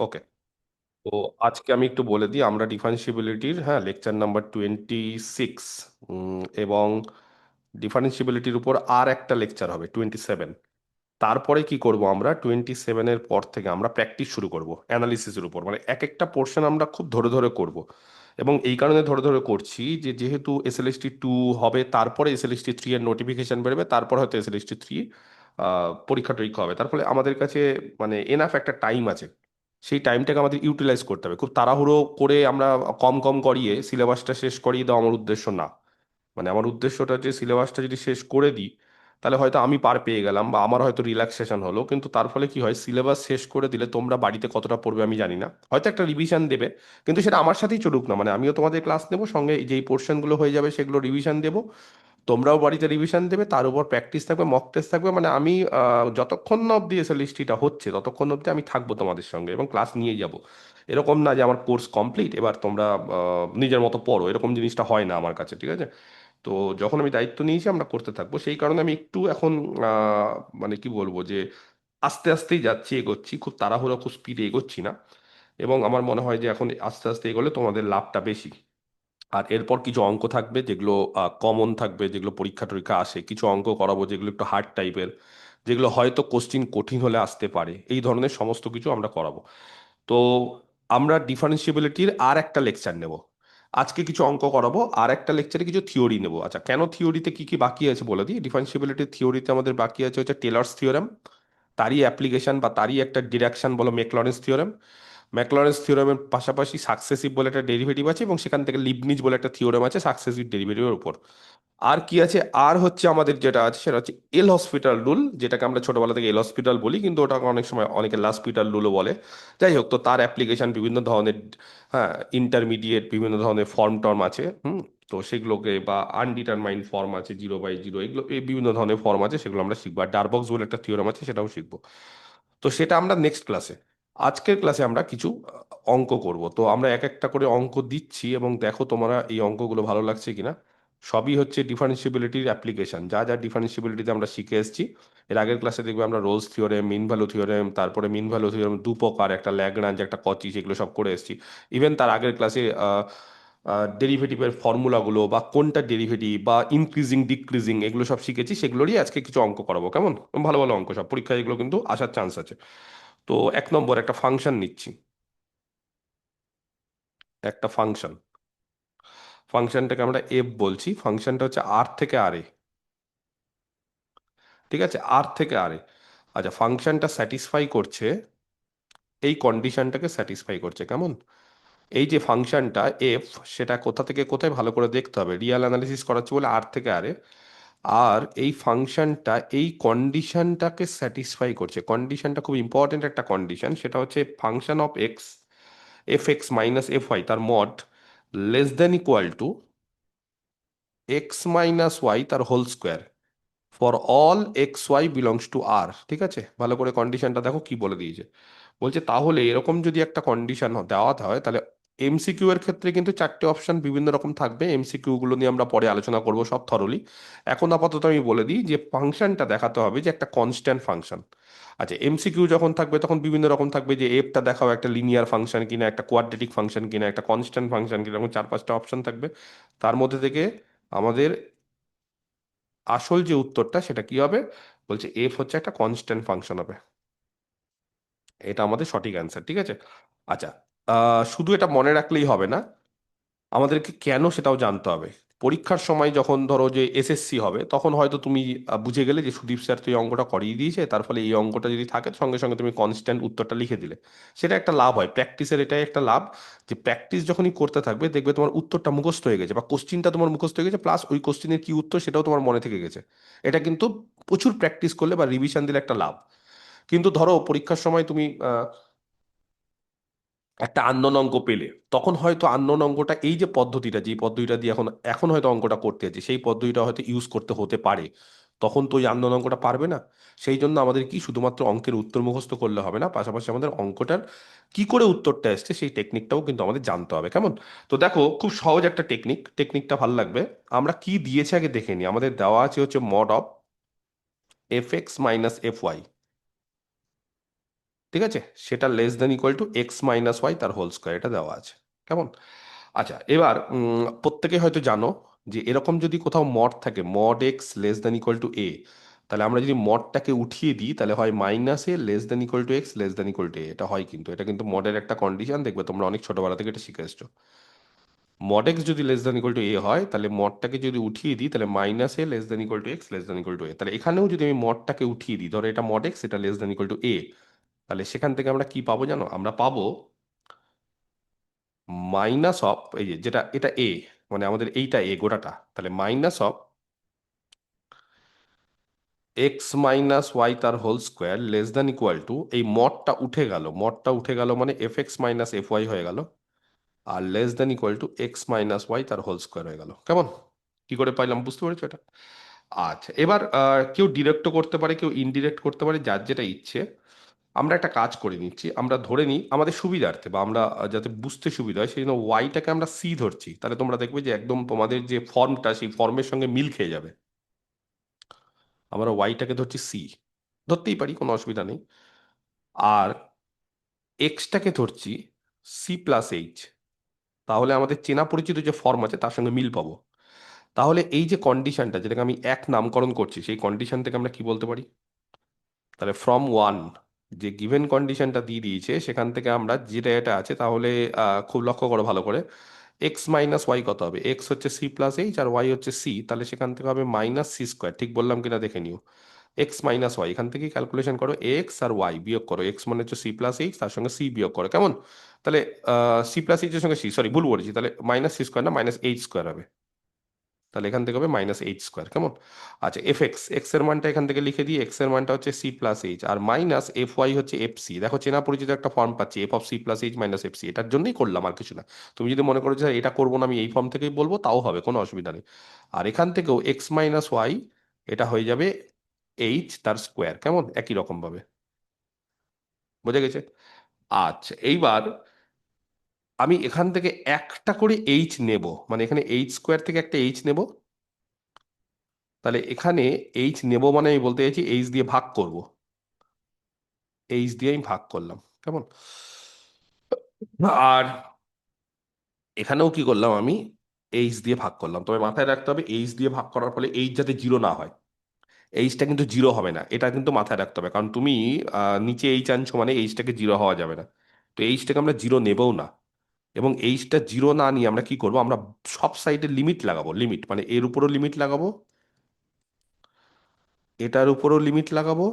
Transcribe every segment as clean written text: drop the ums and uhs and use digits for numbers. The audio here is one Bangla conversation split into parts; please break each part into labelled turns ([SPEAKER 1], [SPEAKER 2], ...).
[SPEAKER 1] ওকে। তো আজকে আমি একটু বলে দিই, আমরা ডিফারেন্সিবিলিটির লেকচার নাম্বার 26, এবং ডিফারেন্সিবিলিটির উপর আর একটা লেকচার হবে 27। তারপরে কি করব, আমরা 27-এর পর থেকে আমরা প্র্যাকটিস শুরু করব অ্যানালিসিসের উপর, মানে এক একটা পোর্শন আমরা খুব ধরে ধরে করব। এবং এই কারণে ধরে ধরে করছি যে যেহেতু SLST 2 হবে, তারপরে SLST 3 এর নোটিফিকেশন বেরোবে, তারপর হয়তো SLST 3 পরীক্ষা টরীক্ষা হবে। তার ফলে আমাদের কাছে মানে এনাফ একটা টাইম আছে। সেই টাইমটাকে আমাদের ইউটিলাইজ করতে হবে। খুব তাড়াহুড়ো করে আমরা কম কম করিয়ে সিলেবাসটা শেষ করিয়ে দেওয়া আমার উদ্দেশ্য না। মানে আমার উদ্দেশ্যটা যে সিলেবাসটা যদি শেষ করে দিই, তাহলে হয়তো আমি পার পেয়ে গেলাম বা আমার হয়তো রিল্যাক্সেশন হলো, কিন্তু তার ফলে কি হয়, সিলেবাস শেষ করে দিলে তোমরা বাড়িতে কতটা পড়বে আমি জানি না, হয়তো একটা রিভিশন দেবে, কিন্তু সেটা আমার সাথেই চলুক না। মানে আমিও তোমাদের ক্লাস নেবো, সঙ্গে যেই পোর্শনগুলো হয়ে যাবে সেগুলো রিভিশন দেবো, তোমরাও বাড়িতে রিভিশন দেবে, তার উপর প্র্যাকটিস থাকবে, মক টেস্ট থাকবে। মানে আমি যতক্ষণ না অব্দি SLST-টা হচ্ছে ততক্ষণ অব্দি আমি থাকবো তোমাদের সঙ্গে এবং ক্লাস নিয়ে যাব। এরকম না যে আমার কোর্স কমপ্লিট এবার তোমরা নিজের মতো পড়ো, এরকম জিনিসটা হয় না আমার কাছে, ঠিক আছে? তো যখন আমি দায়িত্ব নিয়েছি আমরা করতে থাকবো, সেই কারণে আমি একটু এখন আহ, মানে কি বলবো যে আস্তে আস্তেই যাচ্ছি, এগোচ্ছি, খুব তাড়াহুড়ো খুব স্পিডে এগোচ্ছি না। এবং আমার মনে হয় যে এখন আস্তে আস্তে এগোলে তোমাদের লাভটা বেশি। আর এরপর কিছু অঙ্ক থাকবে যেগুলো কমন থাকবে, যেগুলো পরীক্ষা টরীক্ষা আসে, কিছু অঙ্ক করাবো যেগুলো একটু হার্ড টাইপের, যেগুলো হয়তো কোশ্চিন কঠিন হলে আসতে পারে, এই ধরনের সমস্ত কিছু আমরা করাবো। তো আমরা ডিফারেন্সিবিলিটির আর একটা লেকচার নেব। আজকে কিছু অঙ্ক করাবো, আর একটা লেকচারে কিছু থিওরি নেব। আচ্ছা, কেন থিওরিতে কি কি বাকি আছে বলে দিই। ডিফারেন্সিবিলিটির থিওরিতে আমাদের বাকি আছে হচ্ছে টেলর্স থিওরেম, তারই অ্যাপ্লিকেশন বা তারই একটা ডিরেকশন বলো ম্যাকলরেন্স থিওরেম। ম্যাকলরেন্স থিওরেমের পাশাপাশি সাকসেসিভ বলে একটা ডেরিভেটিভ আছে, এবং সেখান থেকে লিবনিজ বলে একটা থিওরেম আছে সাকসেসিভ ডেরিভেটিভের উপর। আর কি আছে, আর হচ্ছে আমাদের যেটা আছে সেটা হচ্ছে এল হসপিটাল রুল, যেটাকে আমরা ছোটবেলা থেকে এল হসপিটাল বলি, কিন্তু ওটাকে অনেক সময় অনেকে লাসপিটাল রুলও বলে। যাই হোক, তো তার অ্যাপ্লিকেশন বিভিন্ন ধরনের, হ্যাঁ, ইন্টারমিডিয়েট বিভিন্ন ধরনের ফর্ম টর্ম আছে। তো সেগুলোকে বা আনডিটারমাইন্ড ফর্ম আছে, 0/0, এগুলো এই বিভিন্ন ধরনের ফর্ম আছে, সেগুলো আমরা শিখবো। আর ডারবক্স বলে একটা থিওরেম আছে, সেটাও শিখবো। তো সেটা আমরা নেক্সট ক্লাসে। আজকের ক্লাসে আমরা কিছু অঙ্ক করব। তো আমরা এক একটা করে অঙ্ক দিচ্ছি এবং দেখো তোমরা এই অঙ্কগুলো ভালো লাগছে কিনা। সবই হচ্ছে ডিফারেন্সিবিলিটির অ্যাপ্লিকেশন, যা যা ডিফারেন্সিবিলিটিতে আমরা শিখে এসেছি। এর আগের ক্লাসে দেখবে আমরা Rolle's theorem, mean value theorem, তারপরে মিন ভ্যালু থিওরেম, দু প্রকার, একটা ল্যাগ্রাঞ্জ একটা কচি, সেগুলো সব করে এসেছি। ইভেন তার আগের ক্লাসে ডেরিভেটিভের ফর্মুলাগুলো বা কোনটা ডেরিভেটিভ বা ইনক্রিজিং ডিক্রিজিং এগুলো সব শিখেছি, সেগুলোরই আজকে কিছু অঙ্ক করাবো। কেমন? ভালো ভালো অঙ্ক, সব পরীক্ষায় এগুলো কিন্তু আসার চান্স আছে। তো 1 নম্বর একটা ফাংশন নিচ্ছি। একটা ফাংশন, ফাংশনটাকে আমরা এফ বলছি। ফাংশনটা হচ্ছে আর থেকে আরে, ঠিক আছে? আর থেকে আরে। আচ্ছা, ফাংশনটা স্যাটিসফাই করছে, এই কন্ডিশনটাকে স্যাটিসফাই করছে। কেমন? এই যে ফাংশনটা এফ, সেটা কোথা থেকে কোথায় ভালো করে দেখতে হবে, রিয়াল অ্যানালিসিস করাচ্ছে বলে আর থেকে আরে। আর এই ফাংশনটা এই কন্ডিশনটাকে স্যাটিসফাই করছে। কন্ডিশনটা খুব ইম্পর্টেন্ট একটা কন্ডিশন, সেটা হচ্ছে ফাংশন অফ এক্স, f(x - fy) তার mod less than equal to x - y তার whole square for all xy belongs to R. ঠিক আছে? ভালো করে কন্ডিশনটা দেখো কি বলে দিয়েছে। বলছে তাহলে এরকম যদি একটা কন্ডিশন দেওয়া হয়, তাহলে MCQ এর ক্ষেত্রে কিন্তু 4টে অপশন বিভিন্ন রকম থাকবে। MCQ গুলো নিয়ে আমরা পরে আলোচনা করব সব থরলি। এখন আপাতত আমি বলে দিই যে ফাংশনটা দেখাতে হবে যে একটা কনস্ট্যান্ট ফাংশন। আচ্ছা, MCQ যখন থাকবে তখন বিভিন্ন রকম থাকবে, যে এফটা দেখাও একটা লিনিয়ার ফাংশন কিনা, একটা কোয়াড্রেটিক ফাংশন কিনা, একটা কনস্ট্যান্ট ফাংশন কিনা, এরকম 4-5টা অপশন থাকবে। তার মধ্যে থেকে আমাদের আসল যে উত্তরটা সেটা কি হবে, বলছে এফ হচ্ছে একটা কনস্ট্যান্ট ফাংশন হবে। এটা আমাদের সঠিক অ্যান্সার, ঠিক আছে? আচ্ছা, শুধু এটা মনে রাখলেই হবে না, আমাদেরকে কেন সেটাও জানতে হবে। পরীক্ষার সময় যখন ধরো যে SSC হবে, তখন হয়তো তুমি বুঝে গেলে যে সুদীপ স্যার তো এই অঙ্কটা করিয়ে দিয়েছে, তার ফলে এই অঙ্কটা যদি থাকে সঙ্গে সঙ্গে তুমি কনস্ট্যান্ট উত্তরটা লিখে দিলে। সেটা একটা লাভ হয়, প্র্যাকটিসের এটাই একটা লাভ, যে প্র্যাকটিস যখনই করতে থাকবে দেখবে তোমার উত্তরটা মুখস্থ হয়ে গেছে বা কোশ্চিনটা তোমার মুখস্থ হয়ে গেছে, প্লাস ওই কোশ্চিনের কি উত্তর সেটাও তোমার মনে থেকে গেছে। এটা কিন্তু প্রচুর প্র্যাকটিস করলে বা রিভিশন দিলে একটা লাভ। কিন্তু ধরো পরীক্ষার সময় তুমি একটা আননোন অঙ্ক পেলে, তখন হয়তো আননোন অঙ্কটা, এই যে পদ্ধতিটা, যে পদ্ধতিটা দিয়ে এখন এখন হয়তো অঙ্কটা করতে আছে, সেই পদ্ধতিটা হয়তো ইউজ করতে হতে পারে, তখন তো ওই আননোন অঙ্কটা পারবে না। সেই জন্য আমাদের কি শুধুমাত্র অঙ্কের উত্তর মুখস্থ করলে হবে না, পাশাপাশি আমাদের অঙ্কটার কি করে উত্তরটা এসছে সেই টেকনিকটাও কিন্তু আমাদের জানতে হবে। কেমন? তো দেখো, খুব সহজ একটা টেকনিক, টেকনিকটা ভালো লাগবে। আমরা কি দিয়েছে আগে দেখে নিই। আমাদের দেওয়া আছে হচ্ছে মড অফ f(x - fy), ঠিক আছে, সেটা less than equal to x minus Y তার হোল স্কোয়ার, এটা দেওয়া আছে। কেমন? আচ্ছা, এবার প্রত্যেকে হয়তো জানো যে এরকম যদি কোথাও মড থাকে, mod x less than equal to a, তাহলে আমরা যদি মডটাকে উঠিয়ে দিই তাহলে হয় minus a less than equal to x less than equal to a, এটা হয়, কিন্তু এটা কিন্তু মডের একটা কন্ডিশন, দেখবে তোমরা অনেক ছোটবেলা থেকে এটা শিখে এসছো। মড এক্স যদি less than equal to a হয় তাহলে মডটাকে যদি উঠিয়ে দিই তাহলে minus a less than equal to x less than equal to a, তাহলে এখানেও যদি আমি মডটাকে উঠিয়ে দিই, ধরো এটা মড এক্স, এটা less than equal to a, তাহলে সেখান থেকে আমরা কি পাবো জানো? আমরা পাবো মাইনাস অফ, এই যে যেটা এটা এ, মানে আমাদের এইটা এ গোটাটা, তাহলে minus of x minus Y তার whole square less than equal to, এই মডটা উঠে গেল, মডটা উঠে গেল মানে f x minus F y হয়ে গেল, আর less than equal to x minus Y তার হোল স্কোয়ার হয়ে গেল। কেমন? কি করে পাইলাম বুঝতে পেরেছো এটা? আচ্ছা, এবার কেউ ডিরেক্টও করতে পারে, কেউ ইনডিরেক্ট করতে পারে, যার যেটা ইচ্ছে। আমরা একটা কাজ করে নিচ্ছি, আমরা ধরে নিই আমাদের সুবিধার্থে বা আমরা যাতে বুঝতে সুবিধা হয় সেই জন্য ওয়াইটাকে আমরা সি ধরছি, তাহলে তোমরা দেখবে যে একদম তোমাদের যে ফর্মটা সেই ফর্মের সঙ্গে মিল খেয়ে যাবে। আমরা ওয়াইটাকে ধরছি সি, ধরতেই পারি, কোনো অসুবিধা নেই। আর এক্সটাকে ধরছি সি প্লাস এইচ, তাহলে আমাদের চেনা পরিচিত যে ফর্ম আছে তার সঙ্গে মিল পাবো। তাহলে এই যে কন্ডিশনটা যেটাকে আমি এক নামকরণ করছি, সেই কন্ডিশন থেকে আমরা কি বলতে পারি? তাহলে ফ্রম ওয়ান, যে গিভেন কন্ডিশনটা দিয়ে দিয়েছে সেখান থেকে আমরা যেটা এটা আছে, তাহলে খুব লক্ষ্য করো ভালো করে, এক্স মাইনাস ওয়াই কত হবে? এক্স হচ্ছে সি প্লাস এইচ আর ওয়াই হচ্ছে সি, তাহলে সেখান থেকে হবে মাইনাস সি স্কোয়ার, ঠিক বললাম কিনা দেখে নিও। এক্স মাইনাস ওয়াই, এখান থেকে ক্যালকুলেশন করো, এক্স আর ওয়াই বিয়োগ করো, এক্স মানে হচ্ছে সি প্লাস এইচ, তার সঙ্গে সি বিয়োগ করো। কেমন? তাহলে সি প্লাস এইচ এর সঙ্গে সি, সরি ভুল বলেছি, তাহলে মাইনাস সি স্কোয়ার না মাইনাস এইচ স্কোয়ার হবে, তাহলে এখান থেকে হবে মাইনাস এইচ স্কোয়ার। কেমন? আচ্ছা, এফ এক্স, এক্স এর মানটা এখান থেকে লিখে দিই, এক্স এর মানটা হচ্ছে সি প্লাস এইচ, আর মাইনাস এফ ওয়াই হচ্ছে এফ সি। দেখো চেনা পরিচিত একটা ফর্ম পাচ্ছি, F of C plus H minus F C, এটার জন্যই করলাম, আর কিছু না। তুমি যদি মনে করো যে এটা করবো না, আমি এই ফর্ম থেকেই বলবো, তাও হবে, কোনো অসুবিধা নেই। আর এখান থেকেও এক্স মাইনাস ওয়াই, এটা হয়ে যাবে এইচ তার স্কোয়ার। কেমন? একই রকম ভাবে, বোঝা গেছে? আচ্ছা, এইবার আমি এখান থেকে একটা করে এইচ নেব, মানে এখানে এইচ স্কোয়ার থেকে একটা এইচ নেব, তাহলে এখানে এইচ নেব মানে আমি বলতে চাইছি এইচ দিয়ে ভাগ করব, এইচ দিয়ে আমি ভাগ করলাম। কেমন? আর এখানেও কি করলাম আমি? এইচ দিয়ে ভাগ করলাম, তবে মাথায় রাখতে হবে এইচ দিয়ে ভাগ করার ফলে এইচ যাতে জিরো না হয়, এইচটা কিন্তু জিরো হবে না, এটা কিন্তু মাথায় রাখতে হবে, কারণ তুমি নিচে এইচ আনছো মানে এইচটাকে জিরো হওয়া যাবে না। তো এইচটাকে আমরা জিরো নেবও না, এবং এইচটা জিরো না নিয়ে আমরা কি করব? আমরা সব সাইডে লিমিট লাগাবো, লিমিট মানে এর উপরও লিমিট লাগাবো, এটার উপরও লিমিট লাগাবো।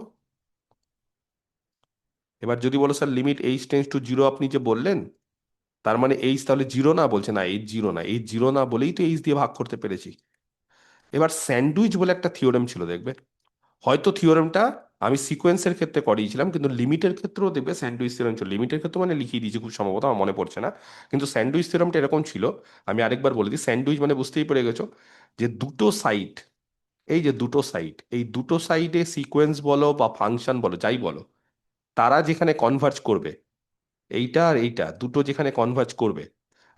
[SPEAKER 1] এবার যদি বলো sir limit H tends to zero আপনি যে বললেন, তার মানে এইচ তাহলে জিরো না? বলছে না, এইচ জিরো না, এইচ জিরো না বলেই তো এইচ দিয়ে ভাগ করতে পেরেছি। এবার স্যান্ডউইচ বলে একটা থিওরেম ছিল, দেখবে হয়তো থিওরেমটা আমি সিকোয়েন্সের ক্ষেত্রে করিয়েছিলাম, কিন্তু লিমিটের ক্ষেত্রেও দেখবে স্যান্ডউইচ থিওরেম ছিল। লিমিটের ক্ষেত্রে মানে লিখিয়ে দিয়েছি খুব সম্ভবত, আমার মনে পড়ছে না, কিন্তু স্যান্ডউইচ থিওরেমটা এরকম ছিল। আমি আরেকবার বলে দিই, স্যান্ডউইচ মানে বুঝতেই পেরে গেছো যে দুটো সাইড, এই যে দুটো সাইড, এই দুটো সাইডে সিকোয়েন্স বলো বা ফাংশন বলো যাই বলো, তারা যেখানে কনভার্জ করবে, এইটা আর এইটা দুটো যেখানে কনভার্জ করবে,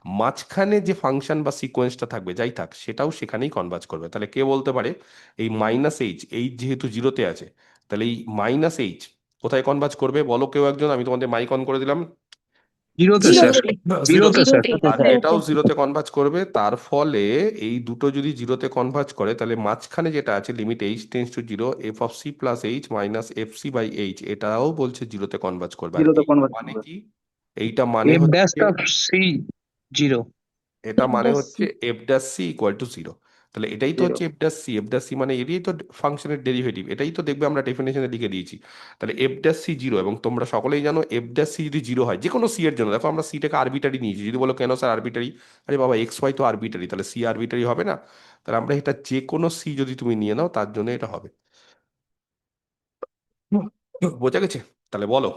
[SPEAKER 1] মাঝখানে যে ফাংশন বা সিকোয়েন্সটা থাকবে যাই থাক, সেটাও সেখানেই কনভার্জ করবে। তাহলে কে বলতে পারে এই মাইনাস এইচ, এইচ যেহেতু জিরোতে আছে, তাহলে এই মাইনাস এইচ কোথায় কনভার্জ করবে বলো কেউ একজন? আমি তোমাদের মাইক অন করে দিলাম।
[SPEAKER 2] জিরোতে স্যার,
[SPEAKER 3] জিরোতে।
[SPEAKER 1] জিরোতে।
[SPEAKER 2] জিরোতে স্যার।
[SPEAKER 1] আর এটাও জিরোতে কনভার্জ করবে, তার ফলে এই দুটো যদি জিরোতে কনভার্জ করে তাহলে মাঝখানে যেটা আছে limit H tends to zero F of C plus H minus F C by H, এটাও বলছে জিরোতে কনভার্জ করবে। আর
[SPEAKER 2] জিরোতে
[SPEAKER 1] এইটা
[SPEAKER 2] কনভার্ট
[SPEAKER 1] মানে
[SPEAKER 2] করবে।
[SPEAKER 1] কি? এইটা মানে
[SPEAKER 2] এফ ড্যাশ
[SPEAKER 1] হচ্ছে,
[SPEAKER 2] অফ সি জিরো।
[SPEAKER 1] এটা মানে হচ্ছে
[SPEAKER 3] industry.
[SPEAKER 1] F dash C equal to zero. তাহলে এটাই তো
[SPEAKER 2] জিরো।
[SPEAKER 1] হচ্ছে F dash C, F dash C মানে এটাই তো ফাংশনের ডেরিভেটিভ, এটাই তো দেখবে আমরা ডেফিনেশনে লিখে দিয়েছি। তাহলে এফ ড্যাশ সি জিরো, এবং তোমরা সকলেই জানো এফ ড্যাশ সি যদি জিরো হয় যে কোনো সি এর জন্য, দেখো আমরা সিটাকে আরবিটারি নিয়েছি, যদি বলো কেন স্যার আরবিটারি, আরে বাবা এক্স ওয়াই তো আরবিটারি, তাহলে সি আরবিটারি হবে না? তাহলে আমরা এটা যে কোনো সি যদি তুমি নিয়ে নাও তার জন্য এটা হবে। বোঝা গেছে? তাহলে বলো,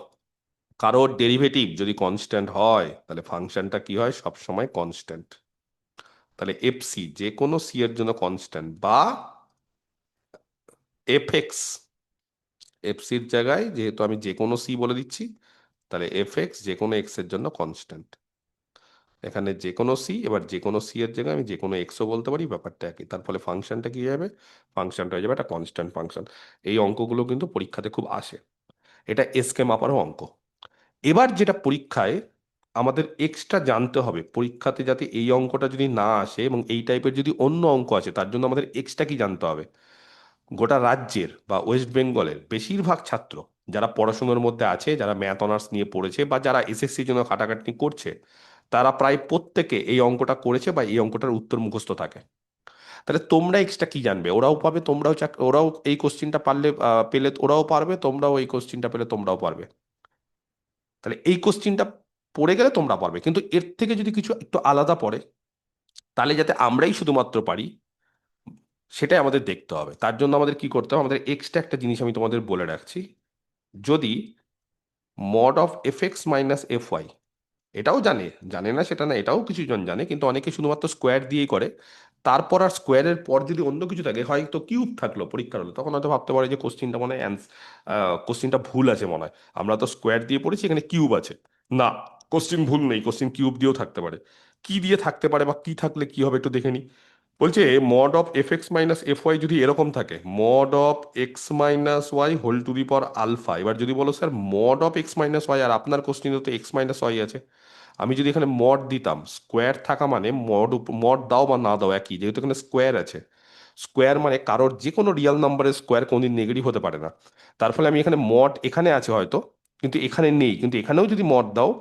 [SPEAKER 1] কারোর ডেরিভেটিভ যদি কনস্ট্যান্ট হয় তাহলে ফাংশনটা কি হয়? সব সময় কনস্ট্যান্ট। তাহলে এফ সি যে কোনো সি এর জন্য কনস্ট্যান্ট, বা এফ এক্স, এফ সির জায়গায় যেহেতু আমি যে কোনো সি বলে দিচ্ছি, তাহলে এফ এক্স যে কোনো এক্স এর জন্য কনস্ট্যান্ট। এখানে যে কোনো সি, এবার যে কোনো সি এর জায়গায় আমি যে কোনো এক্সও বলতে পারি, ব্যাপারটা একই। তার ফলে ফাংশনটা কি হয়ে যাবে? ফাংশনটা হয়ে যাবে একটা কনস্ট্যান্ট ফাংশন। এই অঙ্কগুলো কিন্তু পরীক্ষাতে খুব আসে, এটা এসকে মাপারও অঙ্ক। এবার যেটা পরীক্ষায় আমাদের এক্সট্রা জানতে হবে, পরীক্ষাতে যাতে এই অঙ্কটা যদি না আসে এবং এই টাইপের যদি অন্য অঙ্ক আছে, তার জন্য আমাদের এক্সট্রা কি জানতে হবে। গোটা রাজ্যের বা ওয়েস্ট বেঙ্গলের বেশিরভাগ ছাত্র যারা পড়াশোনার মধ্যে আছে, যারা ম্যাথ অনার্স নিয়ে পড়েছে বা যারা এসএসসির জন্য খাটাখাটনি করছে, তারা প্রায় প্রত্যেকে এই অঙ্কটা করেছে বা এই অঙ্কটার উত্তর মুখস্থ থাকে। তাহলে তোমরা এক্সট্রা কি জানবে, ওরাও পাবে, তোমরাও ওরাও এই কোশ্চিনটা পারলে পেলে ওরাও পারবে, তোমরাও এই কোশ্চিনটা পেলে তোমরাও পারবে। তাহলে এই কোশ্চিনটা পড়ে গেলে তোমরা পারবে, কিন্তু এর থেকে যদি কিছু একটু আলাদা পড়ে, তাহলে যাতে আমরাই শুধুমাত্র পারি সেটাই আমাদের দেখতে হবে। তার জন্য আমাদের কি করতে হবে, আমাদের এক্সট্রা একটা জিনিস আমি তোমাদের বলে রাখছি। যদি mod of F x minus F Y, এটাও জানে, জানে না সেটা না, এটাও কিছু জন জানে, কিন্তু অনেকে শুধুমাত্র স্কোয়ার দিয়েই করে। তারপর আর স্কোয়ারের পর যদি অন্য কিছু থাকে, হয়তো কিউব থাকলো পরীক্ষার হলো, তখন হয়তো ভাবতে পারে যে কোশ্চিনটা মনে হয় কোশ্চিনটা ভুল আছে মনে হয়, আমরা তো স্কোয়ার দিয়ে পড়েছি, এখানে কিউব আছে। না, কোশ্চিন ভুল নেই, কোশ্চিন কিউব দিয়েও থাকতে পারে। কি দিয়ে থাকতে পারে বা কি থাকলে কি হবে একটু দেখে নি। বলছে mod of F x minus F y যদি এরকম থাকে, mod of x minus y whole to the power alpha. এবার যদি বলো sir mod of x minus y, আর আপনার কোশ্চিনে তো এক্স মাইনাস ওয়াই আছে, আমি যদি এখানে মড দিতাম, স্কোয়ার থাকা মানে মড, মড দাও বা না দাও একই, যেহেতু এখানে স্কোয়ার আছে। স্কোয়ার মানে কারোর যে কোনো রিয়াল নাম্বারের স্কোয়ার কোনদিন নেগেটিভ হতে পারে না। তার ফলে আমি এখানে মড এখানে আছে হয়তো, কিন্তু এখানে নেই, কিন্তু এখানেও যদি মড দাও,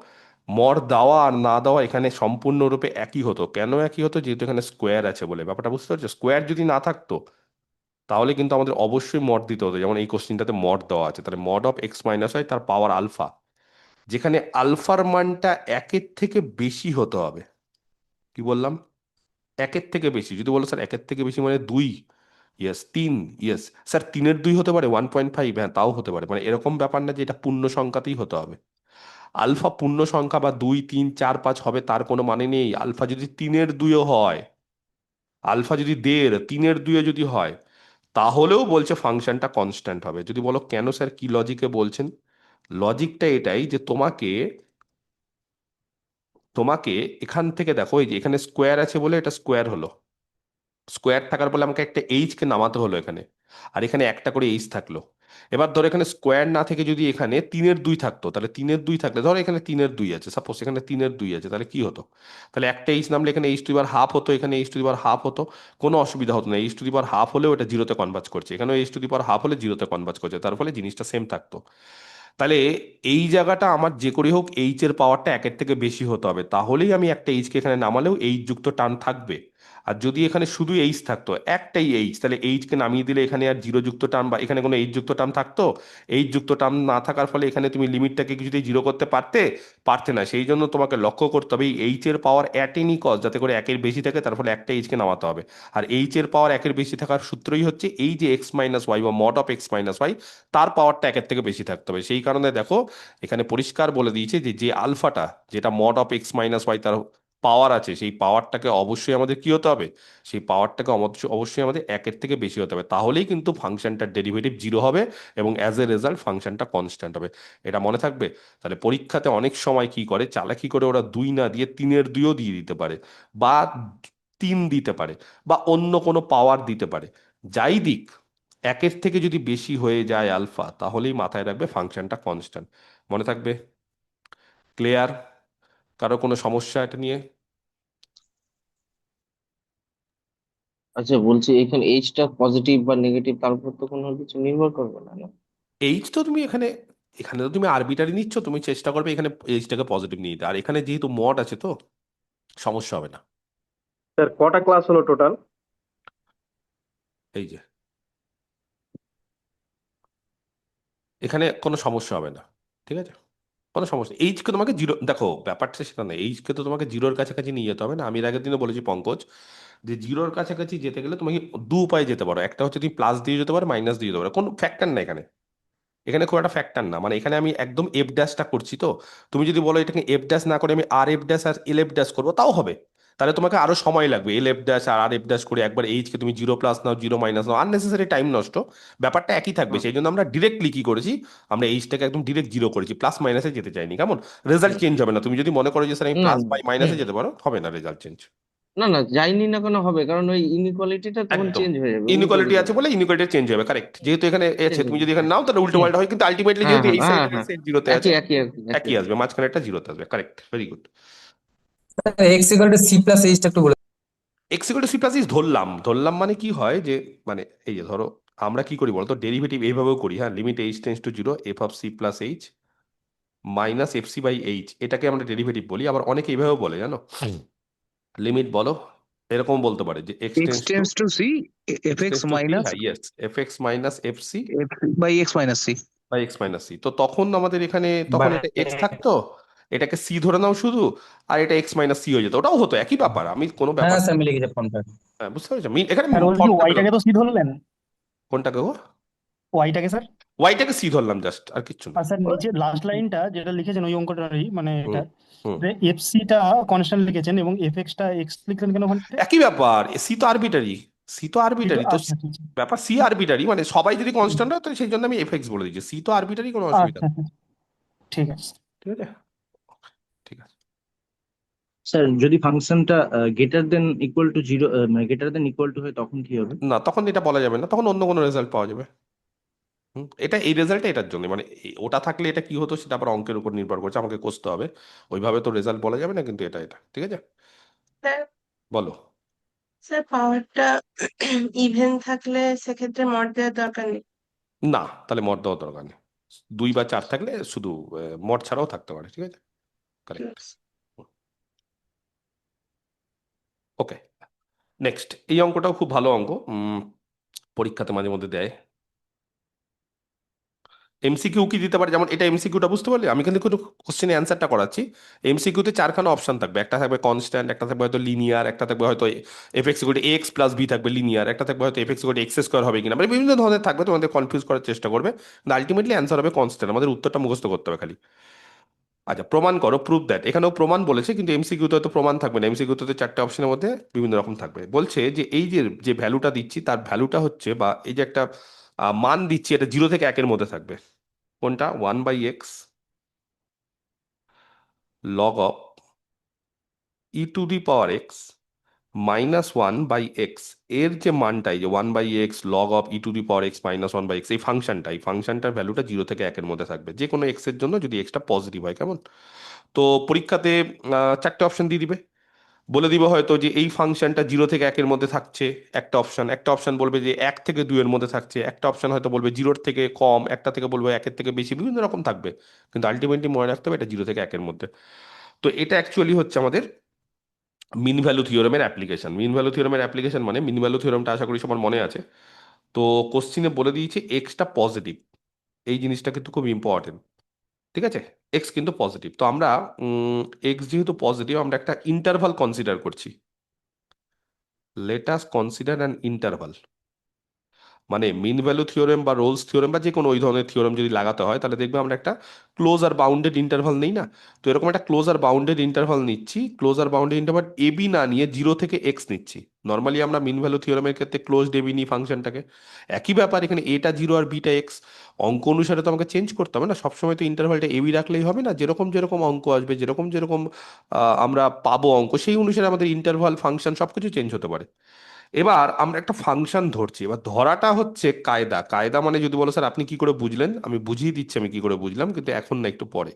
[SPEAKER 1] মড দেওয়া আর না দেওয়া এখানে সম্পূর্ণরূপে একই হতো। কেন একই হতো, যেহেতু এখানে স্কোয়ার আছে বলে। ব্যাপারটা বুঝতে পারছো, স্কোয়ার যদি না থাকতো তাহলে কিন্তু আমাদের অবশ্যই মড দিতে হতো, যেমন এই কোশ্চিনটাতে মড দেওয়া আছে, তাহলে মড অফ এক্স মাইনাস হয় তার পাওয়ার আলফা, যেখানে আলফার মানটা একের থেকে বেশি হতে হবে। কি বললাম, একের থেকে বেশি। যদি বলো স্যার একের থেকে বেশি মানে দুই, ইয়েস, তিন, ইয়েস স্যার, তিনের দুই হতে পারে, 1.5, হ্যাঁ তাও হতে পারে, মানে এরকম ব্যাপার না যে এটা পূর্ণ সংখ্যাতেই হতে হবে। আলফা পূর্ণ সংখ্যা বা দুই তিন চার পাঁচ হবে তার কোনো মানে নেই। আলফা যদি তিনের দুইও হয়, আলফা যদি দেড়, তিনের দুইও যদি হয়, তাহলেও বলছে ফাংশনটা কনস্ট্যান্ট হবে। যদি বলো কেন স্যার, কি লজিকে বলছেন, লজিকটা এটাই যে তোমাকে তোমাকে এখান থেকে দেখো, এই যে এখানে স্কোয়ার আছে বলে এটা স্কোয়ার হলো, স্কোয়ার থাকার ফলে আমাকে একটা এইচ কে নামাতে হলো এখানে, আর এখানে একটা করে এইচ থাকলো। এবার ধরো এখানে স্কোয়ার না থেকে যদি এখানে তিনের দুই থাকতো, তাহলে তিনের দুই থাকলে ধরো এখানে তিনের দুই আছে, সাপোজ এখানে তিনের দুই আছে, তাহলে কি হতো, তাহলে একটা এইচ নামলে এখানে H to the power half হতো, এখানে H to the power half হতো, কোনো অসুবিধা হতো না। H to the power half হলেও এটা জিরোতে কনভার্জ করছে, এখানেও H to the power half হলে জিরোতে কনভার্জ করছে, তার ফলে জিনিসটা সেম থাকতো। তাহলে এই জায়গাটা আমার যে করে হোক এইচ এর পাওয়ারটা একের থেকে বেশি হতে হবে, তাহলেই আমি একটা এইচ কে এখানে নামালেও এইচ যুক্ত টার্ম থাকবে। আর যদি এখানে শুধু এইচ থাকতো, একটাই এইচ, তাহলে এইচ কে নামিয়ে দিলে এখানে আর জিরো যুক্ত টার্ম বা এখানে কোনো এইচ যুক্ত টার্ম থাকতো। এইচ যুক্ত টার্ম না থাকার ফলে এখানে তুমি লিমিটটাকে কিছুতেই জিরো করতে পারতে পারতে না। সেই জন্য তোমাকে লক্ষ্য করতে হবে এই এইচ এর পাওয়ার অ্যাট এনি কজ যাতে করে একের বেশি থাকে, তার ফলে একটা এইচ কে নামাতে হবে। আর এইচ এর পাওয়ার একের বেশি থাকার সূত্রই হচ্ছে এই যে এক্স মাইনাস ওয়াই বা mod of x minus Y, তার পাওয়ারটা একের থেকে বেশি থাকতে হবে। সেই কারণে দেখো এখানে পরিষ্কার বলে দিয়েছে যে যে আলফাটা, যেটা mod of x minus Y তার পাওয়ার আছে, সেই পাওয়ারটাকে অবশ্যই আমাদের কি হতে হবে, সেই পাওয়ারটাকে অবশ্যই আমাদের একের থেকে বেশি হতে হবে, তাহলেই কিন্তু ফাংশনটার ডেরিভেটিভ জিরো হবে এবং অ্যাজ এ রেজাল্ট ফাংশনটা কনস্ট্যান্ট হবে। এটা মনে থাকবে। তাহলে পরীক্ষাতে অনেক সময় কি করে, চালাকি করে ওরা দুই না দিয়ে তিনের দুইও দিয়ে দিতে পারে, বা তিন দিতে পারে, বা অন্য কোনো পাওয়ার দিতে পারে। যাই দিক, একের থেকে যদি বেশি হয়ে যায় আলফা, তাহলেই মাথায় রাখবে ফাংশনটা কনস্ট্যান্ট। মনে থাকবে। ক্লিয়ার? কারো কোনো সমস্যা এটা নিয়ে?
[SPEAKER 3] আচ্ছা, বলছি এখানে এইচটা পজিটিভ বা নেগেটিভ তার উপর তো কোনো কিছু নির্ভর করবে না, না?
[SPEAKER 1] এইচ তো তুমি এখানে, এখানে তো তুমি আরবিটারি নিচ্ছ, তুমি চেষ্টা করবে এখানে এইচটাকে পজিটিভ নিয়ে নিতে, আর এখানে যেহেতু মড আছে তো সমস্যা হবে না।
[SPEAKER 4] স্যার কটা ক্লাস হলো টোটাল?
[SPEAKER 1] এই যে এখানে কোনো সমস্যা হবে না, ঠিক আছে, কোনো সমস্যা। এইচকে তোমাকে জিরো, দেখো ব্যাপারটা সেটা না, এইচকে তো তোমাকে জিরোর কাছাকাছি নিয়ে যেতে হবে না। আমি এর আগের দিনে বলেছি পঙ্কজ, যে জিরোর কাছাকাছি যেতে গেলে তোমাকে দু উপায়ে যেতে পারো। একটা হচ্ছে তুমি প্লাস দিয়ে যেতে পারো, মাইনাস দিয়ে যেতে পারো, কোনো ফ্যাক্টর না এখানে, এখানে খুব একটা ফ্যাক্টর না। মানে এখানে আমি একদম এফ ড্যাশটা করছি তো, তুমি যদি বলো এটাকে এফ ড্যাশ না করে আমি আর এফ ড্যাশ আর এল এফ ড্যাশ করবো, তাও হবে। তাহলে তোমাকে আরো সময় লাগবে, এল এফ ড্যাশ আর এফ ড্যাশ করে একবার এইচ কে তুমি জিরো প্লাস নাও জিরো মাইনাস নাও, আননেসেসারি টাইম নষ্ট। ব্যাপারটা একই থাকবে।
[SPEAKER 3] হুম,
[SPEAKER 1] সেই জন্য আমরা ডিরেক্টলি কি করেছি, আমরা এইচটাকে একদম ডিরেক্ট জিরো করেছি, প্লাস মাইনাসে যেতে চাইনি। কেমন, রেজাল্ট
[SPEAKER 3] হুম,
[SPEAKER 1] চেঞ্জ হবে না। তুমি যদি মনে করো যে স্যার আমি
[SPEAKER 3] না,
[SPEAKER 1] প্লাস বাই মাইনাসে
[SPEAKER 3] হুম,
[SPEAKER 1] যেতে পারো, হবে না রেজাল্ট চেঞ্জ।
[SPEAKER 3] না না, যাইনি না কেন হবে, কারণ ওই ইনইকুয়ালিটিটা তখন
[SPEAKER 1] একদম
[SPEAKER 3] চেঞ্জ হয়ে যাবে,
[SPEAKER 1] ইনইকুয়ালিটি আছে
[SPEAKER 3] উল্টো
[SPEAKER 1] বলে ইনইকুয়ালিটি চেঞ্জ হবে, কারেক্ট। যেহেতু এখানে আছে,
[SPEAKER 3] চেঞ্জ
[SPEAKER 1] তুমি
[SPEAKER 3] হবে।
[SPEAKER 1] যদি এখানে নাও তাহলে উল্টো
[SPEAKER 3] হুম।
[SPEAKER 1] পাল্টা হয়, কিন্তু আলটিমেটলি
[SPEAKER 3] হ্যাঁ
[SPEAKER 1] যেহেতু
[SPEAKER 3] হ্যাঁ
[SPEAKER 1] এই
[SPEAKER 3] হ্যাঁ
[SPEAKER 1] সাইডে
[SPEAKER 3] হ্যাঁ,
[SPEAKER 1] আছে জিরোতে আছে,
[SPEAKER 3] একই একই একই একই
[SPEAKER 1] একই
[SPEAKER 3] একই।
[SPEAKER 1] আসবে, মাঝখানে একটা জিরোতে আসবে, correct, very good.
[SPEAKER 5] X equal to c plus এইচটা একটু বলে।
[SPEAKER 1] X equal to c plus is ধরলাম, ধরলাম মানে কি হয় যে, মানে এই যে ধরো আমরা কি করি বলতো, ডেরিভেটিভ এইভাবেও করি, হ্যাঁ, limit H tends to zero F of C plus H minus F C by H, এটাকে আমরা ডেরিভেটিভ বলি। আবার অনেকে এইভাবেও বলে, জানো, লিমিট বলো, এরকম বলতে পারে যে X
[SPEAKER 2] x
[SPEAKER 1] tends to
[SPEAKER 2] tends to c,
[SPEAKER 1] X
[SPEAKER 2] fx
[SPEAKER 1] tends to C,
[SPEAKER 2] minus
[SPEAKER 1] হ্যাঁ, yes, F x minus F C
[SPEAKER 2] f by x minus c.
[SPEAKER 1] By X minus C. তো তখন আমাদের এখানে তখন
[SPEAKER 5] মানে
[SPEAKER 1] এটা এক্স থাকতো, এটাকে সি ধরে নাও শুধু, আর এটা এক্স মাইনাস সি হয়ে যেত, ওটাও হতো, একই ব্যাপার, আমি কোনো
[SPEAKER 5] হ্যাঁ
[SPEAKER 1] ব্যাপার
[SPEAKER 5] স্যার মিলে গেছে ফর্মটা।
[SPEAKER 1] হ্যাঁ, বুঝতে পেরেছো, এখানে
[SPEAKER 6] আর ওই কি
[SPEAKER 1] ফর্মটা পেলাম
[SPEAKER 6] ওয়াইটাকে
[SPEAKER 1] না।
[SPEAKER 6] তো সি ধরলেন,
[SPEAKER 1] কোনটাকে গো?
[SPEAKER 6] ওয়াইটাকে স্যার।
[SPEAKER 1] ওয়াইটাকে সি ধরলাম জাস্ট, আর কিচ্ছু না।
[SPEAKER 6] আর স্যার নিচে লাস্ট লাইনটা যেটা লিখেছেন ওই অঙ্কটারই মানে
[SPEAKER 1] হুম
[SPEAKER 6] এটা
[SPEAKER 1] হুম
[SPEAKER 6] এফ সিটা কনস্ট্যান্ট লিখেছেন এবং এফ এক্সটা এক্স লিখলেন কেন ওখানে?
[SPEAKER 1] একই ব্যাপার, সি তো আরবিটারি, সি তো
[SPEAKER 6] কিন্তু
[SPEAKER 1] আরবিটারি তো
[SPEAKER 6] আচ্ছা ঠিক আছে।
[SPEAKER 1] ব্যাপার, সি আরবিটারি মানে সবাই যদি কনস্ট্যান্ট হয় তো সেই জন্য আমি এফ এক্স বলে দিচ্ছি, সি তো আরবিটারি, কোনো অসুবিধা
[SPEAKER 6] আচ্ছা
[SPEAKER 1] নেই।
[SPEAKER 6] আচ্ছা, ঠিক আছে।
[SPEAKER 1] ঠিক আছে, ঠিক আছে।
[SPEAKER 7] স্যার যদি ফাংশনটা greater than equal to zero, মানে গ্রেটার দেন ইকুয়াল টু হয় তখন কি হবে?
[SPEAKER 1] না, তখন এটা বলা যাবে না, তখন অন্য কোনো রেজাল্ট পাওয়া যাবে। এটা এই রেজাল্টটা এটার জন্য, মানে ওটা থাকলে এটা কি হতো সেটা আবার অঙ্কের উপর নির্ভর করছে, আমাকে কষতে হবে, ওইভাবে তো রেজাল্ট বলা যাবে না, কিন্তু এটা এটা ঠিক আছে।
[SPEAKER 8] স্যার
[SPEAKER 1] বলো।
[SPEAKER 8] স্যার পাওয়ারটা ইভেন থাকলে সেক্ষেত্রে মড দেওয়ার দরকার নেই।
[SPEAKER 1] না, তাহলে মড দেওয়ার দরকার নেই, 2 বা 4 থাকলে শুধু মড ছাড়াও থাকতে পারে, ঠিক আছে, কারেক্ট। ওকে, নেক্সট এই অঙ্কটাও খুব ভালো অঙ্ক, পরীক্ষাতে মাঝে মধ্যে দেয়। এমসিকিউ কি দিতে পারে, যেমন এটা এমসিকিউটা বুঝতে পারলে, আমি কিন্তু কোনো কোশ্চেনের অ্যান্সারটা করাচ্ছি। এমসিকিউতে 4খানা অপশন থাকবে, একটা থাকবে কনস্ট্যান্ট, একটা থাকবে হয়তো লিনিয়ার, একটা থাকবে হয়তো F X equal to X plus B থাকবে লিনিয়ার, একটা থাকবে হয়তো F X equal to X square হবে কিনা, মানে বিভিন্ন ধরনের থাকবে, তোমাদের কনফিউজ করার চেষ্টা করবে, কিন্তু আলটিমেটলি অ্যান্সার হবে কনস্ট্যান্ট, আমাদের উত্তরটা মুখস্থ করতে হবে খালি। আচ্ছা, প্রমাণ করো, প্রুভ দ্যাট, এখানেও প্রমাণ বলেছে, কিন্তু এমসিকিউতে হয়তো প্রমাণ থাকবে না, এমসিকিউতে 4টে অপশনের মধ্যে বিভিন্ন রকম থাকবে। বলছে যে এই যে যে ভ্যালুটা দিচ্ছি তার ভ্যালুটা হচ্ছে, বা এই যে একটা মান দিচ্ছি, এটা 0 থেকে 1-এর মধ্যে থাকবে। কোনটা? 1/x log of e two the power x minus 1/x, এর যে মানটাই যে 1/x log of e two the power x minus 1/x, এই ফাংশনটার ভ্যালুটা 0 থেকে 1-এর মধ্যে থাকবে, যে কোনো এক্স এর জন্য যদি এক্সটা পজিটিভ হয়, কেমন? তো পরীক্ষাতে 4টে অপশন দিয়ে দিবে, বলে দিবে হয়তো যে এই ফাংশনটা 0 থেকে 1-এর মধ্যে থাকছে, একটা অপশন বলবে যে 1 থেকে 2-এর মধ্যে থাকছে, একটা অপশন হয়তো বলবে 0-এর থেকে কম, একটা থেকে বলবে 1-এর থেকে বেশি, বিভিন্ন রকম থাকবে, কিন্তু আলটিমেটলি মনে রাখতে হবে এটা 0 থেকে 1-এর মধ্যে। তো এটা অ্যাকচুয়ালি হচ্ছে আমাদের মিন ভ্যালু থিওরেমের অ্যাপ্লিকেশন। মিন ভ্যালু থিওরেমের অ্যাপ্লিকেশন মানে, মিন ভ্যালু থিওরেমটা আশা করি সবার মনে আছে। তো কোশ্চিনে বলে দিয়েছে এক্সটা পজিটিভ, এই জিনিসটা কিন্তু খুব ইম্পর্টেন্ট, ঠিক আছে, এক্স কিন্তু পজিটিভ। তো আমরা এক্স যেহেতু পজিটিভ, আমরা একটা ইন্টারভাল কনসিডার করছি, let us consider an interval. মানে মিন ভ্যালু থিওরেম বা রোলস থিওরেম বা যে কোনো ওই ধরনের থিওরেম যদি লাগাতে হয়, তাহলে দেখবে আমরা একটা ক্লোজ আর বাউন্ডেড ইন্টারভাল নেই না। তো এরকম একটা ক্লোজ আর বাউন্ডেড ইন্টারভাল নিচ্ছি, close R bounded interval A B না নিয়ে 0 থেকে x নিচ্ছি। নর্মালি আমরা মিন ভ্যালু থিওরেমের ক্ষেত্রে ক্লোজড এবি নিই ফাংশনটাকে, একই ব্যাপার এখানে, এটা 0 আর বিটা এক্স। অঙ্ক অনুসারে তো আমাকে চেঞ্জ করতে হবে না, সবসময় তো ইন্টারভালটা এবি রাখলেই হবে না, যেরকম যেরকম অঙ্ক আসবে, যেরকম যেরকম আমরা পাবো অঙ্ক, সেই অনুসারে আমাদের ইন্টারভাল ফাংশন সবকিছু চেঞ্জ হতে পারে। এবার আমরা একটা ফাংশন ধরছি, এবার ধরাটা হচ্ছে কায়দা। কায়দা মানে যদি বলো স্যার আপনি কি করে বুঝলেন, আমি বুঝিয়ে দিচ্ছি আমি কি করে বুঝলাম, কিন্তু এখন না, একটু পরে।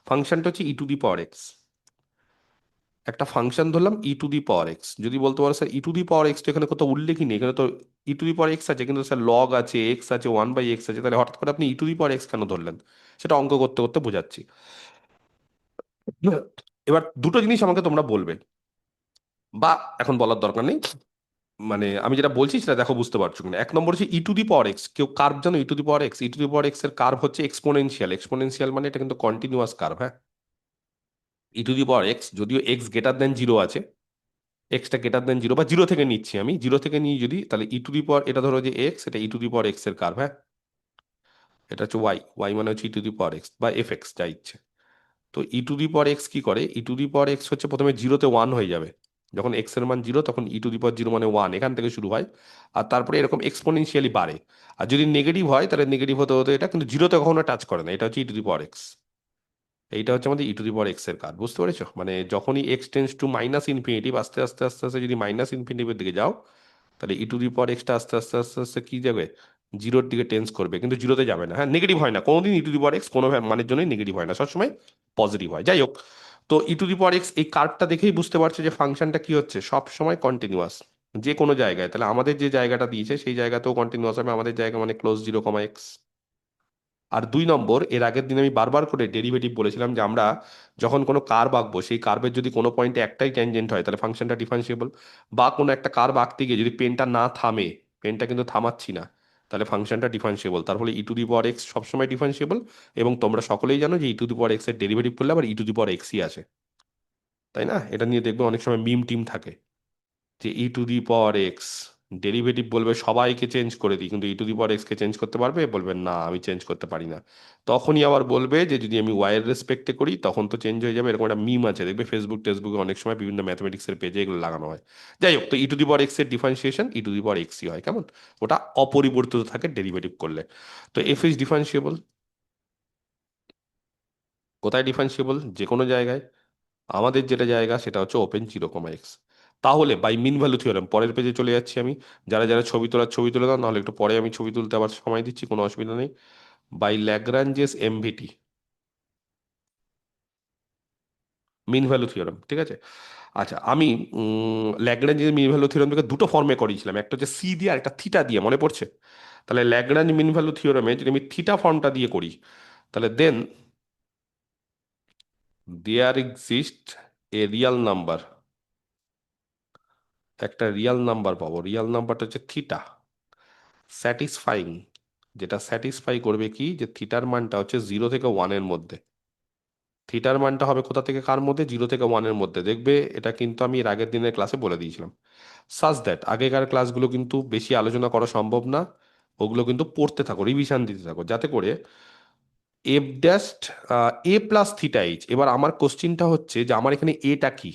[SPEAKER 1] ফাংশনটা হচ্ছে e to the power x, একটা ফাংশন ধরলাম ই টু দি পাওয়ার এক্স। যদি বলতে পারো sir E to the power x তো এখানে কোথাও উল্লেখই নেই, এখানে তো ই টু দি পাওয়ার এক্স আছে, কিন্তু স্যার লগ আছে, এক্স আছে, 1/x আছে, তাহলে হঠাৎ করে আপনি ই টু দি পাওয়ার এক্স কেন ধরলেন? সেটা অঙ্ক করতে করতে বোঝাচ্ছি। এবার দুটো জিনিস আমাকে তোমরা বলবে, বা এখন বলার দরকার নেই, মানে আমি যেটা বলছি সেটা দেখো বুঝতে পারছো কিনা। 1 নম্বর হচ্ছে e to the power x, কেউ কার্ভ জানো? E to the power x, e to the power x এর কার্ভ হচ্ছে এক্সপোনেনশিয়াল। এক্সপোনেনশিয়াল মানে এটা কিন্তু কন্টিনিউয়াস কার্ভ, হ্যাঁ। E to the power x, যদিও এক্স গ্রেটার দেন 0 আছে, এক্সটা গ্রেটার দেন 0 বা 0 থেকে নিচ্ছি আমি, 0 থেকে নিয়ে যদি, তাহলে ই টু দি পাওয়ার, এটা ধরো যে এক্স, এটা ই টু দি পাওয়ার এক্স এর কার্ভ, হ্যাঁ। এটা হচ্ছে ওয়াই, ওয়াই মানে হচ্ছে e to the power x বা এফ এক্স, যা ইচ্ছে। তো ই টু দি পাওয়ার এক্স কি করে, ই টু দি পাওয়ার এক্স হচ্ছে প্রথমে 0-তে 1 হয়ে যাবে, যখন এক্স এর মান 0 তখন ই টু দি পাওয়ার 0 মানে 1, এখান থেকে শুরু হয়, আর তারপরে এরকম এক্সপোনেনশিয়ালি বাড়ে। আর যদি নেগেটিভ হয় তাহলে নেগেটিভ হতে হতে এটা কিন্তু 0-তে কখনো টাচ করে না, এটা হচ্ছে e to the power x. এইটা হচ্ছে আমাদের ই টু দি পাওয়ার এক্স এর কার্ভ, বুঝতে পেরেছো? মানে যখনই x tends to minus infinitive, আস্তে আস্তে আস্তে আস্তে যদি মাইনাস ইনফিনিটিভের দিকে যাও, তাহলে ই টু দি পাওয়ার এক্সটা আস্তে আস্তে আস্তে আস্তে কি যাবে, জিরোর দিকে টেন্স করবে, কিন্তু জিরোতে যাবে না। হ্যাঁ, নেগেটিভ হয় না কোনোদিন, ই টু দি পাওয়ার এক্স কোনো মানের জন্যই নেগেটিভ হয় না, সবসময় পজিটিভ হয়। যাই হোক, তো ই টু দি পাওয়ার এক্স এই কার্ভটা দেখেই বুঝতে পারছো যে ফাংশনটা কি হচ্ছে, সব সময় কন্টিনিউয়াস যে কোনো জায়গায়। তাহলে আমাদের যে জায়গাটা দিয়েছে সেই জায়গাতেও কন্টিনিউয়াস হবে, আমাদের জায়গা মানে ক্লোজ 0, এক্স। আর 2 নম্বর, এর আগের দিন আমি বারবার করে ডেরিভেটিভ বলেছিলাম যে আমরা যখন কোনো কার্ভ আঁকবো, সেই কার্ভের যদি কোনো পয়েন্টে একটাই ট্যানজেন্ট হয় তাহলে ফাংশনটা ডিফারেন্সিয়েবল, বা কোনো একটা কার্ভ আঁকতে গিয়ে যদি পেনটা না থামে, পেনটা কিন্তু থামাচ্ছি না, তাহলে ফাংশনটা ডিফারেন্সিয়েবল। তার ফলে ই টু দি পাওয়ার এক্স সবসময় ডিফারেন্সিয়েবল। এবং তোমরা সকলেই জানো যে e to the power x এর ডেরিভেটিভ করলে আবার ই টু দি পাওয়ার এক্সই আসে, তাই না? এটা নিয়ে দেখবে অনেক সময় মিম টিম থাকে যে e to the power x derivative বলবে সবাইকে চেঞ্জ করে দিই, কিন্তু e to the power x কে চেঞ্জ করতে পারবে? বলবে না, আমি চেঞ্জ করতে পারি না। তখনই আবার বলবে যে যদি আমি ওয়াই এর রেসপেক্টে করি তখন তো চেঞ্জ হয়ে যাবে। এরকম একটা মিম আছে, দেখবে ফেসবুক টেক্সটবুকে অনেক সময় বিভিন্ন ম্যাথমেটিক্সের পেজে এগুলো লাগানো হয়। যাই হোক, তো ই টু দি পাওয়ার এক্স এর ডিফারেন্সিয়েশন ই টু দি পাওয়ার এক্সই হয়, কেমন? ওটা অপরিবর্তিত থাকে ডেরিভেটিভ করলে। তো এফ ইজ ডিফারেন্সিয়েবল। কোথায় ডিফারেন্সিয়েবল? যে কোনো জায়গায়। আমাদের যেটা জায়গা সেটা হচ্ছে ওপেন 0, এক্স। তাহলে বাই মিন ভ্যালু থিওরেম, পরের পেজে চলে যাচ্ছি আমি। যারা যারা ছবি তোলার ছবি তুলে দাও, নাহলে একটু পরে আমি ছবি তুলতে আবার সময় দিচ্ছি, কোনো অসুবিধা নেই। By Lagrange's MVT, mean value theorem, ঠিক আছে? আচ্ছা, আমি ল্যাগ্রাঞ্জেস মিন ভ্যালু থিওরেম থেকে দুটো ফর্মে করিয়েছিলাম, একটা হচ্ছে সি দিয়ে আর একটা থিটা দিয়ে, মনে পড়ছে? তাহলে ল্যাগ্রাঞ্জ মিন ভ্যালু থিওরেমে যদি আমি থিটা ফর্মটা দিয়ে করি, তাহলে then there exist a real number, একটা রিয়াল নাম্বার পাবো, রিয়াল নাম্বারটা হচ্ছে থিটা, স্যাটিসফাইং, যেটা স্যাটিসফাই করবে কি, যে থিটার মানটা হচ্ছে 0 থেকে 1 এর মধ্যে। থিটার মানটা হবে কোথা থেকে কার মধ্যে? 0 থেকে 1 এর মধ্যে। দেখবে এটা কিন্তু আমি এর আগের দিনের ক্লাসে বলে দিয়েছিলাম। সাজ দ্যাট আগেকার ক্লাসগুলো কিন্তু বেশি আলোচনা করা সম্ভব না, ওগুলো কিন্তু পড়তে থাকো, রিভিশন দিতে থাকো, যাতে করে এফ ড্যাস্ট এ প্লাস থিটা এইচ। এবার আমার কোশ্চিনটা হচ্ছে যে আমার এখানে এটা কি,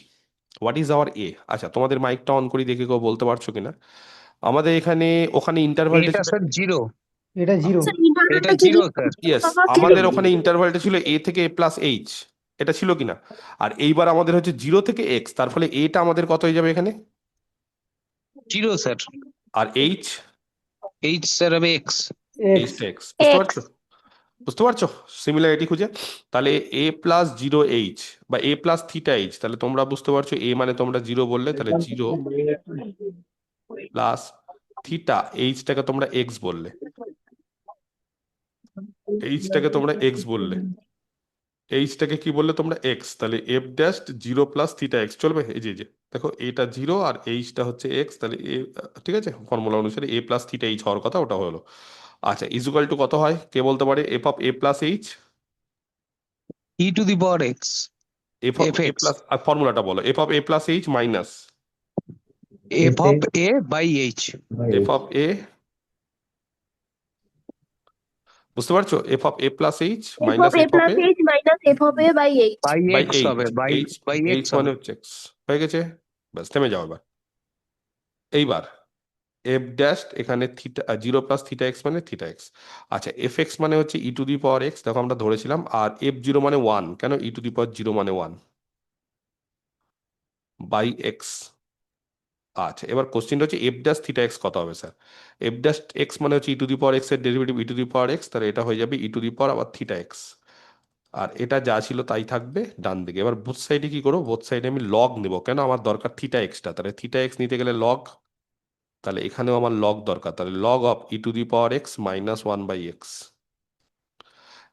[SPEAKER 1] হোয়াট ইজ আওয়ার এ? আচ্ছা, তোমাদের মাইকটা অন করি, দেখে কেউ বলতে পারছো কিনা। আমাদের এখানে ওখানে ইন্টারভালটা
[SPEAKER 2] এটা
[SPEAKER 1] ছিল,
[SPEAKER 2] স্যার জিরো।
[SPEAKER 7] এটা জিরো।
[SPEAKER 8] স্যার
[SPEAKER 2] এটা
[SPEAKER 8] ইন্টারভ্যালটা কি
[SPEAKER 2] জিরো স্যার।
[SPEAKER 1] ইয়েস,
[SPEAKER 8] ছিল?
[SPEAKER 1] আমাদের ওখানে ইন্টারভালটা ছিল এ থেকে এ প্লাস এইচ, এটা ছিল কিনা? আর এইবার আমাদের হচ্ছে 0 থেকে এক্স, তার ফলে এটা আমাদের কত হয়ে যাবে এখানে?
[SPEAKER 2] Zero sir.
[SPEAKER 1] আর এইচ,
[SPEAKER 2] এইচ স্যার হবে এক্স।
[SPEAKER 1] এইচটা এক্স, বুঝতে
[SPEAKER 8] এক্স।
[SPEAKER 1] পারছো? বুঝতে পারছো সিমিলারিটি খুঁজে? তাহলে এ প্লাস 0 এইচ বা এ প্লাস থিটা এইচ, তাহলে তোমরা বুঝতে পারছো এ মানে তোমরা 0 বললে, তাহলে 0 প্লাস থিটা এইচটাকে তোমরা এক্স বললে, এইচটাকে তোমরা এক্স বললে, এইচটাকে কি বললে তোমরা? এক্স। তাহলে F dash 0 plus theta x চলবে। এই যে যে দেখো, এটা 0 আর এইচটা হচ্ছে এক্স, তাহলে এ, ঠিক আছে, ফর্মুলা অনুসারে এ প্লাস থিটা এইচ হওয়ার কথা, ওটা হলো। আচ্ছা, ইজুকাল টু কত হয় কে বলতে পারে? F of a plus h,
[SPEAKER 2] e to the power x
[SPEAKER 1] f of
[SPEAKER 2] f
[SPEAKER 1] a
[SPEAKER 2] x
[SPEAKER 1] plus, ফর্মুলাটা বলো। F of a plus H minus
[SPEAKER 2] f of a by h.
[SPEAKER 1] F of a, বুঝতে পারছো? F of a plus h
[SPEAKER 8] f
[SPEAKER 1] minus
[SPEAKER 8] of a
[SPEAKER 1] f of
[SPEAKER 8] plus
[SPEAKER 1] a
[SPEAKER 8] h minus f of a by h.
[SPEAKER 2] By
[SPEAKER 1] by
[SPEAKER 2] x
[SPEAKER 1] h.
[SPEAKER 2] হবে, by
[SPEAKER 1] h,
[SPEAKER 2] by
[SPEAKER 1] h
[SPEAKER 2] x
[SPEAKER 1] মানে
[SPEAKER 2] হবে।
[SPEAKER 1] হচ্ছে এক্স। হয়ে গেছে, ব্যাস থেমে যাও এবার। এইবার এফ ড্যাশ এখানে থিটা 0 প্লাস থিটা এক্স মানে থিটা এক্স। আচ্ছা, এফ এক্স মানে হচ্ছে e to the power x, দেখো আমরা ধরেছিলাম। আর F0 মানে 1, কেন? ই টু দি পাওয়ার 0 মানে 1 বাই এক্স। আচ্ছা, এবার কোশ্চেনটা হচ্ছে এফ ড্যাশ থিটা এক্স কত হবে স্যার? এফ ড্যাশ এক্স মানে হচ্ছে e to the power x এর derivative E to the power x, তাহলে এটা হয়ে যাবে ই টু দি পাওয়ার আবার থিটা এক্স। আর এটা যা ছিল তাই থাকবে ডান দিকে। এবার বোথ সাইডে কি করবো? বোথ সাইডে আমি লগ নেব, কেন? আমার দরকার থিটা এক্সটা, তাহলে থিটা এক্স নিতে গেলে লগ, তাহলে এখানেও আমার লগ দরকার, তাহলে log of E to the power x minus 1/x।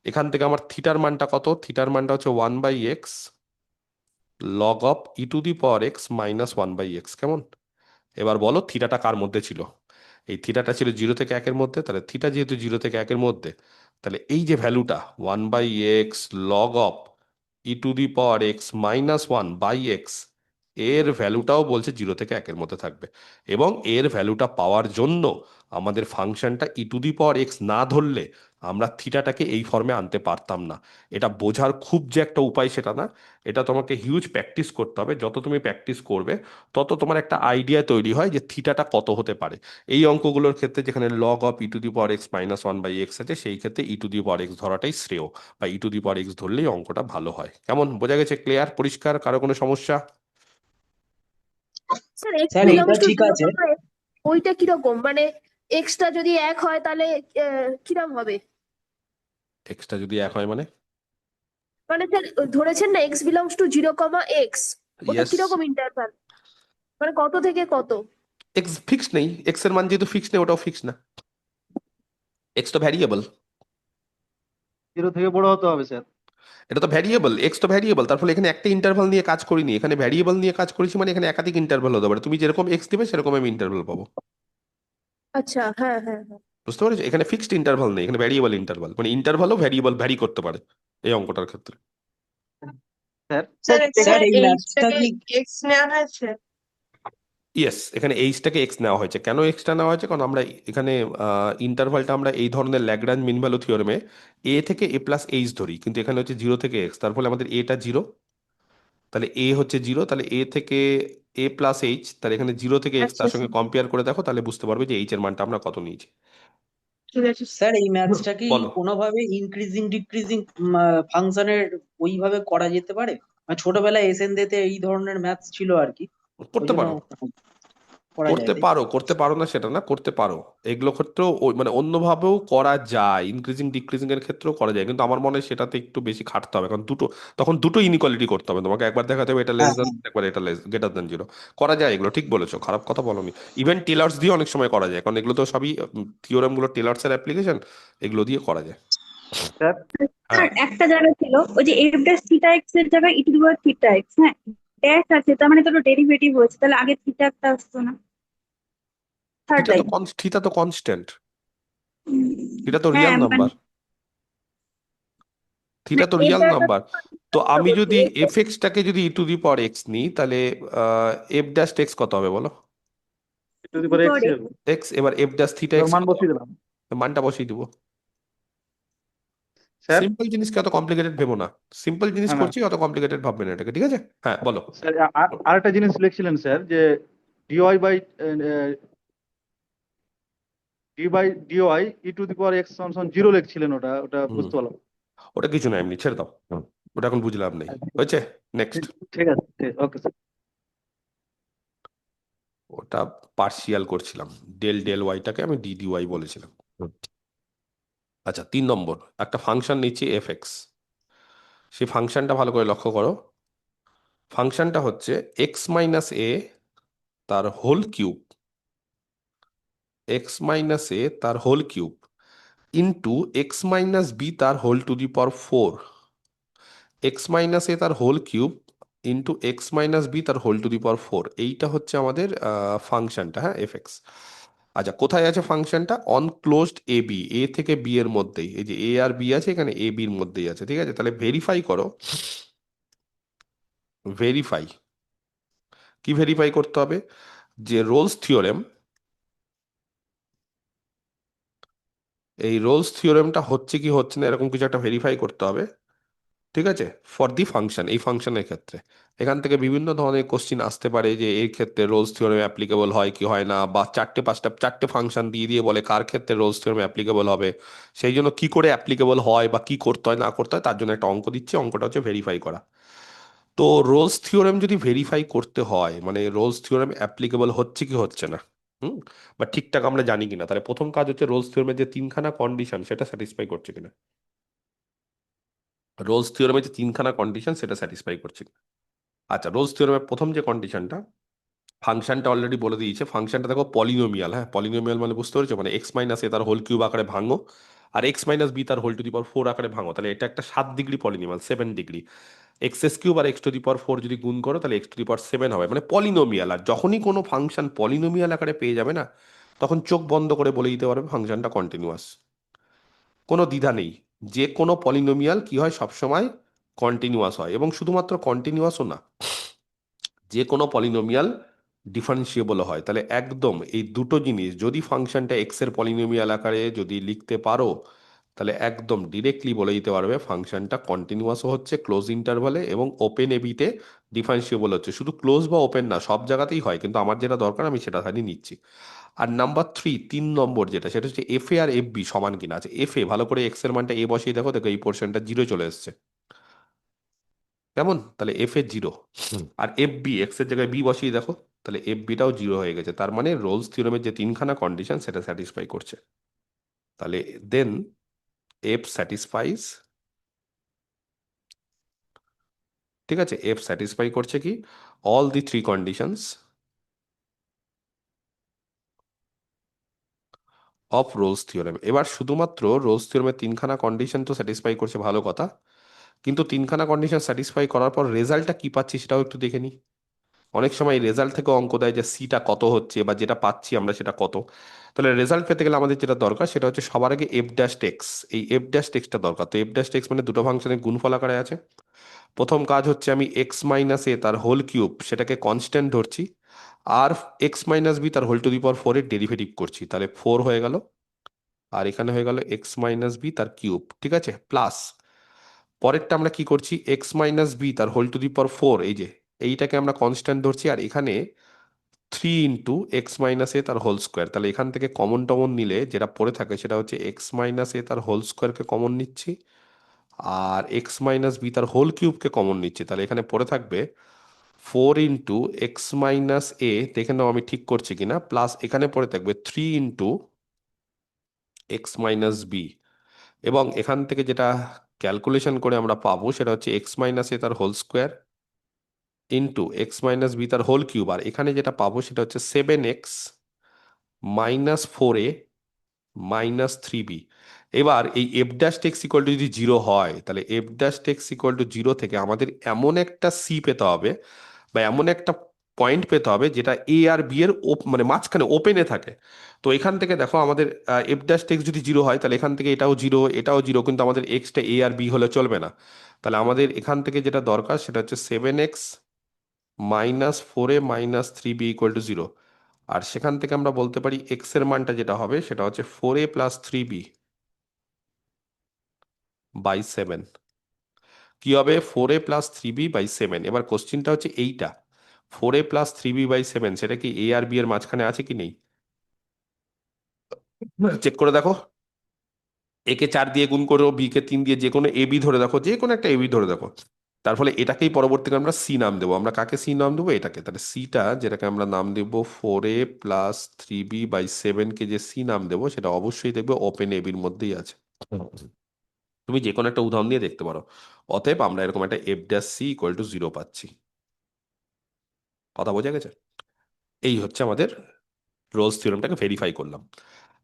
[SPEAKER 1] এখান থেকে আমার থিটার মানটা কত? থিটার মানটা হচ্ছে 1/x log of E to the power x minus 1/x, কেমন? এবার বলো থিটাটা কার মধ্যে ছিল? এই থিটাটা ছিল 0 থেকে 1-এর মধ্যে, তাহলে থিটা যেহেতু 0 থেকে 1-এর মধ্যে, তাহলে এই যে ভ্যালুটা 1/x log of E to the power x minus 1/x, এর ভ্যালুটাও বলছে 0 থেকে 1-এর মধ্যে থাকবে। এবং এর ভ্যালুটা পাওয়ার জন্য আমাদের ফাংশনটা ই টু দি পাওয়ার এক্স না ধরলে আমরা থিটাটাকে এই ফর্মে আনতে পারতাম না। এটা বোঝার খুব যে একটা উপায় সেটা না, এটা তোমাকে হিউজ প্র্যাকটিস করতে হবে। যত তুমি প্র্যাকটিস করবে তত তোমার একটা আইডিয়া তৈরি হয় যে থিটাটা কত হতে পারে। এই অঙ্কগুলোর ক্ষেত্রে যেখানে লগ অফ e⁻x−1/x আছে, সেই ক্ষেত্রে e⁻x ধরাটাই শ্রেয়, বা e⁻x ধরলেই অঙ্কটা ভালো হয়। কেমন, বোঝা গেছে? ক্লিয়ার, পরিষ্কার? কারো কোনো সমস্যা?
[SPEAKER 9] স্যার এক্স
[SPEAKER 5] স্যার এইটা
[SPEAKER 9] বিলংস টু
[SPEAKER 5] ঠিক
[SPEAKER 9] 0,
[SPEAKER 5] আছে।
[SPEAKER 9] ওইটা কিরকম, মানে এক্সটা যদি 1 হয় তাহলে কিরকম হবে?
[SPEAKER 1] এক্সটা যদি এক হয় মানে?
[SPEAKER 9] মানে স্যার ধরেছেন না এক্স বিলংস টু 0, ওটা
[SPEAKER 1] ইয়েস।
[SPEAKER 9] কিরকম ইন্টারভাল, মানে কত থেকে কত?
[SPEAKER 1] এক্স ফিক্স নেই, এক্স এর মান যেহেতু ফিক্স নেই, ওটাও ফিক্স না। এক্স তো ভ্যারিয়েবল।
[SPEAKER 4] 0 থেকে বড় হতে হবে স্যার।
[SPEAKER 1] এটা তো ভ্যারিয়েবল, এক্স তো ভ্যারিয়েবল। তার ফলে এখানে একটা ইন্টারভাল নিয়ে কাজ করিনি, এখানে ভ্যারিয়েবল নিয়ে কাজ করেছি, মানে এখানে একাধিক ইন্টারভাল হতে পারে। তুমি যেরকম এক্স দিবে সেরকম আমি ইন্টারভাল পাবো।
[SPEAKER 9] আচ্ছা, হ্যাঁ হ্যাঁ হ্যাঁ।
[SPEAKER 1] বুঝতে পারছো? এখানে ফিক্সড ইন্টারভাল নেই, এখানে ভ্যারিয়েবল ইন্টারভাল, মানে ইন্টারভালও ভ্যারিয়েবল ভ্যারি করতে পারে এই অঙ্কটার ক্ষেত্রে।
[SPEAKER 4] স্যার
[SPEAKER 8] স্যার
[SPEAKER 5] স্যার
[SPEAKER 8] এখানে
[SPEAKER 5] এই ম্যাথটা
[SPEAKER 8] এইচটাকে
[SPEAKER 5] কি
[SPEAKER 8] এক্স নেওয়া হয়েছে।
[SPEAKER 1] ইয়েস, এখানে এইচটাকে এক্স নেওয়া হয়েছে। কেন এক্সটা নেওয়া হয়েছে? কারণ আমরা এখানে ইন্টারভালটা আমরা এই ধরনের ল্যাগ্রাঞ্জ মিন ভ্যালু থিওরেমে এ থেকে এ প্লাস এইচ ধরি, কিন্তু এখানে হচ্ছে 0 থেকে এক্স, তার ফলে আমাদের এটা 0, তাহলে এ হচ্ছে 0, তাহলে এ থেকে এ প্লাস এইচ, তাহলে এখানে 0 থেকে এক্স,
[SPEAKER 8] আচ্ছা
[SPEAKER 1] তার সঙ্গে
[SPEAKER 8] স্যার,
[SPEAKER 1] কম্পেয়ার করে দেখো, তাহলে বুঝতে পারবে যে এইচ এর মানটা আমরা কত নিয়েছি।
[SPEAKER 8] ঠিক আছে
[SPEAKER 5] স্যার এই ম্যাথসটা কি
[SPEAKER 1] বলো।
[SPEAKER 5] কোনোভাবে ইনক্রিজিং ডিক্রিজিং ফাংশনের ওইভাবে করা যেতে পারে? মানে ছোটবেলায় এসএনদেতে এই ধরনের ম্যাথস ছিল আর কি, ওই
[SPEAKER 1] করতে
[SPEAKER 5] জন্য
[SPEAKER 1] পারো,
[SPEAKER 5] করা যায়,
[SPEAKER 1] করতে
[SPEAKER 5] তাই তো?
[SPEAKER 1] পারো, করতে পারো না সেটা না, করতে পারো। এগুলো ক্ষেত্রেও মানে অন্যভাবেও করা যায়, ইনক্রিজিং ডিক্রিজিং এর ক্ষেত্রেও করা যায়, কিন্তু আমার মনে হয় সেটাতে একটু বেশি খাটতে হবে, কারণ তখন দুটো ইনইকুয়ালিটি করতে হবে তোমাকে। একবার দেখাতে হবে এটা লেস
[SPEAKER 5] হ্যাঁ
[SPEAKER 1] দেন,
[SPEAKER 5] হ্যাঁ।
[SPEAKER 1] একবার এটা গ্রেটার দেন 0। করা যায় এগুলো, ঠিক বলেছো, খারাপ কথা বলোনি। ইভেন টেলার্স দিয়ে অনেক সময় করা যায়, কারণ এগুলো তো সবই থিওরেম গুলো টেলার্স এর অ্যাপ্লিকেশন, এগুলো দিয়ে করা যায়।
[SPEAKER 4] স্যার
[SPEAKER 1] হ্যাঁ,
[SPEAKER 10] স্যার একটা জায়গা ছিল ওই যে এফ ড্যাশ থিটা এক্স এর জায়গায় e to the power theta x, হ্যাঁ ড্যাশ আছে, তার মানে তো ডেরিভেটিভ হয়েছে, তাহলে আগে থিটা একটা আসতো না থার্ড লাইন?
[SPEAKER 1] থিটা তো কনস্ট্যান্ট, থিটা তো
[SPEAKER 10] হ্যাঁ
[SPEAKER 1] রিয়াল
[SPEAKER 10] মানে
[SPEAKER 1] নাম্বার,
[SPEAKER 10] না
[SPEAKER 1] থিটা তো
[SPEAKER 10] এই
[SPEAKER 1] রিয়াল
[SPEAKER 10] জায়গাটা
[SPEAKER 1] নাম্বার। তো আমি যদি এফ এক্সটাকে যদি e⁻x নিই, তাহলে এফ ড্যাশ এক্স কত হবে বলো?
[SPEAKER 4] x হবে।
[SPEAKER 1] এক্স, এবার এফ ড্যাশ থিটা
[SPEAKER 4] এবার
[SPEAKER 1] এক্স
[SPEAKER 4] মান
[SPEAKER 1] কত
[SPEAKER 4] বসিয়ে
[SPEAKER 1] হবে?
[SPEAKER 4] দিলাম
[SPEAKER 1] মানটা বসিয়ে দিব।
[SPEAKER 4] স্যার।
[SPEAKER 1] সিম্পল জিনিসকে অত কমপ্লিকেটেড ভেবো না, সিম্পল জিনিস
[SPEAKER 4] না না
[SPEAKER 1] করছি, অত কমপ্লিকেটেড ভাববে না এটাকে, ঠিক আছে? হ্যাঁ বলো।
[SPEAKER 4] স্যার, আরেকটা জিনিস লিখছিলেন স্যার, যে ডিওয়াই বাই ডিওয়াই e⁻x সমান 0 লিখছিলেন, ওটা ওটা
[SPEAKER 1] হুম,
[SPEAKER 4] বুঝতে পারলাম।
[SPEAKER 1] ওটা কিছু না, এমনি ছেড়ে দাও। ওটা এখন বুঝলাম নেই, হয়েছে। নেক্সট।
[SPEAKER 4] ঠিক আছে, ঠিক ওকে স্যার।
[SPEAKER 1] ওটা পার্শিয়াল করছিলাম, ডেল ডেল ওয়াইটাকে আমি ডি ডি ওয়াই বলেছিলাম। আচ্ছা, 3 নম্বর, একটা ফাংশন নিচ্ছি এফ এক্স। সেই ফাংশনটা ভালো করে লক্ষ্য করো। ফাংশনটা হচ্ছে x−a তার হোল কিউব, x−a তার হোল কিউব ইন্টু x−b তার whole to the power 4, x−a তার হোল কিউব ইন্টু x−b তার হোল টু দি পাওয়ার 4। এইটা হচ্ছে আমাদের ফাংশনটা, হ্যাঁ, এফ এক্স। আচ্ছা, কোথায় আছে ফাংশনটা? অন ক্লোজড এ বি, এ থেকে বি এর মধ্যেই, এই যে এ আর বি আছে এখানে এ বির মধ্যেই আছে, ঠিক আছে? তাহলে ভেরিফাই করো, ভেরিফাই, কি ভেরিফাই করতে হবে? যে রোলস থিওরেম, এই রোলস থিওরেমটা হচ্ছে কি হচ্ছে না এরকম কিছু একটা ভেরিফাই করতে হবে, ঠিক আছে? ফর দি ফাংশন, এই ফাংশনের ক্ষেত্রে এখান থেকে বিভিন্ন ধরনের কোশ্চিন আসতে পারে, যে এই ক্ষেত্রে রোলস থিওরেম অ্যাপ্লিকেবল হয় কি হয় না, বা 4-5টা ফাংশন দিয়ে দিয়ে বলে কার ক্ষেত্রে রোলস থিওরেম অ্যাপ্লিকেবল হবে, সেই জন্য কি করে অ্যাপ্লিকেবল হয় বা কি করতে হয় না করতে হয়, তার জন্য একটা অঙ্ক দিচ্ছে, অঙ্কটা হচ্ছে ভেরিফাই করা। তো রোলস থিওরেম যদি ভেরিফাই করতে হয়, মানে রোলস থিওরেম অ্যাপ্লিকেবল হচ্ছে কি হচ্ছে না, হুম, বা ঠিকঠাক আমরা জানি কিনা, তাহলে প্রথম কাজ হচ্ছে রোলস থিওরেমের যে 3খানা কন্ডিশন সেটা স্যাটিসফাই করছে কিনা, রোলস থিওরেমের যে 3খানা কন্ডিশন সেটা স্যাটিসফাই করছে কিনা। আচ্ছা, রোলস থিওরেমের প্রথম যে কন্ডিশনটা, ফাংশনটা অলরেডি বলে দিয়েছে, ফাংশনটা দেখো পলিনোমিয়াল, হ্যাঁ, পলিনোমিয়াল মানে বুঝতে পেরেছো, মানে x−a তার হোল কিউব আকারে ভাঙো, আর x−b তার হোল টু দি পাওয়ার 4 আকারে ভাঙো, তাহলে এটা একটা 7 ডিগ্রি পলিনোমিয়াল, 7 ডিগ্রি। x³ আর x⁴ যদি গুণ করো তাহলে x⁴ হবে, মানে পলিনোমিয়াল। আর যখনই কোনো ফাংশন পলিনোমিয়াল আকারে পেয়ে যাবে না, তখন চোখ বন্ধ করে বলে দিতে পারবে ফাংশনটা কন্টিনিউয়াস, কোনো দ্বিধা নেই। যে কোনো পলিনোমিয়াল কি হয়, সবসময় কন্টিনিউয়াস হয়, এবং শুধুমাত্র কন্টিনিউয়াসও না, যে কোনো পলিনোমিয়াল ডিফারেন্সিয়েবল হয়। তাহলে একদম এই দুটো জিনিস যদি ফাংশনটা এক্স এর পলিনোমিয়াল আকারে যদি লিখতে পারো, তাহলে একদম ডিরেক্টলি বলে দিতে পারবে ফাংশনটা কন্টিনিউয়াসও হচ্ছে ক্লোজ ইন্টারভালে এবং ওপেন এবিতে ডিফারেন্সিয়েবল হচ্ছে। শুধু ক্লোজ বা ওপেন না, সব জায়গাতেই হয়, কিন্তু আমার যেটা দরকার আমি সেটা খালি নিচ্ছি। আর নাম্বার 3, 3 নম্বর যেটা, সেটা হচ্ছে এফ এ আর এফ বি সমান কিনা। আছে এফ এ, ভালো করে এক্স এর মানটা এ বসিয়ে দেখো, দেখো এই পোর্শনটা 0 চলে এসছে, কেমন? তাহলে এফ এ 0। আর এফ বি, এক্স এর জায়গায় বি বসিয়ে দেখো, তাহলে এফ বিটাও 0 হয়ে গেছে। তার মানে রোলস থিওরেমের যে 3খানা কন্ডিশন সেটা স্যাটিসফাই করছে। তাহলে দেন এফ স্যাটিসফাইজ, ঠিক আছে, এফ স্যাটিসফাই করছে কি all the 3 conditions of Rolle's theorem. এবার শুধুমাত্র রোলস থিওরেমের 3খানা কন্ডিশন তো স্যাটিসফাই করছে, ভালো কথা, কিন্তু 3খানা কন্ডিশন স্যাটিসফাই করার পর রেজাল্টটা কি পাচ্ছি সেটাও একটু দেখে নিই। অনেক সময় রেজাল্ট থেকে অঙ্ক দেয় যে সিটা কত হচ্ছে বা যেটা পাচ্ছি আমরা সেটা কত। তাহলে রেজাল্ট পেতে গেলে আমাদের যেটা দরকার সেটা হচ্ছে সবার আগে এফ ড্যাশ টেক্স, এই এফ ড্যাশ টেক্সটা দরকার। তো এফ ড্যাশ টেক্স মানে দুটো ফাংশনের গুণফল আকারে আছে। প্রথম কাজ হচ্ছে আমি এক্স মাইনাস এ তার হোল কিউব সেটাকে কনস্ট্যান্ট ধরছি, আর এক্স মাইনাস বি তার হোল টু দি পাওয়ার 4 এর ডেরিভেটিভ করছি, তাহলে 4 হয়ে গেল। আর এখানে হয়ে গেল এক্স মাইনাস বি তার কিউব, ঠিক আছে, প্লাস পরেরটা আমরা কি করছি, এক্স মাইনাস বি তার হোল টু দি পাওয়ার 4, এই যে এইটাকে আমরা কনস্ট্যান্ট ধরছি, আর এখানে 3 ইন্টু এক্স মাইনাস এ তার হোল স্কোয়ার। তাহলে এখান থেকে কমন টমন নিলে যেটা পড়ে থাকে সেটা হচ্ছে এক্স মাইনাস এ তার হোল স্কোয়ারকে কমন নিচ্ছি, আর এক্স মাইনাস বি তার হোল কিউবকে কমন নিচ্ছি। তাহলে এখানে পড়ে থাকবে 4 ইন্টু এক্স মাইনাস এ, দেখে নাও আমি ঠিক করছি কিনা, প্লাস এখানে পড়ে থাকবে 3 ইন্টু এক্স মাইনাস বি, এবং এখান থেকে যেটা ক্যালকুলেশন করে আমরা পাবো সেটা হচ্ছে এক্স মাইনাস এ তার whole square into x minus B তার হোল কিউব, আর এখানে যেটা পাবো সেটা হচ্ছে 7x minus 4a minus 3b। এবার এই এফ ড্যাশ টেক্স ইকুয়াল টু যদি 0 হয়, তাহলে এফ ড্যাশ টেক্স ইকুয়াল টু 0 থেকে আমাদের এমন একটা সি পেতে হবে বা এমন একটা পয়েন্ট পেতে হবে যেটা এ আর বি এর মানে মাঝখানে ওপেনে থাকে। তো এখান থেকে দেখো আমাদের এফ ড্যাশ টেক্স যদি 0 হয় তাহলে এখান থেকে এটাও 0 এটাও 0, কিন্তু আমাদের এক্সটা এ আর বি হলে চলবে না। তাহলে আমাদের এখান থেকে যেটা দরকার সেটা হচ্ছে 7x minus 4a minus 3b equal to 0। আর সেখান থেকে আমরা বলতে পারি এক্স এর মানটা যেটা হবে সেটা হচ্ছে 4a প্লাস 3b বাই 7। কি হবে? 4a plus 3b by 7। এবার কোশ্চিনটা হচ্ছে এইটা 4a প্লাস 3b বাই 7, সেটা কি এ আর বি এর মাঝখানে আছে কি নেই? চেক করে দেখো, একে 4 দিয়ে গুণ করো, বি কে 3 দিয়ে, যে কোনো এ বি ধরে দেখো, যে কোনো একটা এ বি ধরে দেখো। তার ফলে এটাকেই পরবর্তীকালে আমরা সি নাম দেবো। আমরা কাকে সি নাম দেবো? এটাকে। তাহলে সিটা যেটাকে আমরা নাম দেবো 4a প্লাস 3b বাই 7 কে যে সি নাম দেবো সেটা অবশ্যই দেখবে ওপেন এ বির মধ্যেই আছে। তুমি যে কোনো একটা উদাহরণ দিয়ে দেখতে পারো। অতএব আমরা এরকম একটা F dash C equal to 0 পাচ্ছি। কথা বোঝা গেছে? এই হচ্ছে আমাদের রোলস থিওরেমটাকে ভেরিফাই করলাম।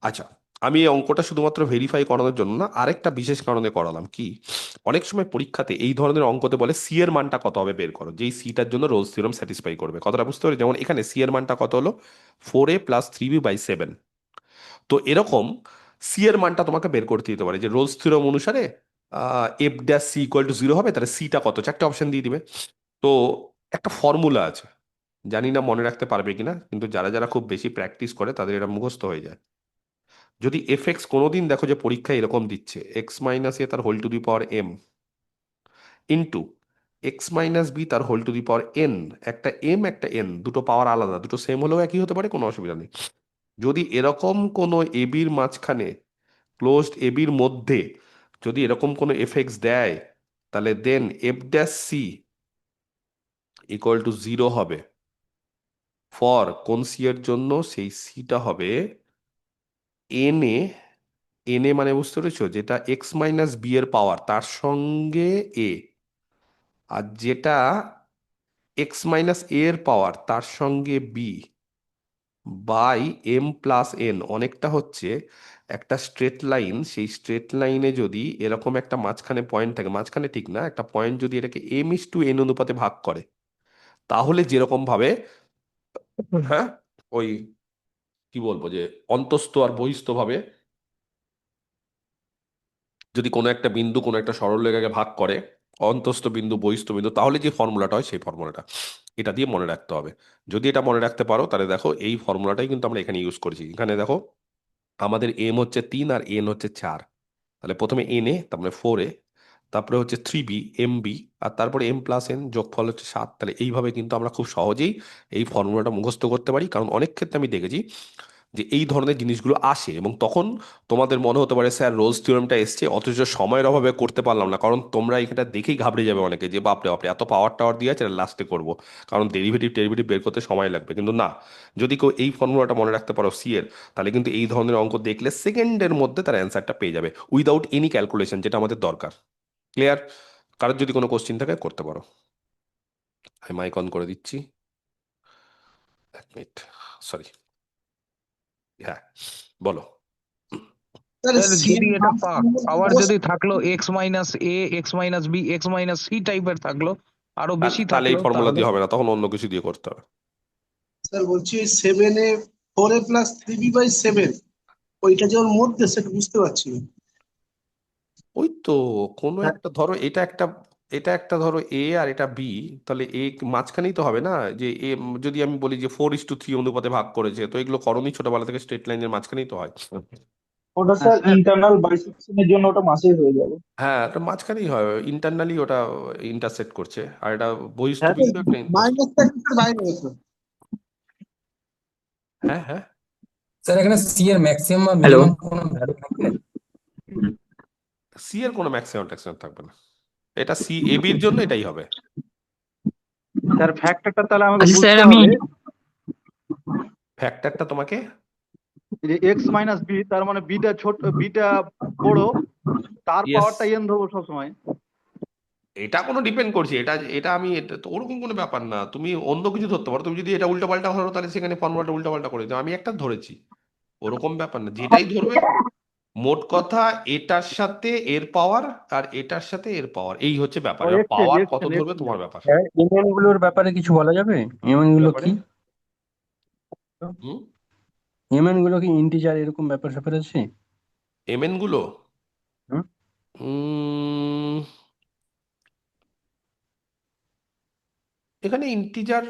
[SPEAKER 1] আচ্ছা, আমি এই অঙ্কটা শুধুমাত্র ভেরিফাই করানোর জন্য না, আরেকটা বিশেষ কারণে করালাম। কি, অনেক সময় পরীক্ষাতে এই ধরনের অঙ্কতে বলে সি এর মানটা কত হবে বের করো, যেই সিটার জন্য রোলস থিওরেম স্যাটিসফাই করবে। কথাটা বুঝতে পারি? যেমন এখানে সি এর মানটা কত হলো, 4a প্লাস 3b বাই 7। তো এরকম সি এর মানটা তোমাকে বের করতে দিতে পারে যে রোলস থিওরেম অনুসারে F dash C equal to 0 হবে, তাহলে সিটা কত, চারটে অপশন দিয়ে দিবে। তো একটা ফর্মুলা আছে, জানি না মনে রাখতে পারবে কিনা, কিন্তু যারা যারা খুব বেশি প্র্যাকটিস করে তাদের এটা মুখস্থ হয়ে যায়। যদি এফ এক্স কোনোদিন দেখো যে পরীক্ষায় এরকম দিচ্ছে এক্স মাইনাস এ তার whole to the power m into x minus B তার whole to the power n, একটা এম একটা এন, দুটো পাওয়ার আলাদা, দুটো সেম হলেও একই হতে পারে, কোনো অসুবিধা নেই। যদি এরকম কোনো এবির মাঝখানে ক্লোজড এবির মধ্যে যদি এরকম কোনো এফ এক্স দেয়, তাহলে then f dash C equal to 0 হবে ফর কোন সি এর জন্য? সেই সিটা হবে এন এ, এন এ মানে বুঝতে পেরেছো, যেটা এক্স মাইনাস বি এর পাওয়ার তার সঙ্গে এ, আর যেটা এক্স মাইনাস এ এর পাওয়ার তার সঙ্গে B by M plus N. অনেকটা হচ্ছে একটা স্ট্রেট লাইন, সেই স্ট্রেট লাইনে যদি এরকম একটা মাঝখানে পয়েন্ট থাকে, মাঝখানে ঠিক না, একটা পয়েন্ট যদি এটাকে এম ইস টু এন অনুপাতে ভাগ করে, তাহলে যেরকম ভাবে, হ্যাঁ, ওই কি বলবো, যে অন্তস্থ আর বহিস্থ ভাবে যদি কোনো একটা বিন্দু কোনো একটা সরলরেখাকে ভাগ করে, অন্তস্থ বিন্দু বহিস্থ বিন্দু, তাহলে যে ফর্মুলাটা হয় সেই ফর্মুলাটা এটা দিয়ে মনে রাখতে হবে। যদি এটা মনে রাখতে পারো তাহলে দেখো এই ফর্মুলাটাই কিন্তু আমরা এখানে ইউজ করেছি। এখানে দেখো আমাদের এম হচ্ছে 3 আর এন হচ্ছে 4, তাহলে প্রথমে এন এ, তারপরে 4a, তারপরে হচ্ছে 3b, mb, আর তারপরে m+n, যোগফল হচ্ছে 7। তাহলে এইভাবে কিন্তু আমরা খুব সহজেই এই ফর্মুলাটা মুখস্থ করতে পারি, কারণ অনেক ক্ষেত্রে আমি দেখেছি যে এই ধরনের জিনিসগুলো আসে এবং তখন তোমাদের মনে হতে পারে স্যার রোলস থিওরেমটা এসছে অথচ সময়ের অভাবে করতে পারলাম না, কারণ তোমরা এটা দেখেই ঘাবড়ে যাবে অনেকে যে বাপরে বাপরে এত পাওয়ার টাওয়ার দিয়ে আছে লাস্টে করবো, কারণ ডেরিভেটিভ বের করতে সময় লাগবে। কিন্তু না, যদি কেউ এই ফর্মুলাটা মনে রাখতে পারো সি এর, তাহলে কিন্তু এই ধরনের অঙ্ক দেখলে সেকেন্ডের মধ্যে তার অ্যান্সারটা পেয়ে যাবে উইদাউট এনি ক্যালকুলেশন, যেটা আমাদের দরকার। ক্লিয়ার? কারোর যদি কোনো কোশ্চিন থাকে করতে পারো। আমি মাইক অন করে দিচ্ছি, 1 মিনিট, সরি। হ্যাঁ বলো।
[SPEAKER 2] তাহলে যদি এটা পাওয়ার যদি থাকলো x minus a, x minus b, x minus c টাইপের থাকলো, আরো বেশি
[SPEAKER 1] তাহলে এই
[SPEAKER 2] থাকলো,
[SPEAKER 1] ফর্মুলা
[SPEAKER 2] তাহলে
[SPEAKER 1] দিয়ে হবে না, তখন অন্য কিছু দিয়ে করতে হবে।
[SPEAKER 11] স্যার বলছি 7a 4a প্লাস 3b/7 ওইটা যে ওর মধ্যে সেটা বুঝতে পারছি না।
[SPEAKER 1] ওই তো কোনো একটা ধরো এটা একটা ধরো এ আর এটা বি, তাহলে এ মাঝখানেই তো হবে না, যে এ যদি আমি বলি যে 4:3 অনুপাতে ভাগ করেছে, তো এগুলো করণই ছোটবেলা থেকে স্ট্রেট লাইনের মাঝখানেই তো হয়।
[SPEAKER 11] ওটা স্যার ইন্টারনাল বাইসেকশনের জন্য ওটা মাসে হয়ে যাবে।
[SPEAKER 1] হ্যাঁ, এটা মাঝখানেই হয়, ইন্টারনালি ওটা ইন্টারসেক্ট করছে, আর এটা বহিস্থ
[SPEAKER 11] হ্যাঁ
[SPEAKER 1] বিন্দু একটা
[SPEAKER 11] মাইনাসটা কিন্তু বাইরে হতো।
[SPEAKER 1] হ্যাঁ হ্যাঁ।
[SPEAKER 12] স্যার এখানে সি এর ম্যাক্সিমাম বা
[SPEAKER 13] হ্যালো
[SPEAKER 12] মিনিমাম কোনো ভ্যালু থাকবে?
[SPEAKER 1] সি এর কোনো ম্যাক্সিমাম ট্যাক্সিমাম থাকবে না, এটা সি এ বির জন্য এটাই হবে।
[SPEAKER 4] স্যার ফ্যাক্টরটা তাহলে আমাকে
[SPEAKER 13] আচ্ছা স্যার
[SPEAKER 4] বুঝতে
[SPEAKER 13] আমি
[SPEAKER 4] হবে
[SPEAKER 1] ফ্যাক্টরটা তোমাকে
[SPEAKER 4] যে এক্স মাইনাস বি, তার মানে বিটা ছোট, বিটা বড়, তার
[SPEAKER 1] Yes.
[SPEAKER 4] পাওয়ারটা এন ধরবো সবসময়।
[SPEAKER 1] এটা কোনো ডিপেন্ড করছে, এটা এটা আমি এটা তো ওরকম কোনো ব্যাপার না, তুমি অন্য কিছু ধরতে পারো, তুমি যদি এটা উল্টো পাল্টা ধরো তাহলে সেখানে ফর্মুলাটা উল্টো পাল্টা করে দিও, আমি একটা ধরেছি, ওরকম ব্যাপার না, যেটাই ধরবে মোট কথা এটার সাথে এর পাওয়ার আর এটার সাথে এর পাওয়ার, এই হচ্ছে ব্যাপার।
[SPEAKER 4] ও
[SPEAKER 1] এবার পাওয়ার কত
[SPEAKER 4] এক্সেল
[SPEAKER 1] ধরবে তোমার ব্যাপার।
[SPEAKER 12] স্যার এমএন গুলোর ব্যাপারে কিছু বলা যাবে? এমএন গুলো
[SPEAKER 1] ব্যাপারে
[SPEAKER 12] কি?
[SPEAKER 1] হুম,
[SPEAKER 12] এমএন গুলো কি ইন্টিজার এরকম ব্যাপার স্যাপার আছে?
[SPEAKER 1] এমএন গুলো
[SPEAKER 12] হুম?
[SPEAKER 1] উম, এখানে ইন্টিজার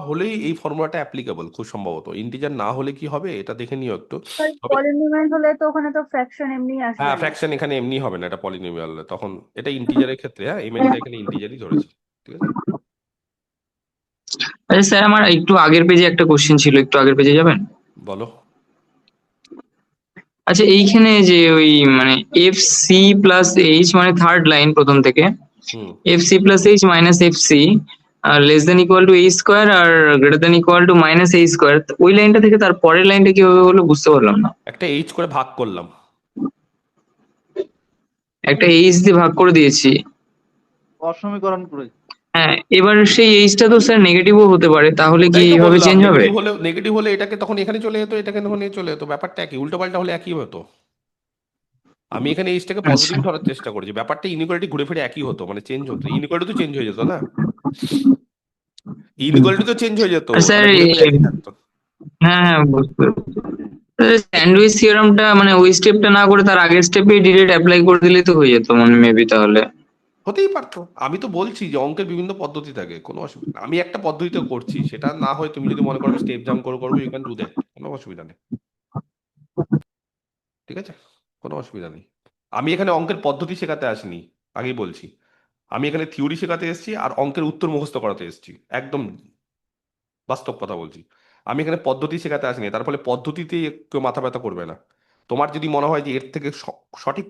[SPEAKER 1] হলেই এই ফর্মুলাটা অ্যাপ্লিকেবল, খুব সম্ভবত। ইন্টিজার না হলে কি হবে এটা দেখে নিও একটু। তবে
[SPEAKER 10] পলিনোমিয়াল হলে তো ওখানে তো ফ্র্যাকশন এমনি আসবে
[SPEAKER 1] হ্যাঁ,
[SPEAKER 10] না।
[SPEAKER 1] ফ্র্যাকশন এখানে এমনি হবে না, এটা পলিনোমিয়াল, তখন এটা ইন্টিজারের ক্ষেত্রে, হ্যাঁ এমএনটা এখানে ইন্টিজারই ধরেছি, ঠিক আছে।
[SPEAKER 13] আচ্ছা স্যার আমার একটু আগের পেজে একটা কোশ্চেন ছিল, একটু আগের পেজে যাবেন?
[SPEAKER 1] বলো।
[SPEAKER 13] আচ্ছা এইখানে যে ওই মানে এফ সি প্লাস এইচ মানে থার্ড লাইন প্রথম থেকে,
[SPEAKER 1] hmm,
[SPEAKER 13] f c plus H minus F c less than equal to h square আর greater than equal to minus h square, ওই লাইনটা থেকে তার পরের লাইনটা কিভাবে হলো বুঝতে পারলাম না।
[SPEAKER 1] একটা এইচ করে ভাগ করলাম।
[SPEAKER 13] একটা এইচ দিয়ে ভাগ করে দিয়েছি,
[SPEAKER 4] অসমীকরণ করে।
[SPEAKER 13] হ্যাঁ এবার সেই এইচটা তো স্যার নেগেটিভও হতে পারে, তাহলে কি
[SPEAKER 1] ওটাই তো
[SPEAKER 13] এইভাবে
[SPEAKER 1] বললাম,
[SPEAKER 13] চেঞ্জ হবে?
[SPEAKER 1] নেগেটিভ হলে এটাকে তখন এখানে চলে যেত, এটাকে তখন এ চলে যেত, ব্যাপারটা একই, উল্টো পাল্টা হলে একই হতো। আমি এখানে এইচটাকে
[SPEAKER 13] আচ্ছা
[SPEAKER 1] পজিটিভ ধরার চেষ্টা করেছি, ব্যাপারটা ইনইকুয়ালিটি ঘুরে ফিরে একই হতো, মানে চেঞ্জ হতো, ইনইকুয়ালিটি তো চেঞ্জ হয়ে যেত না, ইনইকুয়ালিটি তো চেঞ্জ হয়ে যেত,
[SPEAKER 13] আর স্যার
[SPEAKER 1] তাহলে ঘুরে ফিরে একই থাকতো।
[SPEAKER 13] হ্যাঁ হ্যাঁ বুঝতে পেরেছি। স্যান্ডউইচ থিওরামটা মানে ওই স্টেপটা না করে তার আগের স্টেপে ডিরেক্ট অ্যাপ্লাই করে দিলেই তো হয়ে যেত মানে মেবি তাহলে।
[SPEAKER 1] হতেই পারতো, আমি তো বলছি যে অঙ্কের বিভিন্ন পদ্ধতি থাকে, কোনো অসুবিধা নেই। আমি একটা পদ্ধতিতে করছি, সেটা না হয় তুমি যদি মনে করো স্টেপ জাম্প করবো, ইউ ক্যান ডু দ্যাট, কোনো অসুবিধা নেই, ঠিক আছে, কোনো অসুবিধা নেই। আমি এখানে অঙ্কের পদ্ধতি শেখাতে আসিনি, আগেই বলছি, আমি এখানে থিওরি শেখাতে এসেছি আর অঙ্কের উত্তর মুখস্থ করাতে এসেছি, একদম বাস্তব কথা বলছি। আমি এখানে পদ্ধতি শেখাতে আসিনি, তার ফলে পদ্ধতিতে কেউ মাথা ব্যথা করবে না। তোমার যদি মনে হয় যে এর থেকে সঠিক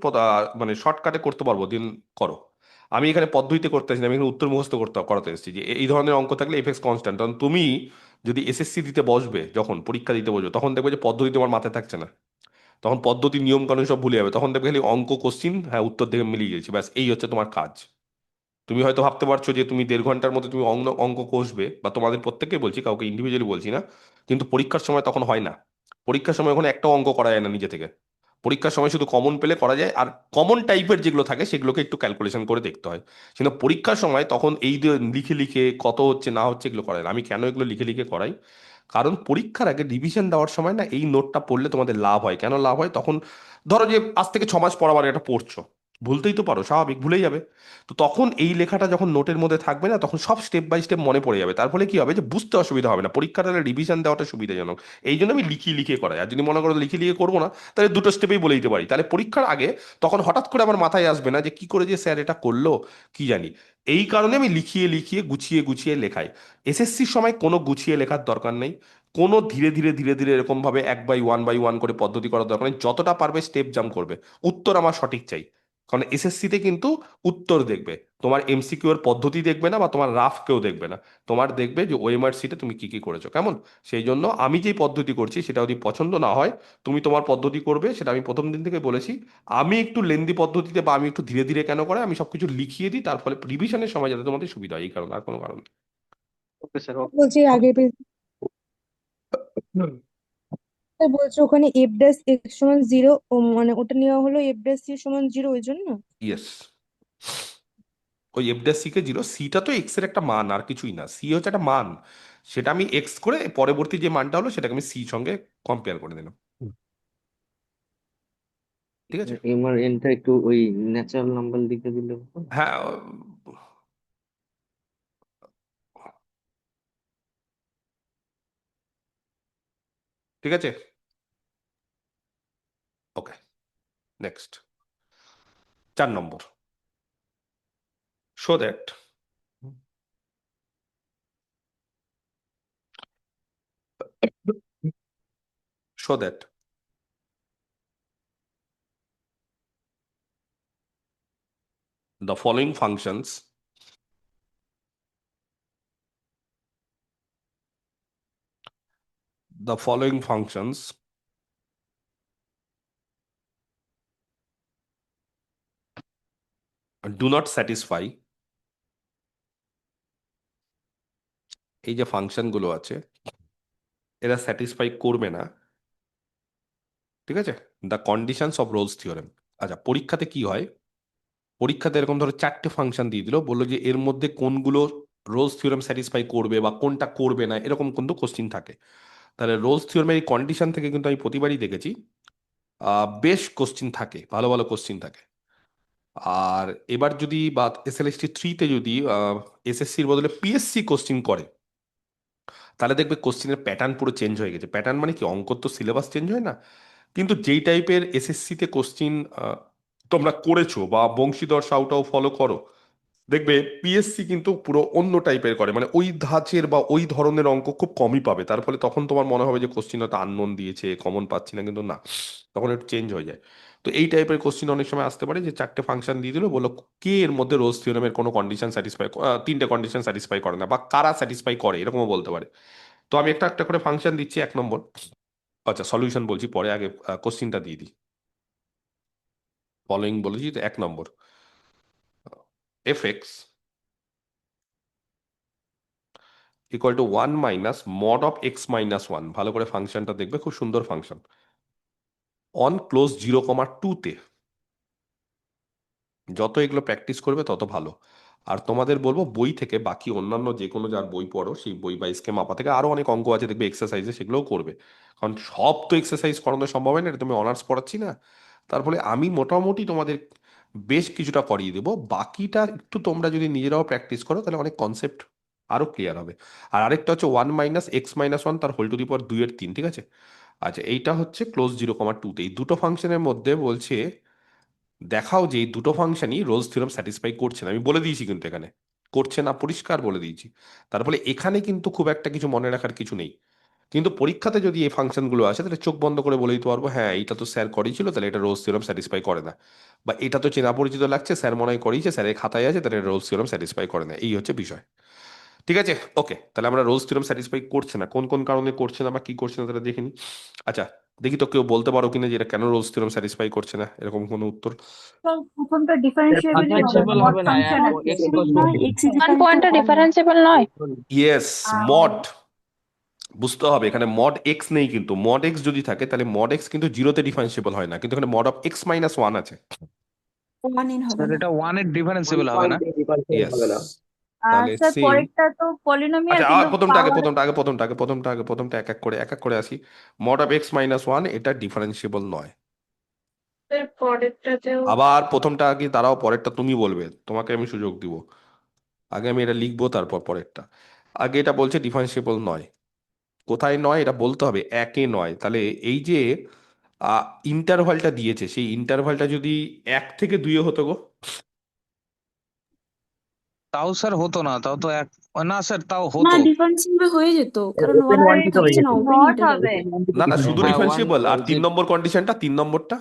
[SPEAKER 1] মানে শর্টকাটে করতে পারবো, দিন করো। আমি এখানে পদ্ধতিতে করতে আসিনি, আমি এখানে উত্তর মুখস্থ করাতে এসেছি, যে এই ধরনের অঙ্ক থাকলে এফএক্স কনস্ট্যান্ট, কারণ তুমি যদি এসএসসি দিতে বসবে, যখন পরীক্ষা দিতে বসবে, তখন দেখবে যে পদ্ধতি তোমার মাথায় থাকছে না, তখন পদ্ধতির নিয়ম কানুন সব ভুলে যাবে, তখন দেখবে খালি অঙ্ক কোশ্চিন, হ্যাঁ উত্তর দেখে মিলিয়ে গেছি, ব্যাস এই হচ্ছে তোমার কাজ। তুমি হয়তো ভাবতে পারছো যে তুমি 1.5 ঘন্টার মধ্যে তুমি অঙ্ক কষবে, বা তোমাদের প্রত্যেককে বলছি, কাউকে ইন্ডিভিজুয়ালি বলছি না, কিন্তু পরীক্ষার সময় তখন হয় না। পরীক্ষার সময় ওখানে একটা অঙ্ক করা যায় না নিজে থেকে, পরীক্ষার সময় শুধু কমন পেলে করা যায়, আর কমন টাইপের যেগুলো থাকে সেগুলোকে একটু ক্যালকুলেশন করে দেখতে হয়। কিন্তু পরীক্ষার সময় তখন এই যে লিখে লিখে কত হচ্ছে না হচ্ছে এগুলো করায় না। আমি কেন এগুলো লিখে লিখে করাই, কারণ পরীক্ষার আগে রিভিশন দেওয়ার সময় না এই নোটটা পড়লে তোমাদের লাভ হয়। কেন লাভ হয়? তখন ধরো যে আজ থেকে 6 মাস পর আবার এটা পড়ছো, ভুলতেই তো পারো, স্বাভাবিক, ভুলেই যাবে। তো তখন এই লেখাটা যখন নোটের মধ্যে থাকবে না, তখন সব স্টেপ বাই স্টেপ মনে পড়ে যাবে। তার ফলে কি হবে যে বুঝতে অসুবিধা হবে না, পরীক্ষাটা রিভিশন দেওয়াটা সুবিধাজনক। এই জন্য আমি লিখিয়ে লিখে করাই। আর যদি মনে করো লিখে লিখে করবো না, তাহলে দুটো স্টেপেই বলে দিতে পারি। তাহলে পরীক্ষার আগে তখন হঠাৎ করে আমার মাথায় আসবে না যে কি করে যে স্যার এটা করলো, কি জানি। এই কারণে আমি লিখিয়ে লিখিয়ে গুছিয়ে গুছিয়ে লেখাই। এসএসসির সময় কোনো গুছিয়ে লেখার দরকার নেই, কোনো ধীরে ধীরে ধীরে ধীরে এরকম ভাবে 1 বাই 1 করে পদ্ধতি করার দরকার নেই। যতটা পারবে স্টেপ জাম্প করবে। উত্তর আমার সঠিক চাই, কারণ এসএসসিতে কিন্তু উত্তর দেখবে, তোমার এমসিকিউ এর পদ্ধতি দেখবে না, বা তোমার রাফ কেউ দেখবে না। তোমার দেখবে যে ওএমআর শিটে তুমি কি কি করেছো, কেমন। সেই জন্য আমি যেই পদ্ধতি করছি সেটা যদি পছন্দ না হয়, তুমি তোমার পদ্ধতি করবে, সেটা আমি প্রথম দিন থেকে বলেছি। আমি একটু লেন্দি পদ্ধতিতে বা আমি একটু ধীরে ধীরে কেন করে আমি সবকিছু লিখিয়ে দিই, তার ফলে রিভিশনের সময় যাতে তোমাদের সুবিধা হয়, এই কারণে, আর কোনো কারণ নেই।
[SPEAKER 4] ওকে স্যার, ওকে।
[SPEAKER 14] বলছি আগের পেজ বলছো ওখানে এফ ড্যাশ এক্স সমান 0, মানে ওটা নেওয়া হলো এফ ড্যাশ সি সমান 0 ওই জন্য।
[SPEAKER 1] ইয়েস, ওই এফ ড্যাশ সি কে 0, সিটা তো এক্স এর একটা মান, আর কিছুই না। সি হচ্ছে একটা মান, সেটা আমি এক্স করে পরবর্তী যে মানটা হলো সেটাকে আমি সি সঙ্গে কম্পেয়ার করে দিলাম। ঠিক আছে।
[SPEAKER 3] এম আর এনটা একটু ওই ন্যাচারাল নাম্বার লিখে দিলে হতো না?
[SPEAKER 1] হ্যাঁ, ঠিক আছে, ওকে। নেক্সট 4 নম্বর, show that show that the following functions do not satisfy, এই যে ফাংশনগুলো আছে এরা স্যাটিসফাই করবে না, ঠিক আছে, the conditions of Rolle's theorem. আচ্ছা, পরীক্ষাতে কি হয়, পরীক্ষাতে এরকম ধরো 4টে ফাংশন দিয়ে দিল, বললো যে এর মধ্যে কোনগুলো রোলস থিওরেম স্যাটিসফাই করবে বা কোনটা করবে না, এরকম কিন্তু কোশ্চিন থাকে। তাহলে রোলস থিওরেমের এই কন্ডিশন থেকে কিন্তু আমি প্রতিবারই দেখেছি বেশ কোশ্চিন থাকে, ভালো ভালো কোশ্চিন থাকে। আর এবার যদি বা এসএলএসটি 3-তে যদি এসএসসির বদলে পিএসসি কোশ্চিন করে, তাহলে দেখবে কোশ্চিনের প্যাটার্ন পুরো চেঞ্জ হয়ে গেছে। প্যাটার্ন মানে কি, অঙ্ক তো সিলেবাস চেঞ্জ হয় না, কিন্তু যেই টাইপের এসএসসিতে কোশ্চিন তোমরা করেছো বা বংশীধর সাউটাও ফলো করো, দেখবে পিএসসি কিন্তু পুরো অন্য টাইপের করে, মানে ওই ধাঁচের বা ওই ধরনের অঙ্ক খুব কমই পাবে। তার ফলে তখন তোমার মনে হবে যে কোশ্চিন হয়তো আননোন দিয়েছে, কমন পাচ্ছি না, কিন্তু না, তখন একটু চেঞ্জ হয়ে যায়। তো এই টাইপের কোশ্চিন অনেক সময় আসতে পারে যে 4টে ফাংশন দিয়ে দিল, বললো কে এর মধ্যে রোলস থিওরেমের কোনো কন্ডিশন স্যাটিসফাই, 3টে কন্ডিশন স্যাটিসফাই করে না, বা কারা স্যাটিসফাই করে, এরকমও বলতে পারে। তো আমি একটা একটা করে ফাংশন দিচ্ছি। 1 নম্বর, আচ্ছা সলিউশন বলছি পরে, আগে কোশ্চিনটা দিয়ে দিই। ফলোইং বলেছি তো, 1 নম্বর, fx equal to 1 minus mod of x minus 1, ভালো করে ফাংশনটা দেখবে, খুব সুন্দর ফাংশন, অন ক্লোজ 0,2-তে। যত এগুলো প্র্যাকটিস করবে তত ভালো। আর তোমাদের বলবো বই থেকে বাকি অন্যান্য যে কোনো যার বই পড়ো, সেই বই বা স্কেম মাপা থেকে আরো অনেক অঙ্ক আছে দেখবে এক্সারসাইজে, সেগুলোও করবে। কারণ সব তো এক্সারসাইজ করানো সম্ভব হয় না, এটা তুমি অনার্স পড়াচ্ছি না। তার ফলে আমি মোটামুটি তোমাদের বেশ কিছুটা করিয়ে দেবো, বাকিটা একটু তোমরা যদি নিজেরাও প্র্যাকটিস করো তাহলে অনেক কনসেপ্ট আরো ক্লিয়ার হবে। আর আরেকটা হচ্ছে 1 মাইনাস এক্স মাইনাস 1 তার হোল টু দি পাওয়ার 2-এর 3, ঠিক আছে। আচ্ছা, এইটা হচ্ছে ক্লোজ 0,2-তে। এই দুটো ফাংশনের মধ্যে বলছে দেখাও যে এই দুটো ফাংশনই রোলস থিওরেম স্যাটিসফাই করছে না। আমি বলে দিয়েছি কিন্তু এখানে করছে না, পরিষ্কার বলে দিয়েছি। তার ফলে এখানে কিন্তু খুব একটা কিছু মনে রাখার কিছু নেই। কিন্তু পরীক্ষাতে যদি এই ফাংশনগুলো আসে, তাহলে চোখ বন্ধ করে বলে দিতে পারবো, হ্যাঁ এটা তো স্যার করেছিল, তাহলে এটা রোলস থিওরেম স্যাটিসফাই করে না। বা এটা তো চেনা পরিচিত লাগছে, স্যার মনে হয় করিয়েছে, স্যারের খাতায় আছে, তাহলে রোলস থিওরেম স্যাটিসফাই করে না। এই হচ্ছে বিষয়, ঠিক আছে। ওকে, তাহলে আমরা রোলস থিওরেম স্যাটিসফাই করছে না, কোন কোন কারণে করছে না বা কি করছে না তাহলে দেখিনি। আচ্ছা, দেখি তো কেউ বলতে পারো কিনা যে এটা কেন রোলস থিওরেম স্যাটিসফাই করছে না, এরকম কোনো উত্তর।
[SPEAKER 10] প্রথমটা ডিফারেন্সিয়েবলই হবে না,
[SPEAKER 3] ডিফারেন্সিয়েবল
[SPEAKER 10] মড
[SPEAKER 3] হবে না,
[SPEAKER 10] ফাংশন আছে
[SPEAKER 3] এক্স ইকুয়াল টু
[SPEAKER 10] নয়, x is
[SPEAKER 9] one
[SPEAKER 10] equal to
[SPEAKER 9] পয়েন্টটা
[SPEAKER 10] 1।
[SPEAKER 9] ডিফারেন্সিবল নয়।
[SPEAKER 1] ইয়েস, মড বুঝতে হবে, এখানে মড এক্স নেই, কিন্তু মড এক্স যদি থাকে তাহলে মড এক্স কিন্তু 0-তে ডিফারেন্সিবল হয় না, কিন্তু এখানে মড অফ এক্স মাইনাস 1 আছে।
[SPEAKER 10] 1 ইন হবে
[SPEAKER 2] স্যার
[SPEAKER 10] না।
[SPEAKER 2] এটা 1 এর ডিফারেন্সিবল হবে না।
[SPEAKER 1] ইয়েস,
[SPEAKER 10] আর
[SPEAKER 1] তাহলে
[SPEAKER 10] স্যার
[SPEAKER 1] সেম।
[SPEAKER 10] পরেরটা তো পলিনোমিয়াল,
[SPEAKER 1] আচ্ছা,
[SPEAKER 10] কিন্তু
[SPEAKER 1] প্রথমটা এক এক করে আসি। মড অফ এক্স মাইনাস 1 এটা ডিফারেন্সিবল নয়,
[SPEAKER 8] স্যার পরেরটাতেও
[SPEAKER 1] আবার প্রথমটা কি দাঁড়াও, পরেরটা তুমি বলবে, তোমাকে আমি সুযোগ দিব। আগে আমি এটা লিখবো, তারপর পরেরটা। আগে এটা বলছে ডিফারেন্সিয়েবল নয়। কোথায় নয় এটা বলতে হবে, একে নয়। তাহলে এই যে ইন্টারভালটা দিয়েছে, সেই ইন্টারভালটা যদি 1 থেকে 2 হতো গো,
[SPEAKER 2] তাও স্যার হতো না, তাও তো এক, না স্যার তাও
[SPEAKER 10] না
[SPEAKER 2] হতো।
[SPEAKER 10] ডিফারেন্সিয়েবল হয়ে যেত, কারণ
[SPEAKER 12] ওপেন
[SPEAKER 10] ওয়ান
[SPEAKER 12] ওয়ান
[SPEAKER 10] পয়েন্ট
[SPEAKER 12] থেকে হয়ে
[SPEAKER 10] থাকছে
[SPEAKER 12] যেত,
[SPEAKER 10] না, ওপেন
[SPEAKER 15] নট
[SPEAKER 10] ইন্টারভ্যাল।
[SPEAKER 15] হবে।
[SPEAKER 1] না না শুধু
[SPEAKER 3] হ্যাঁ
[SPEAKER 1] ডিফারেন্সিয়েবল। আর 3 নম্বর কন্ডিশনটা, 3 নম্বরটা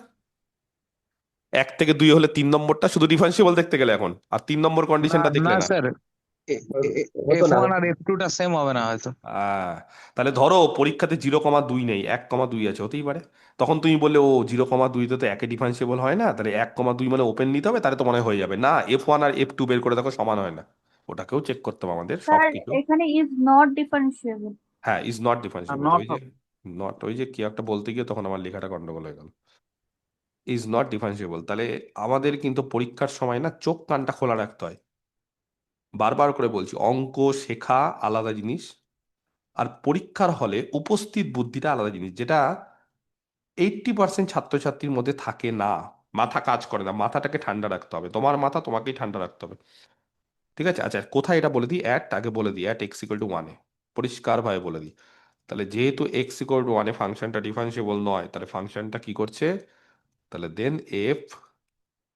[SPEAKER 1] 1 থেকে 2 হলে 3 নম্বরটা শুধু ডিফারেন্সিয়েবল দেখতে গেলে এখন, আর 3 নম্বর
[SPEAKER 2] না
[SPEAKER 1] কন্ডিশনটা
[SPEAKER 2] না
[SPEAKER 1] দেখলে না।
[SPEAKER 2] স্যার,
[SPEAKER 12] হতো না।
[SPEAKER 2] F1 আর F2 টা সেম হবে না হয়তো।
[SPEAKER 1] তাহলে ধরো পরীক্ষাতে 0,2 নেই, 1,2 আছে, হতেই পারে। তখন তুমি বললে ও 0,2তে তো একে ডিফারেন্সিয়েবল হয় না, তাহলে 1,2 মানে ওপেন নিতে হবে, তাহলে তো মনে হয় হয়ে যাবে। না, F1 আর F2 বের করে দেখো, সমান হয় না। ওটাকেও চেক করতে হবে আমাদের
[SPEAKER 15] স্যার
[SPEAKER 1] সবকিছু।
[SPEAKER 15] এখানে ইজ নট ডিফারেন্সিয়েবল।
[SPEAKER 1] হ্যাঁ, ইজ নট ডিফারেন্সিয়েবল।
[SPEAKER 4] নট
[SPEAKER 1] ওই যে নট, ওই যে কি একটা বলতে গিয়ে তখন আমার লেখাটা গন্ডগোল হয়ে গেল। Is not differentiable. তাহলে আমাদের কিন্তু পরীক্ষার সময় না চোখ কানটা খোলা রাখতে হয়। বারবার করে বলছি, অঙ্ক শেখা আলাদা জিনিস, আর পরীক্ষার হলে উপস্থিত বুদ্ধিটা আলাদা জিনিস, যেটা 80% ছাত্রছাত্রীর মধ্যে থাকে না। মাথা কাজ করে না, মাথাটাকে ঠান্ডা রাখতে হবে। তোমার মাথা তোমাকেই ঠান্ডা রাখতে হবে। ঠিক আছে? আচ্ছা, কোথায় এটা বলে দিই, আগে বলে দিই, x=1 পরিষ্কার ভাবে বলে দিই। তাহলে যেহেতু x=1 ফাংশনটা ডিফারেন্সিয়েবল নয়, তাহলে ফাংশনটা কি করছে, তাহলে দেন f,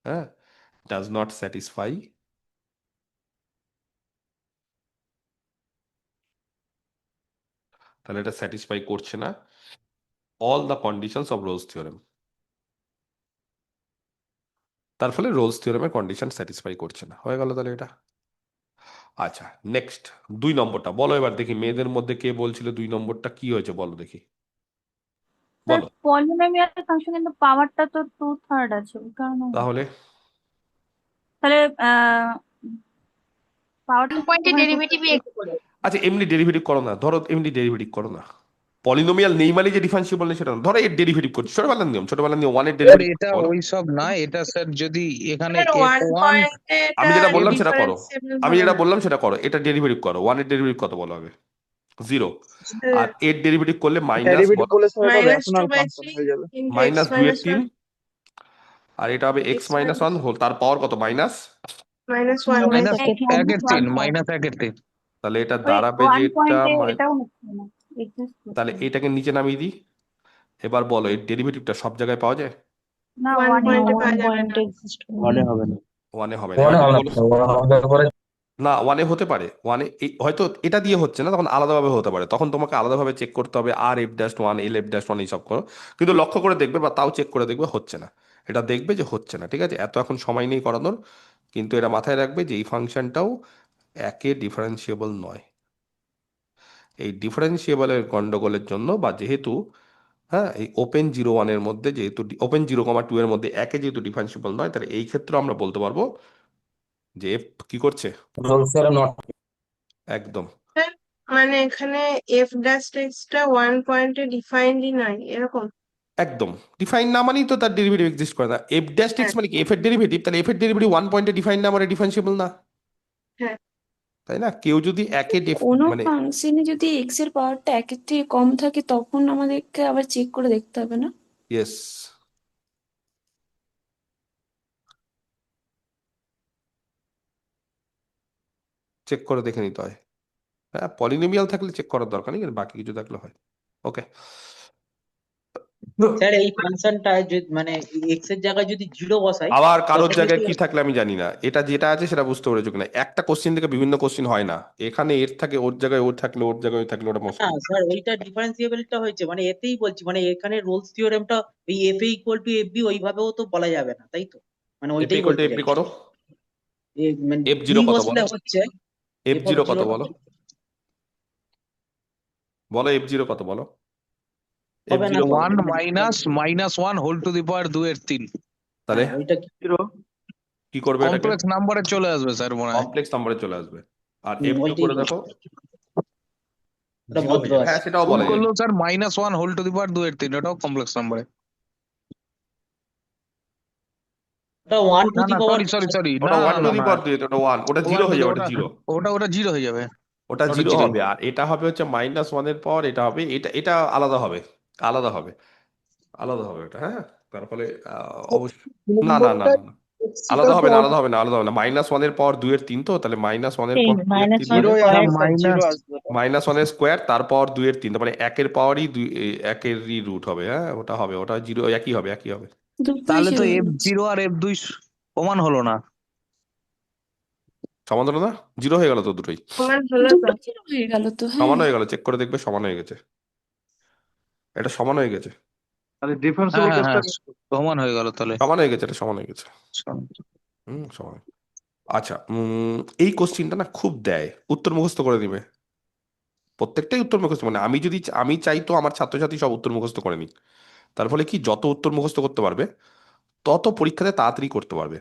[SPEAKER 1] হ্যাঁ, ডাজ নট স্যাটিসফাই, তাহলে এটা স্যাটিসফাই করছে না all the conditions of Rolle's theorem. তার ফলে রোলস থিওরেমের কন্ডিশন স্যাটিসফাই করছে না। হয়ে গেল তাহলে এটা। আচ্ছা, নেক্সট 2 নম্বরটা বলো এবার দেখি। মেয়েদের মধ্যে কে বলছিল 2 নম্বরটা কি হয়েছে, বলো দেখি,
[SPEAKER 15] স্যার
[SPEAKER 1] বলো।
[SPEAKER 15] পলিনোমিয়াল ফাংশন কিন্তু পাওয়ারটা তো 2/3 আছে, ওই কারণে
[SPEAKER 1] তাহলে
[SPEAKER 15] তাহলে পাওয়ারটা
[SPEAKER 9] পয়েন্টের
[SPEAKER 15] ওখানে
[SPEAKER 9] ডেরিভেটিভ
[SPEAKER 1] আচ্ছা, এমনি ডেরিভেটিভ করো না, ধরো এমনি ডেরিভেটিভ করো না। পলিনোমিয়াল নেই মানে যে ডিফারেন্সিয়েবল নেই সেটা না। ধরো এর ডেরিভেটিভ করছি, ছোটবেলার নিয়ম, 1-এর
[SPEAKER 2] স্যার
[SPEAKER 1] ডেরিভেটিভ
[SPEAKER 2] এটা
[SPEAKER 1] করো।
[SPEAKER 2] ওই সব না, এটা স্যার যদি এখানে
[SPEAKER 8] ওয়ান
[SPEAKER 2] F1
[SPEAKER 8] পয়েন্টে
[SPEAKER 1] আমি
[SPEAKER 8] এটা
[SPEAKER 1] যেটা বললাম সেটা করো,
[SPEAKER 8] ডিফারেন্সিয়েবল
[SPEAKER 1] আমি
[SPEAKER 8] হবে
[SPEAKER 1] যেটা
[SPEAKER 8] না
[SPEAKER 1] বললাম সেটা করো। এটা ডেরিভেটিভ করো, 1-এর ডেরিভেটিভ কত বলো আগে, 0। আর এর ডেরিভেটিভ করলে মাইনাস,
[SPEAKER 4] ডেরিভেটিভ
[SPEAKER 1] বলো,
[SPEAKER 4] করলে স্যার এটা রেশনাল
[SPEAKER 8] -2/3
[SPEAKER 4] ফাংশন হয়ে যাবে।
[SPEAKER 8] ইন্টু x
[SPEAKER 1] -2 এর
[SPEAKER 8] -
[SPEAKER 1] 3।
[SPEAKER 8] 1
[SPEAKER 1] আর এটা হবে
[SPEAKER 8] x
[SPEAKER 1] x-1 হোল, তার পাওয়ার কত, মাইনাস।
[SPEAKER 8] -1/3
[SPEAKER 2] মাইনাস
[SPEAKER 15] এক
[SPEAKER 2] 1/3,
[SPEAKER 15] -1/3।
[SPEAKER 2] মাইনাস 1/3।
[SPEAKER 1] তাহলে এটা
[SPEAKER 15] ওই
[SPEAKER 1] দাঁড়াবে যে
[SPEAKER 15] 1
[SPEAKER 1] এটা
[SPEAKER 15] পয়েন্টে এটাও হচ্ছে না, এক্সিস্ট
[SPEAKER 1] তাহলে
[SPEAKER 15] করছে না।
[SPEAKER 1] এটাকে নিচে নামিয়ে দিই। এবার বলো এর ডেরিভেটিভটা সব জায়গায় পাওয়া যায়?
[SPEAKER 15] না
[SPEAKER 8] 1
[SPEAKER 15] 1
[SPEAKER 8] পয়েন্টে
[SPEAKER 15] হবে
[SPEAKER 8] পাওয়া
[SPEAKER 15] না।
[SPEAKER 8] যাবে না
[SPEAKER 12] ওয়ানে হবে না।
[SPEAKER 1] 1-এ হবে না। এবার তুমি বলো, না 1-এ হতে পারে। 1-এ হয়তো এটা দিয়ে হচ্ছে না, তখন আলাদাভাবে হতে পারে। তখন তোমাকে আলাদাভাবে চেক করতে হবে, আর f'1 lf'1 এইসব করো। কিন্তু লক্ষ্য করে দেখবে, বা তাও চেক করে দেখবে হচ্ছে না, এটা দেখবে যে হচ্ছে না। ঠিক আছে? এত এখন সময় নেই করানোর, কিন্তু এটা মাথায় রাখবে যে এই ফাংশনটাও একে ডিফারেন্সিয়েবল নয়। এই ডিফারেন্সিয়েবলের গন্ডগোলের জন্য, বা যেহেতু, হ্যাঁ, এই ওপেন 0-1 এর মধ্যে যেহেতু, ওপেন 0,2 এর মধ্যে একে যেহেতু ডিফারেন্সিয়েবল নয়, তাহলে এই ক্ষেত্রে আমরা বলতে পারবো যে এফ কি করছে, একদম
[SPEAKER 8] স্যার, মানে এখানে f'(x) টা 1 পয়েন্টে ডিফাইন্ডই নাই এরকম।
[SPEAKER 1] একদম ডিফাইন না মানেই তো তার ডেরিভেটিভ এক্সিস্ট করে না। f'(x)
[SPEAKER 8] হ্যাঁ
[SPEAKER 1] মানে কি, এফ এর ডেরিভেটিভ, তাহলে এফ এর ডেরিভেটিভ 1 পয়েন্টে ডিফাইন না মানে ডিফারেন্সিয়েবল না,
[SPEAKER 8] হ্যাঁ
[SPEAKER 1] তাই না? কেউ যদি একে
[SPEAKER 10] কোনো
[SPEAKER 1] মানে,
[SPEAKER 10] ফাংশনে যদি এক্স এর পাওয়ারটা একের থেকে কম থাকে তখন আমাদেরকে আবার চেক করে দেখতে হবে না?
[SPEAKER 1] ইয়েস, চেক করে দেখে নিতে হয়। হ্যাঁ, পলিনোমিয়াল থাকলে চেক করার দরকার নেই, কিন্তু বাকি কিছু থাকলে হয়। ওকে।
[SPEAKER 5] স্যার এই ফাংশনটা মানে এক্স এর জায়গায় যদি 0 বসাই
[SPEAKER 1] আবার কারোর
[SPEAKER 5] তখন
[SPEAKER 1] জায়গায়
[SPEAKER 5] কি
[SPEAKER 1] কি থাকলে আমি জানি না, এটা যেটা আছে সেটা বুঝতে পেরেছো কিনা। একটা কোশ্চেন থেকে বিভিন্ন কোশ্চেন হয় না, এখানে এর থাকে ওর জায়গায়, ওর থাকলে ওর জায়গায়, ওর থাকলে ওটা
[SPEAKER 5] না
[SPEAKER 1] মুশকিল।
[SPEAKER 5] স্যার ওইটা ডিফারেন্সিয়েবলটা হয়েছে, মানে এতেই বলছি, মানে এখানে রোলস থিওরেমটা ওই f=fb ওইভাবেও তো বলা যাবে না, তাই তো? মানে
[SPEAKER 1] এফ
[SPEAKER 5] ওইটাই
[SPEAKER 1] ইকুয়াল টু
[SPEAKER 5] বলতে
[SPEAKER 1] এফ
[SPEAKER 5] চাইছি।
[SPEAKER 1] করো,
[SPEAKER 5] মানে
[SPEAKER 1] এফ
[SPEAKER 5] b
[SPEAKER 1] জিরো কত
[SPEAKER 5] বসলে
[SPEAKER 1] বলো,
[SPEAKER 5] হচ্ছে
[SPEAKER 1] এফ
[SPEAKER 5] f(0)
[SPEAKER 1] জিরো কত
[SPEAKER 5] টা
[SPEAKER 1] বলো, বলো f(0) কত বলো, এফ
[SPEAKER 5] হবে না
[SPEAKER 1] জিরো
[SPEAKER 5] তো।
[SPEAKER 2] 1 -1 হোল টু দি পাওয়ার 2/3
[SPEAKER 1] তাহলে
[SPEAKER 5] ওইটা কি?
[SPEAKER 1] কি করবে এটাকে,
[SPEAKER 2] কমপ্লেক্স নাম্বারে চলে আসবে স্যার মনে হয়।
[SPEAKER 1] কমপ্লেক্স নাম্বারে চলে আসবে। আর f2
[SPEAKER 5] ওইটাই
[SPEAKER 1] করে দেখো,
[SPEAKER 5] ওটা
[SPEAKER 1] 0
[SPEAKER 5] ভদ্র
[SPEAKER 1] হয়ে যাবে।
[SPEAKER 5] আছে।
[SPEAKER 1] হ্যাঁ, সেটাও
[SPEAKER 2] ভুল
[SPEAKER 1] বলা যায়।
[SPEAKER 2] করলেও স্যার -1 হোল টু দি পাওয়ার 2/3, ওটাও কমপ্লেক্স নাম্বারে।
[SPEAKER 5] ওটা 1 টু
[SPEAKER 2] না
[SPEAKER 5] দি
[SPEAKER 2] না,
[SPEAKER 5] পাওয়ার
[SPEAKER 2] সরি
[SPEAKER 1] ওটা
[SPEAKER 2] না
[SPEAKER 1] 1 টু
[SPEAKER 2] না
[SPEAKER 1] দি
[SPEAKER 2] না,
[SPEAKER 1] পাওয়ার 2, ওটা 1, ওটা 0 হয়ে যাবে, ওটা
[SPEAKER 2] ওটা
[SPEAKER 1] 0,
[SPEAKER 2] ওটা ওটা 0 হয়ে যাবে।
[SPEAKER 1] ওটা
[SPEAKER 2] ওটা
[SPEAKER 1] 0
[SPEAKER 2] জিরো।
[SPEAKER 1] হবে। আর এটা হবে হচ্ছে -1 এর পাওয়ার, এটা হবে, এটা এটা আলাদা হবে, আলাদা হবে, আলাদা হবে এটা। হ্যাঁ, তার ফলে
[SPEAKER 11] তো
[SPEAKER 1] অবশ্যই না না না
[SPEAKER 11] নম্বরটা
[SPEAKER 1] না না।
[SPEAKER 11] সেটা তো
[SPEAKER 1] আলাদা হবে না -1 এর পাওয়ার 2 এর 3, তো তাহলে -1 এর পাওয়ার 2 এর 3
[SPEAKER 4] জিরো
[SPEAKER 1] মানে
[SPEAKER 4] আসবে স্যার, জিরো
[SPEAKER 2] মাইনাস
[SPEAKER 4] আসবে ওটা।
[SPEAKER 1] -1 এর স্কোয়ার তারপর 2 এর 3, তার মানে 1 এর পাওয়ারই 2, 1-এরই রুট হবে। হ্যাঁ ওটা হবে, ওটা জিরো, একই হবে।
[SPEAKER 9] দুটোই
[SPEAKER 2] তাহলে তো
[SPEAKER 9] জিরো হয়ে
[SPEAKER 2] F0
[SPEAKER 9] যাচ্ছে।
[SPEAKER 2] আর F2 সমান হলো না।
[SPEAKER 1] সমান হলো না, জিরো হয়ে গেল তো দুটোই।
[SPEAKER 8] সমান হলো তো।
[SPEAKER 9] দুটো জিরো হয়ে গেল তো,
[SPEAKER 1] সমান
[SPEAKER 9] হ্যাঁ।
[SPEAKER 1] হয়ে গেল, চেক করে দেখবে সমান হয়ে গেছে, এটা সমান হয়ে গেছে,
[SPEAKER 4] তাহলে
[SPEAKER 2] হ্যাঁ
[SPEAKER 4] ডিফারেন্সিবল
[SPEAKER 2] হ্যাঁ
[SPEAKER 4] কেসটা
[SPEAKER 2] হ্যাঁ, সমান হয়ে গেল তাহলে।
[SPEAKER 1] সমান হয়ে গেছে, এটা সমান হয়ে গেছে। সমান। আচ্ছা, এই কোশ্চিনটা না খুব দেয়, উত্তর মুখস্থ করে দিবে, প্রত্যেকটাই উত্তর মুখস্থ, মানে আমি চাই তো আমার ছাত্রছাত্রী সব উত্তর মুখস্থ করে নিক। তার ফলে কি, যত উত্তর মুখস্থ করতে পারবে তত পরীক্ষাতে তাড়াতাড়ি করতে পারবে।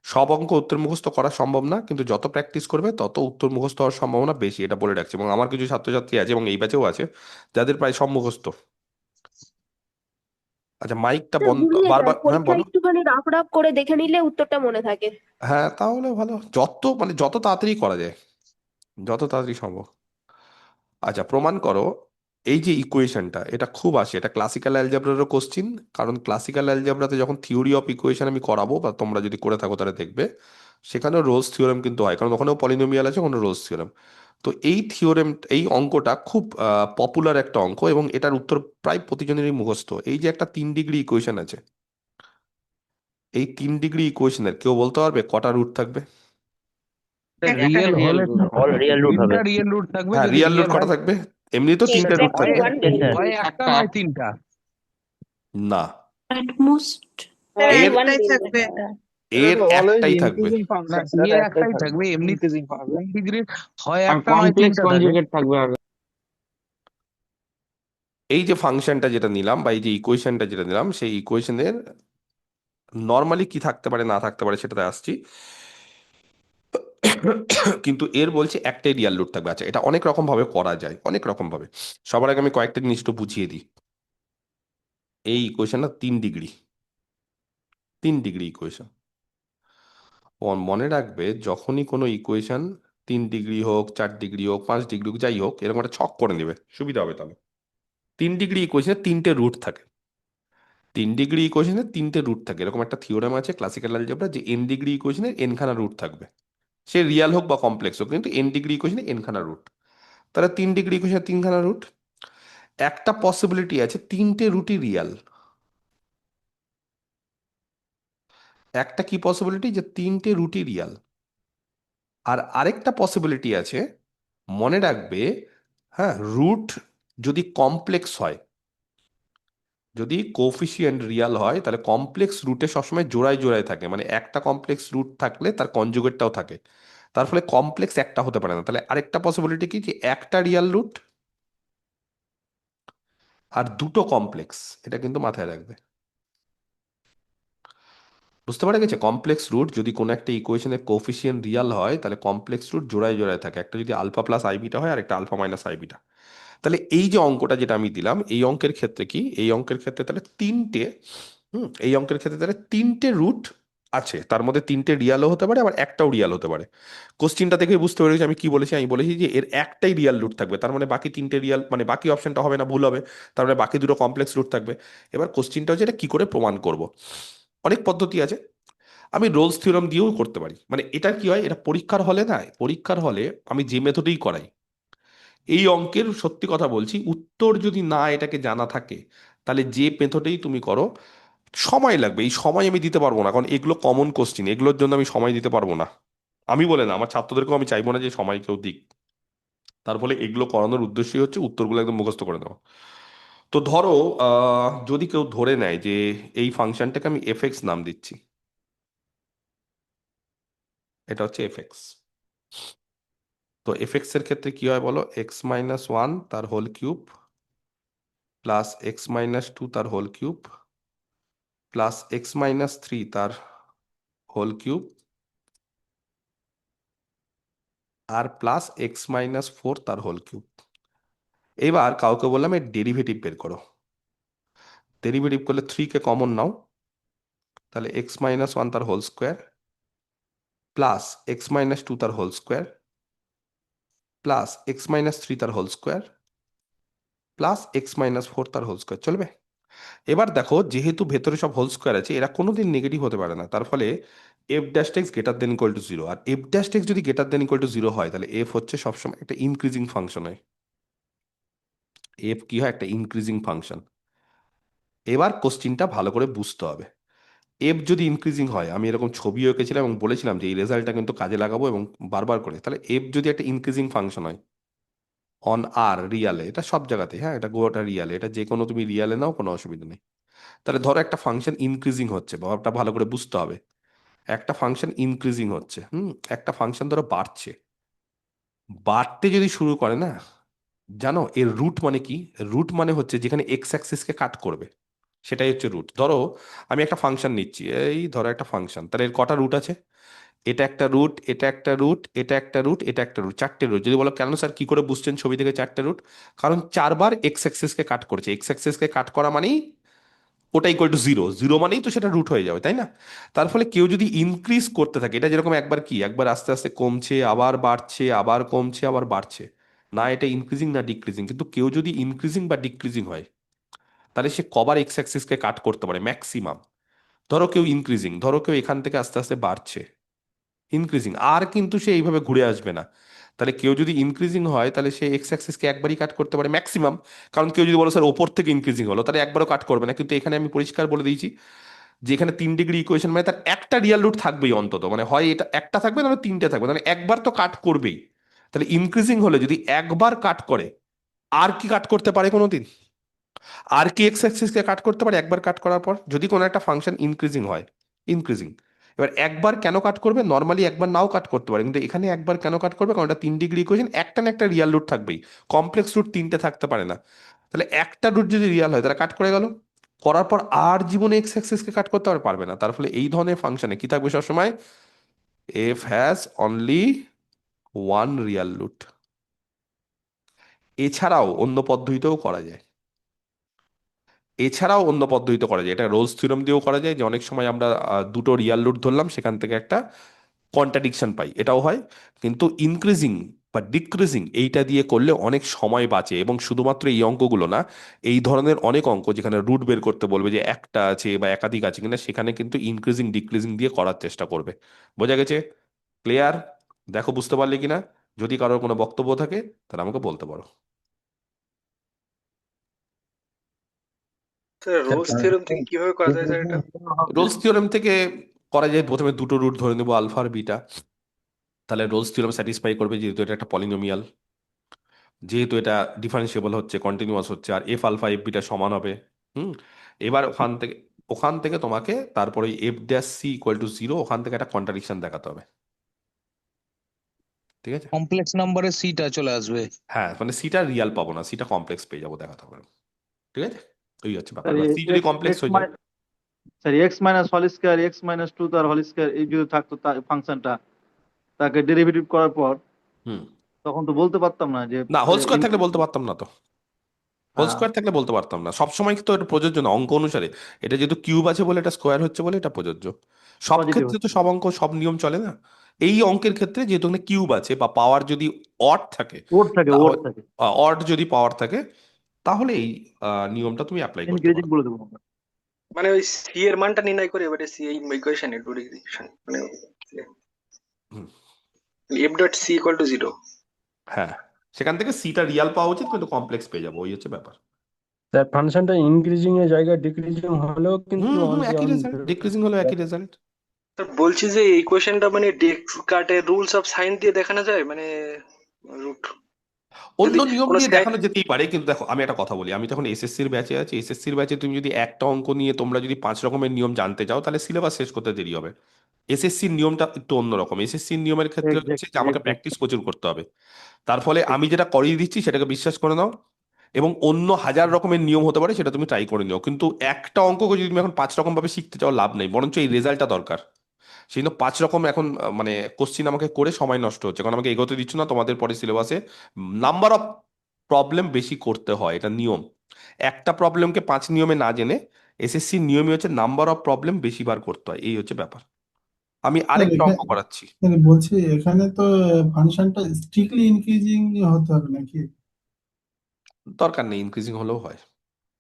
[SPEAKER 1] সব অঙ্ক উত্তর মুখস্থ করা সম্ভব না, কিন্তু যত প্র্যাকটিস করবে তত উত্তর মুখস্থ হওয়ার সম্ভাবনা বেশি, এটা বলে রাখছি। এবং আমার কিছু ছাত্রছাত্রী আছে এবং এই ব্যাচেও আছে যাদের প্রায় সব মুখস্থ। আচ্ছা, মাইকটা
[SPEAKER 9] স্যার
[SPEAKER 1] বন্ধ,
[SPEAKER 9] ভুলিয়ে যায়,
[SPEAKER 1] বারবার, হ্যাঁ
[SPEAKER 9] পরীক্ষায়
[SPEAKER 1] বলো।
[SPEAKER 9] একটুখানি রাফ রাফ করে দেখে নিলে উত্তরটা মনে থাকে।
[SPEAKER 1] হ্যাঁ তাহলে ভালো, যত তাড়াতাড়ি করা যায়, যত তাড়াতাড়ি সম্ভব। আচ্ছা, প্রমাণ করো এই যে ইকুয়েশনটা, এটা খুব আসে, এটা ক্লাসিক্যাল অ্যালজেব্রারও কোশ্চিন। কারণ ক্লাসিক্যাল অ্যালজেব্রাতে যখন থিওরি অফ ইকুয়েশন আমি করাবো, বা তোমরা যদি করে থাকো তাহলে দেখবে সেখানেও রোলস থিওরেম কিন্তু হয়, কারণ ওখানেও পলিনোমিয়াল আছে, ওখানে রোলস থিওরেম। তো এই অঙ্কটা খুব পপুলার একটা অঙ্ক, এবং এটার উত্তর প্রায় প্রতিজনেরই মুখস্থ। এই যে একটা 3 ডিগ্রি ইকুয়েশন আছে, এই 3 ডিগ্রি ইকুয়েশনের কেউ বলতে পারবে কটা রুট থাকবে?
[SPEAKER 2] রিয়েল
[SPEAKER 3] রিয়েল
[SPEAKER 2] হলে
[SPEAKER 3] রুট
[SPEAKER 2] তো
[SPEAKER 3] হবে।
[SPEAKER 12] রিয়েল রুট হবে।
[SPEAKER 2] তিনটা রিয়েল রুট থাকবে,
[SPEAKER 1] হ্যাঁ,
[SPEAKER 2] যদি
[SPEAKER 1] রিয়েল রুট
[SPEAKER 2] রিয়েল
[SPEAKER 1] কটা
[SPEAKER 2] হয়
[SPEAKER 1] থাকবে? এমনি তো 3টে রুট
[SPEAKER 2] হয়
[SPEAKER 1] থাকে।
[SPEAKER 2] হয় একটা নয় তিনটা।
[SPEAKER 1] না,
[SPEAKER 9] অ্যাট মোস্ট
[SPEAKER 8] স্যার
[SPEAKER 1] এর
[SPEAKER 8] একটাই থাকবে।
[SPEAKER 1] এর একটাই থাকবে।
[SPEAKER 2] না, এর একটাই থাকবে, এমনি ডিগ্রির হয়
[SPEAKER 3] আর
[SPEAKER 2] একটা নয়
[SPEAKER 3] কমপ্লেক্স
[SPEAKER 2] তিনটা থাকে।
[SPEAKER 3] কনজুগেট থাকবে আগে।
[SPEAKER 1] এই যে ফাংশনটা যেটা নিলাম, বা এই যে ইকুয়েশনটা যেটা নিলাম, সেই ইকুয়েশনের নর্মালি কি থাকতে পারে না থাকতে পারে সেটাতে আসছি, কিন্তু এর বলছে একটাই রিয়াল রুট থাকবে। আচ্ছা, এটা অনেক রকম ভাবে করা যায়, অনেক রকম ভাবে। সবার আগে আমি কয়েকটা জিনিস একটু বুঝিয়ে দিই। এই ইকুয়েশনটা 3 ডিগ্রি, 3 ডিগ্রি ইকুয়েশন। মনে রাখবে, যখনই কোনো ইকুয়েশন 3 ডিগ্রি হোক, 4 ডিগ্রি হোক, 5 ডিগ্রি হোক, যাই হোক, এরকম একটা ছক করে নেবে, সুবিধা হবে তাহলে। 3 ডিগ্রি ইকুয়েশনে 3টে রুট থাকে, 3 ডিগ্রি ইকুয়েশনে 3টে রুট থাকে, এরকম একটা থিওরেম আছে ক্লাসিক্যাল অ্যালজেব্রা, যে n ডিগ্রি ইকুয়েশনের n খানা রুট থাকবে, সে রিয়াল হোক বা কমপ্লেক্স হোক, কিন্তু n ডিগ্রি ইকুয়েশনে n খানা রুট। তাহলে 3 ডিগ্রি ইকুয়েশনে 3খানা রুট। একটা পসিবিলিটি আছে 3টে রুটই রিয়াল। একটা কি পসিবিলিটি, যে 3টে রুটই রিয়াল। আর আরেকটা পসিবিলিটি আছে, মনে রাখবে, হ্যাঁ, রুট যদি কমপ্লেক্স হয়, যদি কোফিসিয়েন্ট রিয়াল হয়, তাহলে কমপ্লেক্স রুটে সবসময় জোড়ায় জোড়ায় থাকে, মানে একটা কমপ্লেক্স রুট থাকলে তার কনজুগেটটাও থাকে। তার ফলে কমপ্লেক্স একটা হতে পারে না। তাহলে আরেকটা পসিবিলিটি কি, যে একটা রিয়াল রুট আর দুটো কমপ্লেক্স, এটা কিন্তু মাথায় রাখবে। বুঝতে পারা গেছে? কমপ্লেক্স রুট যদি কোনো একটা ইকুয়েশনের কোফিসিয়েন্ট রিয়াল হয়, তাহলে কমপ্লেক্স রুট জোড়ায় জোড়ায় থাকে, একটা যদি আলফা প্লাস আই বিটা হয় আর একটা আলফা মাইনাস আই বিটা। তাহলে এই যে অঙ্কটা যেটা আমি দিলাম, এই অঙ্কের ক্ষেত্রে কি, এই অঙ্কের ক্ষেত্রে তাহলে এই অঙ্কের ক্ষেত্রে তাহলে 3টে রুট আছে, তার মধ্যে 3টে রিয়ালও হতে পারে, আবার একটাও রিয়াল হতে পারে। কোশ্চিনটা দেখে বুঝতে পেরেছি আমি কি বলেছি। আমি বলেছি যে এর একটাই রিয়াল রুট থাকবে, তার মানে বাকি 3টে রিয়াল, মানে বাকি অপশনটা হবে না, ভুল হবে। তার মানে বাকি দুটো কমপ্লেক্স রুট থাকবে। এবার কোশ্চিনটা হচ্ছে এটা কি করে প্রমাণ করব। অনেক পদ্ধতি আছে, আমি রোলস থিওরাম দিয়েও করতে পারি। মানে এটা কি হয়, এটা পরীক্ষার হলে না, পরীক্ষার হলে আমি যে মেথডেই করাই, এই অঙ্কের সত্যি কথা বলছি, উত্তর যদি না এটাকে জানা থাকে, তাহলে যে মেথডেই তুমি করো সময় লাগবে। এই সময় আমি দিতে পারবো না, কারণ এগুলো কমন কোশ্চিন, এগুলোর জন্য আমি সময় দিতে পারবো না। আমি বলে না, আমার ছাত্রদেরকেও আমি চাইবো না যে সময় কেউ দিক। তার ফলে এগুলো করানোর উদ্দেশ্যই হচ্ছে উত্তরগুলো একদম মুখস্থ করে দেওয়া। তো ধরো যদি কেউ ধরে নেয় যে এই ফাংশনটাকে আমি এফএক্স নাম দিচ্ছি, এটা হচ্ছে এফএক্স। তো এফএক্স এর ক্ষেত্রে কি হয় বলো, x-1 তার হোল কিউব প্লাস x-2 তার হোল কিউব প্লাস x-3 তার হোল কিউব আর প্লাস x-4 তার হোল কিউব। এবার কাউকে বললাম এর ডেরিভেটিভ বের করো। ডেরিভেটিভ করলে 3কে কমন নাও, তাহলে x-1 তার হোল স্কোয়ার প্লাস x-2 তার হোল স্কোয়ার প্লাস x-3 তার হোল স্কোয়ার প্লাস x-4 তার হোল স্কোয়ার। চলবে? এবার দেখো যেহেতু ভেতরে সব হোল স্কোয়ার আছে এরা কোনোদিন নেগেটিভ হতে পারে না, তার ফলে f dash x greater than equal to zero. আর এফ ড্যাশ এক্স যদি greater than equal to zero হয় তাহলে এফ হচ্ছে সবসময় একটা ইনক্রিজিং ফাংশন হয়। এফ কি হয়? একটা ইনক্রিজিং ফাংশন। এবার কোশ্চিনটা ভালো করে বুঝতে হবে। এফ যদি ইনক্রিজিং হয়, আমি এরকম ছবি এঁকেছিলাম এবং বলেছিলাম যে এই রেজাল্টটা কিন্তু কাজে লাগাবো এবং বারবার করে, তাহলে এফ যদি একটা ইনক্রিজিং ফাংশন হয় অন আর রিয়ালে, এটা সব জায়গাতে, হ্যাঁ এটা গোটা রিয়ালে, এটা যে কোনো তুমি রিয়ালে নাও কোনো অসুবিধা নেই। তাহলে ধরো একটা ফাংশন ইনক্রিজিং হচ্ছে, ব্যাপারটা ভালো করে বুঝতে হবে। একটা ফাংশন ইনক্রিজিং হচ্ছে, একটা ফাংশন ধরো বাড়ছে, বাড়তে যদি শুরু করে না, জানো এর রুট মানে কি? রুট মানে হচ্ছে যেখানে এক্স অ্যাক্সিসকে কাট করবে সেটাই হচ্ছে রুট। ধরো আমি একটা ফাংশন নিচ্ছি, এই ধরো একটা ফাংশন, তাহলে এর কটা রুট আছে? এটা একটা রুট, এটা একটা রুট, এটা একটা রুট, এটা একটা রুট, চারটে রুট। যদি বলো কেন স্যার কি করে বুঝছেন ছবি থেকে চারটে রুট? কারণ চারবার এক্স অ্যাক্সিসকে কাট করেছে, এক্স অ্যাক্সিসকে কাট করা মানেই ওটা ইকুয়াল টু জিরো, জিরো মানেই তো সেটা রুট হয়ে যাবে, তাই না? তার ফলে কেউ যদি ইনক্রিজ করতে থাকে, এটা যেরকম একবার কি একবার আস্তে আস্তে কমছে আবার বাড়ছে আবার কমছে আবার বাড়ছে, না এটা ইনক্রিজিং না ডিক্রিজিং, কিন্তু কেউ যদি ইনক্রিজিং বা ডিক্রিজিং হয় তাহলে সে কবার এক্স অ্যাক্সিসকে কাট করতে পারে? ম্যাক্সিমাম। ধরো কেউ ইনক্রিজিং, ধরো কেউ এখান থেকে আস্তে আস্তে বাড়ছে, ইনক্রিজিং, আর কিন্তু সে এইভাবে ঘুরে আসবে না। তাহলে কেউ যদি ইনক্রিজিং হয় তাহলে সে এক্স অ্যাক্সিসকে একবারই কাট করতে পারে ম্যাক্সিমাম। কারণ কেউ যদি বলো স্যার ওপর থেকে ইনক্রিজিং হলো, তাহলে একবারও কাট করবে না। কিন্তু এখানে আমি পরিষ্কার বলে দিয়েছি যে এখানে 3 ডিগ্রি ইকুয়েশন মানে তার একটা রিয়াল রুট থাকবেই অন্তত, মানে হয় এটা একটা থাকবে না তিনটে থাকবে, মানে একবার তো কাট করবেই। তাহলে ইনক্রিজিং হলে যদি একবার কাট করে, আর কি কাট করতে পারে কোনোদিন? আর কি এক্স অ্যাক্সিসকে কাট করতে পারে একবার কাট করার পর? যদি কোনো একটা ফাংশন ইনক্রিজিং হয়, ইনক্রিজিং, এবার একবার কেন কাট করবে? নর্মালি একবার নাও কাট করতে পারে, কিন্তু এখানে একবার কেন কাট করবে? কারণ এটা 3 ডিগ্রি ইকুয়েশন, একটা না একটা রিয়াল রুট থাকবেই, কমপ্লেক্স রুট তিনটে থাকতে পারে না। তাহলে একটা রুট যদি রিয়াল হয় তাহলে কাট করে গেল, করার পর আর জীবনে এক্স অ্যাক্সিসকে কাট করতে পারবে না। তার ফলে এই ধরনের ফাংশনে কি থাকবে সবসময়? F has only one real root. এছাড়াও অন্য পদ্ধতিতেও করা যায়, এটা রোলস থিওরেম দিয়েও করা যায়, যে অনেক সময় আমরা দুটো রিয়াল রুট ধরলাম সেখান থেকে একটা কন্ট্রাডিকশন পাই, এটাও হয়। কিন্তু ইনক্রিজিং বা ডিক্রিজিং এইটা দিয়ে করলে অনেক সময় বাঁচে, এবং শুধুমাত্র এই অঙ্কগুলো না, এই ধরনের অনেক অঙ্ক যেখানে রুট বের করতে বলবে যে একটা আছে বা একাধিক আছে কিনা, সেখানে কিন্তু ইনক্রিজিং ডিক্রিজিং দিয়ে করার চেষ্টা করবে। বোঝা গেছে? ক্লিয়ার? দেখো বুঝতে পারলে কিনা। যদি কারোর কোনো বক্তব্য থাকে তাহলে আমাকে বলতে পারো।
[SPEAKER 16] রোলস থিওরেম থেকে কিভাবে করা যায় স্যার এটা?
[SPEAKER 1] রোলস থিওরেম থেকে করা যায়, প্রথমে দুটো রুট ধরে নেবো, আলফা আর বিটা। তাহলে রোলস থিওরেম স্যাটিসফাই করবে যেহেতু এটা একটা পলিনোমিয়াল, যেহেতু এটা ডিফারেন্সিয়েবল হচ্ছে, কন্টিনিউয়াস হচ্ছে, আর এফ আলফা এফ বিটা সমান হবে। হুম এবার ওখান থেকে তোমাকে তারপরে F dash C equal to zero, ওখান থেকে একটা কন্ট্রাডিকশন দেখাতে হবে। ঠিক আছে?
[SPEAKER 2] কমপ্লেক্স নাম্বারের সিটা চলে আসবে।
[SPEAKER 1] হ্যাঁ, মানে সিটা রিয়াল পাবো না, সিটা কমপ্লেক্স পেয়ে যাবো, দেখাতে হবে। ঠিক আছে, এই হচ্ছে ব্যাপার।
[SPEAKER 4] স্যার
[SPEAKER 1] সি যদি
[SPEAKER 4] এক্স
[SPEAKER 1] কমপ্লেক্স
[SPEAKER 4] এক্স
[SPEAKER 1] হয়ে যায়,
[SPEAKER 4] sir X minus whole square, X minus two তার হোল স্কোয়ার, এই যদি থাকতো তার ফাংশনটা, তাকে ডেরিভেটিভ করার পর
[SPEAKER 1] হুম
[SPEAKER 4] তখন তো বলতে পারতাম না যে
[SPEAKER 1] না হোল স্কোয়ার থাকলে বলতে পারতাম না তো, হোল
[SPEAKER 4] হ্যাঁ
[SPEAKER 1] স্কোয়ার থাকলে বলতে পারতাম না। সবসময় তো এটা প্রযোজ্য না অঙ্ক অনুসারে, এটা যেহেতু কিউব আছে বলে এটা স্কোয়ার হচ্ছে বলে এটা প্রযোজ্য। সব
[SPEAKER 4] পজিটিভ
[SPEAKER 1] ক্ষেত্রে তো সব অঙ্ক সব নিয়ম চলে না। এই অঙ্কের ক্ষেত্রে যেহেতু এখানে কিউব আছে বা পাওয়ার যদি অড থাকে,
[SPEAKER 4] ওর থাকে ওর থাকে
[SPEAKER 1] অড যদি পাওয়ার থাকে, তাহলে এই নিয়মটা তুমি অ্যাপ্লাই করতে
[SPEAKER 4] ইনক্রিজিং
[SPEAKER 1] পারো।
[SPEAKER 4] বলে দেবো আমরা।
[SPEAKER 16] মানে ওই সি এর মানটা নির্ণয় করে এবারে সি এই ইকুয়েশনে 2 ডিগ্রি মানে
[SPEAKER 1] hmm,
[SPEAKER 16] f dot c equal to 0।
[SPEAKER 1] হ্যাঁ, সেখান থেকে সিটা রিয়াল পাওয়া উচিত কিন্তু কমপ্লেক্স পেয়ে যাবো, ওই হচ্ছে ব্যাপার।
[SPEAKER 12] স্যার ফাংশনটা ইনক্রিজিং এর জায়গায় ডিক্রিজিং হলেও কিন্তু
[SPEAKER 1] একই রেজাল্ট, ডিক্রিজিং হলো একই রেজাল্ট।
[SPEAKER 16] স্যার বলছি যে এই ইকুয়েশনটা মানে ডেসকার্টের রুলস অফ সাইন দিয়ে দেখানো যায়, মানে রুট
[SPEAKER 1] অন্য
[SPEAKER 16] যদি
[SPEAKER 1] নিয়ম
[SPEAKER 16] কোনো
[SPEAKER 1] দিয়ে দেখানো যেতেই পারে, কিন্তু দেখো আমি একটা কথা বলি, আমি তখন এসএসসির ব্যাচে আছি, এসএসসির ব্যাচে তুমি যদি একটা অঙ্ক নিয়ে তোমরা যদি 5 রকমের নিয়ম জানতে চাও তাহলে সিলেবাস শেষ করতে দেরি হবে। এসএসসির নিয়মটা একটু অন্যরকম, এসএসসির নিয়মের ক্ষেত্রে হচ্ছে যে আমাকে প্র্যাকটিস প্রচুর করতে হবে। তার ফলে আমি যেটা করিয়ে দিচ্ছি সেটাকে বিশ্বাস করে নাও, এবং অন্য 1000 রকমের নিয়ম হতে পারে সেটা তুমি ট্রাই করে নিও, কিন্তু একটা অঙ্ককে যদি তুমি এখন 5 রকম ভাবে শিখতে চাও লাভ নেই, বরঞ্চ এই রেজাল্টটা দরকার। সেই জন্য 5 রকম এখন মানে কোশ্চিন আমাকে করে সময় নষ্ট হচ্ছে, কারণ আমাকে এগোতে দিচ্ছ না। তোমাদের পরে সিলেবাসে নাম্বার অফ প্রবলেম বেশি করতে হয়, এটা নিয়ম। একটা প্রবলেমকে 5 নিয়মে না জেনে এসএসসি নিয়মই হচ্ছে নাম্বার অফ প্রবলেম বেশি বার করতে হয়, এই হচ্ছে ব্যাপার। আমি আরেকটা অঙ্ক করাচ্ছি।
[SPEAKER 11] বলছি এখানে তো ফাংশনটা স্ট্রিক্টলি ইনক্রিজিং হতে হবে নাকি?
[SPEAKER 1] দরকার নেই, ইনক্রিজিং হলেও হয়,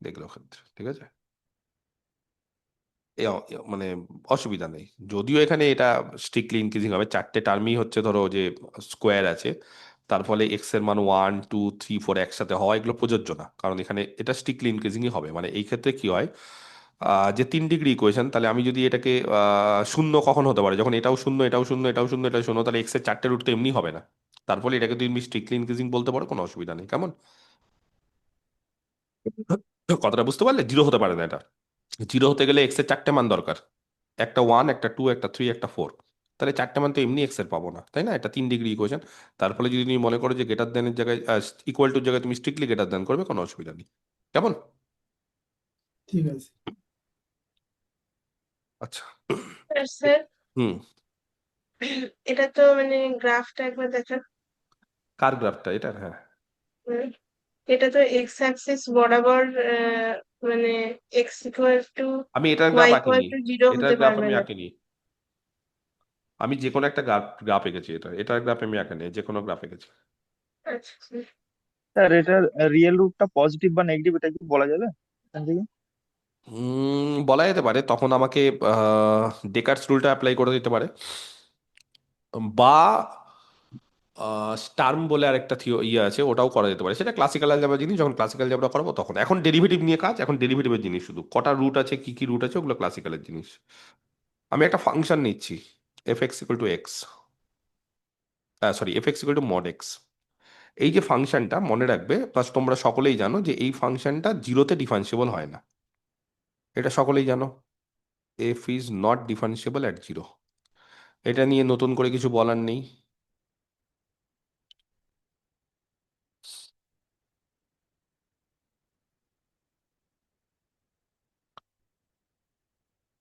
[SPEAKER 1] দেখলো ক্ষেত্রে। ঠিক আছে। মানে অসুবিধা নেই। যদিও এখানে এটা স্ট্রিক্টলি ইনক্রিজিং হবে, চারটে টার্মই হচ্ছে ধরো যে স্কোয়ার আছে, তার ফলে এক্স এর মান 1 2 3 4 একসাথে হওয়া এগুলো প্রযোজ্য না, কারণ এখানে এটা স্ট্রিক্টলি ইনক্রিজিংই হবে। মানে এই ক্ষেত্রে কি হয়, যে 3 ডিগ্রি ইকুয়েশন, তাহলে আমি যদি এটাকে শূন্য কখন হতে পারে, যখন এটাও শূন্য এটাও শূন্য এটাও শূন্য এটাও শূন্য, তাহলে এক্স এর চারটে রুট তো এমনি হবে না। তার ফলে এটাকে তুমি স্ট্রিক্টলি ইনক্রিজিং বলতে পারো, কোনো অসুবিধা নেই। কেমন, কথাটা বুঝতে পারলে? জিরো হতে পারে না এটা। জিরো হতে গেলে এক্স এর চারটে মান দরকার, একটা 1 একটা 2 একটা 3 একটা 4। তাহলে চারটে মান তো এমনি এক্স এর পাবো না, তাই না? এটা 3 ডিগ্রি ইকুয়েশন। তার ফলে যদি তুমি মনে করো যে গ্রেটার দেনের জায়গায় ইকুয়াল টুর জায়গায় তুমি স্ট্রিক্টলি গ্রেটার দেন করবে, কোনো অসুবিধা নেই। কেমন?
[SPEAKER 6] ঠিক আছে।
[SPEAKER 1] আচ্ছা।
[SPEAKER 8] আর স্যার
[SPEAKER 1] হুম।
[SPEAKER 8] এটা তো মানে গ্রাফটা একবার দেখান।
[SPEAKER 1] কার গ্রাফটা এটা? হ্যাঁ,
[SPEAKER 8] হুম, এটা তো এক্স অ্যাক্সিস বরাবর মানে এক্স ইকুয়াল টু
[SPEAKER 1] আমি এটার গ্রাফ
[SPEAKER 8] ওয়াই ইকুয়াল
[SPEAKER 1] আঁকিনি,
[SPEAKER 8] টু জিরো
[SPEAKER 1] এটার
[SPEAKER 8] হতে
[SPEAKER 1] গ্রাফ
[SPEAKER 8] পারবে
[SPEAKER 1] আমি
[SPEAKER 8] না।
[SPEAKER 1] আঁকিনি। আমি যে কোনো একটা গ্রাফ গ্রাফ এঁকেছি, এটার গ্রাফ আমি আঁকিনি, যে কোনো গ্রাফ এঁকেছি।
[SPEAKER 8] আচ্ছা স্যার।
[SPEAKER 4] স্যার এটার রিয়েল রুটটা পজিটিভ বা নেগেটিভ এটা কি বলা যাবে এখান থেকে?
[SPEAKER 1] বলা যেতে পারে, তখন আমাকে ডেকার্টস রুলটা অ্যাপ্লাই করে দিতে পারে, বা স্টার্ম বলে আরেকটা ইয়ে আছে, ওটাও করা যেতে পারে। সেটা ক্লাসিক্যাল অ্যালজেব্রা জিনিস, যখন ক্লাসিক্যাল অ্যালজেব্রা করাবো তখন। এখন ডেরিভেটিভ নিয়ে কাজ, এখন ডেরিভেটিভের জিনিস, শুধু কটা রুট আছে কি কি রুট আছে ওগুলো ক্লাসিক্যালের জিনিস। আমি একটা ফাংশন নিচ্ছি, F X equal to x, sorry F X equal two mod x. এই যে ফাংশনটা মনে রাখবে, প্লাস তোমরা সকলেই জানো যে এই ফাংশনটা জিরোতে ডিফারেন্সিয়েবল হয় না, এটা সকলেই জানো। F is not differentiable at zero. এটা নিয়ে নতুন করে কিছু বলার নেই।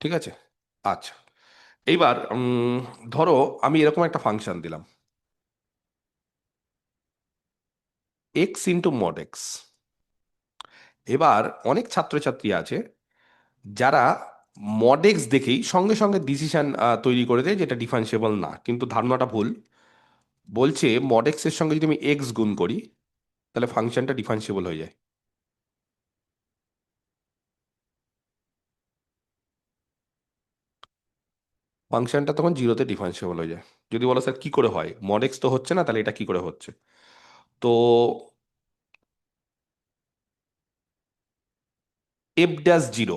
[SPEAKER 1] ঠিক আছে? আচ্ছা, এইবার ধরো আমি এরকম একটা ফাংশন দিলাম, এক্স ইন্টু মড এক্স। এবার অনেক ছাত্রছাত্রী আছে যারা মড এক্স দেখেই সঙ্গে সঙ্গে ডিসিশন তৈরি করে দেয় যেটা ডিফারেন্সিয়েবল না, কিন্তু ধারণাটা ভুল। বলছে মড এক্স এর সঙ্গে যদি আমি এক্স গুণ করি তাহলে ফাংশনটা ডিফারেন্সিয়েবল হয়ে যায়। ফাংশনটা তখন জিরোতে ডিফারেন্সিয়েবল হয়ে যায়। যদি বলো স্যার কি করে হয়, মড এক্স তো হচ্ছে না, তাহলে এটা কি করে হচ্ছে? তো এফ ড্যাশ জিরো,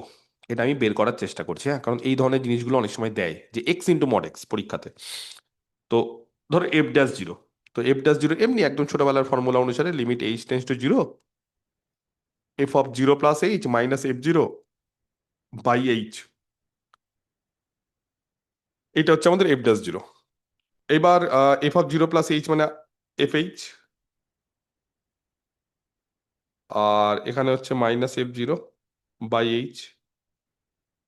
[SPEAKER 1] এটা আমি বের করার চেষ্টা করছি, হ্যাঁ, কারণ এই ধরনের জিনিসগুলো অনেক সময় দেয় যে এক্স ইন্টু মড এক্স পরীক্ষাতে। তো ধরো এফ ড্যাশ জিরো, তো এফ ড্যাশ জিরো এমনি একদম ছোটবেলার ফর্মুলা অনুসারে limit H tends to zero, F of zero plus H minus F zero by H, এটা হচ্ছে আমাদের এফ ড্যাশ জিরো। এবার F of zero plus H মানে এফ এইচ, আর এখানে হচ্ছে minus F zero by H.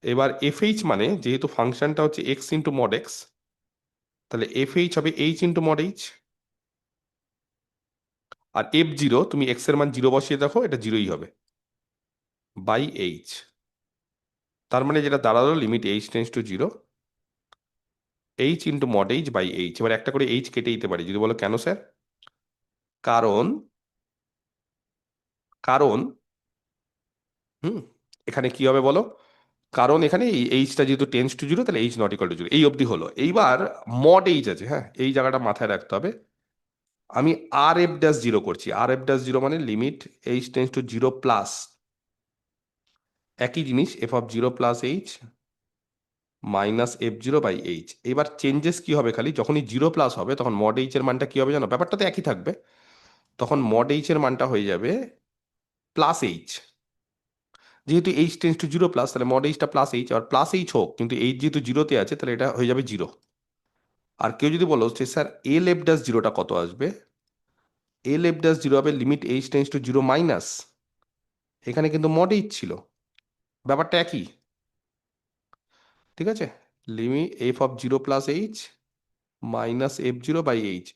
[SPEAKER 1] এবার এফ এইচ মানে যেহেতু ফাংশনটা হচ্ছে এক্স ইন্টু মড এক্স, তাহলে এফ এইচ হবে এইচ ইন্টু মড এইচ। আর এফ জিরো তুমি এক্স এর মান জিরো বসিয়ে দেখো, এটা জিরোই হবে, বাই এইচ। তার মানে যেটা দাঁড়ালো limit H tends to zero, H into mod H by H. এবার একটা করে এইচ কেটে দিতে পারি। যদি বলো কেন স্যার, কারণ কারণ হুম এখানে কি হবে বলো, কারণ এখানে এই এইচটা যেহেতু টেন্স টু জিরো, তাহলে H not equal to zero, এই অবধি হলো। এইবার মড এইচ আছে, হ্যাঁ, এই জায়গাটা মাথায় রাখতে হবে। আমি আর এফ ড্যাশ জিরো করছি, আর এফ ড্যাশ জিরো মানে limit H tends to zero plus একই জিনিস F of zero plus H minus F zero by H. এবার চেঞ্জেস কি হবে, খালি যখনই জিরো প্লাস হবে তখন মড এইচ এর মানটা কি হবে জানো? ব্যাপারটা তো একই থাকবে, তখন মড এইচ এর মানটা হয়ে যাবে প্লাস এইচ। যেহেতু H tends to zero plus, তাহলে মড এইচটা প্লাস এইচ, আর প্লাস এইচ হোক, কিন্তু এইচ যেহেতু জিরোতে আছে তাহলে এটা হয়ে যাবে জিরো। আর কেউ যদি বলো যে স্যার এল এফ ড্যাশ জিরোটা কত আসবে, এল এফ ড্যাশ জিরো হবে limit H tends to zero minus, এখানে কিন্তু মড এইচ ছিল, ব্যাপারটা একই। ঠিক আছে, limit F of zero plus H minus F zero by H.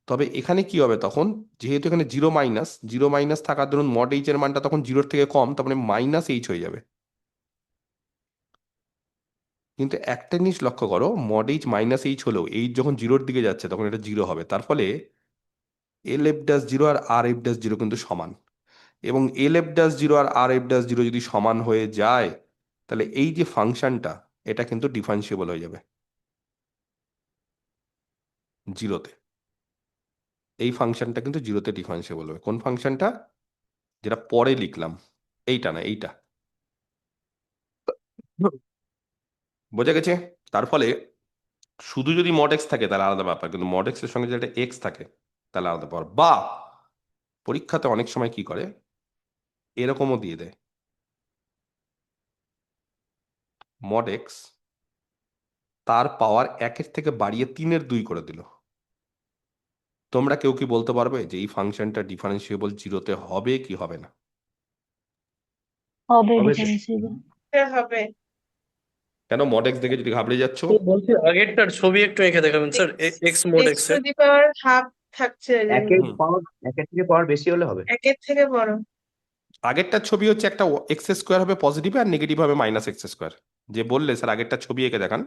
[SPEAKER 1] তবে এখানে কি হবে তখন, যেহেতু এখানে জিরো মাইনাস, জিরো মাইনাস থাকার দরুন মড এইচ এর মানটা তখন জিরোর থেকে কম, তার মানে মাইনাস এইচ হয়ে যাবে। কিন্তু একটা জিনিস লক্ষ্য করো, মড এইচ মাইনাস এইচ হলেও এইচ যখন জিরোর দিকে যাচ্ছে তখন এটা জিরো হবে। তার ফলে এল এফ ড্যাশ জিরো আর আর এফ ড্যাশ জিরো কিন্তু সমান, এবং এল এফ ড্যাশ জিরো আর আর এফ ড্যাশ জিরো যদি সমান হয়ে যায় তাহলে এই যে ফাংশনটা এটা কিন্তু ডিফারেন্সিয়েবল হয়ে যাবে জিরোতে। এই ফাংশনটা কিন্তু জিরোতে ডিফারেন্সিয়েবল হবে। কোন ফাংশনটা? যেটা পরে লিখলাম, এইটা না, এইটা। বোঝা গেছে? তার ফলে শুধু যদি মড এক্স থাকে তাহলে আলাদা ব্যাপার, কিন্তু মড এক্স এর সঙ্গে যেটা এক্স থাকে তাহলে আলাদা ব্যাপার। বা পরীক্ষাতে অনেক সময় কি করে, এরকমও দিয়ে দেয়, মড এক্স তার পাওয়ার 1-এর থেকে বাড়িয়ে 3-এর 2 করে দিল। তোমরা কেউ কি বলতে পারবে যে এই ফাংশনটা ডিফারেন্সিয়েবল জিরোতে হবে কি হবে না?
[SPEAKER 15] হবে
[SPEAKER 7] হবে তো।
[SPEAKER 15] ডিফারেন্সিয়েবল।
[SPEAKER 8] হবে।
[SPEAKER 1] কেন মড এক্স দেখে যদি ঘাবড়ে যাচ্ছ?
[SPEAKER 16] বলছি আগেরটার ছবি একটু এঁকে দেখাবেন sir, X mod
[SPEAKER 8] X
[SPEAKER 16] X
[SPEAKER 8] two
[SPEAKER 16] এর।
[SPEAKER 8] দি পাওয়ার হাফ থাকছে ওই জন্য।
[SPEAKER 7] একের পাওয়ার একের থেকে পাওয়ার বেশি হলে হবে।
[SPEAKER 8] একের থেকে বড়।
[SPEAKER 1] আগেরটার ছবি হচ্ছে একটা এক্স স্কোয়ার হবে পজিটিভ আর নেগেটিভ হবে মাইনাস এক্স স্কোয়ার। যে বললে স্যার আগেরটা ছবি এঁকে দেখান,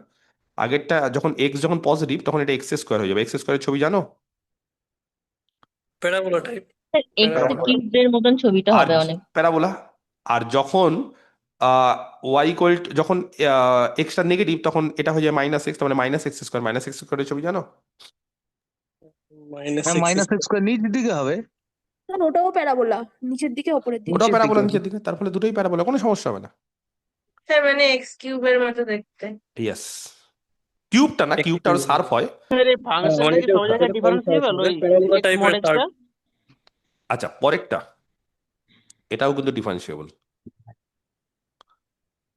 [SPEAKER 1] আগেরটা যখন এক্স যখন পজিটিভ তখন এটা এক্স স্কোয়ার হয়ে যাবে। এক্স স্কোয়ারের ছবি জানো?
[SPEAKER 16] Parabola type.
[SPEAKER 15] X
[SPEAKER 1] parabola.
[SPEAKER 15] কিউবের মতন ছবিটা
[SPEAKER 1] আর
[SPEAKER 15] হবে অনেক।
[SPEAKER 1] প্যারাবোলা। আর যখন ওয়াই ইকুয়াল যখন এক্সটা নেগেটিভ তখন এটা হয়ে যায় মাইনাস এক্স, মানে minus x square. Minus x স্কোয়ারের ছবি জানো?
[SPEAKER 16] মাইনাস
[SPEAKER 2] হ্যাঁ, মাইনাস এক্স স্কোয়ার নিচ দিকে হবে।
[SPEAKER 9] স্যার ওটাও প্যারাবোলা, নিচের দিকে ওপরের দিকে।
[SPEAKER 1] ওটাও
[SPEAKER 2] নিচের
[SPEAKER 1] প্যারাবোলা
[SPEAKER 2] দিকে।
[SPEAKER 1] নিচের দিকে, তার ফলে দুটোই প্যারাবোলা, কোনো সমস্যা হবে না।
[SPEAKER 8] স্যার মানে এক্স কিউবের মতো দেখতে।
[SPEAKER 1] ইয়েস, কিউবটা না, কিউবটা আরো শার্প হয়।
[SPEAKER 17] স্যার এই ফাংশনটা কি সব জায়গায় ডিফারেন্সিয়েবল ওই
[SPEAKER 16] প্যারাবোলা
[SPEAKER 17] এক্স মড
[SPEAKER 16] টাইপের
[SPEAKER 17] এক্সটা?
[SPEAKER 1] আচ্ছা পরেরটা, এটাও কিন্তু ডিফারেন্সিয়েবল।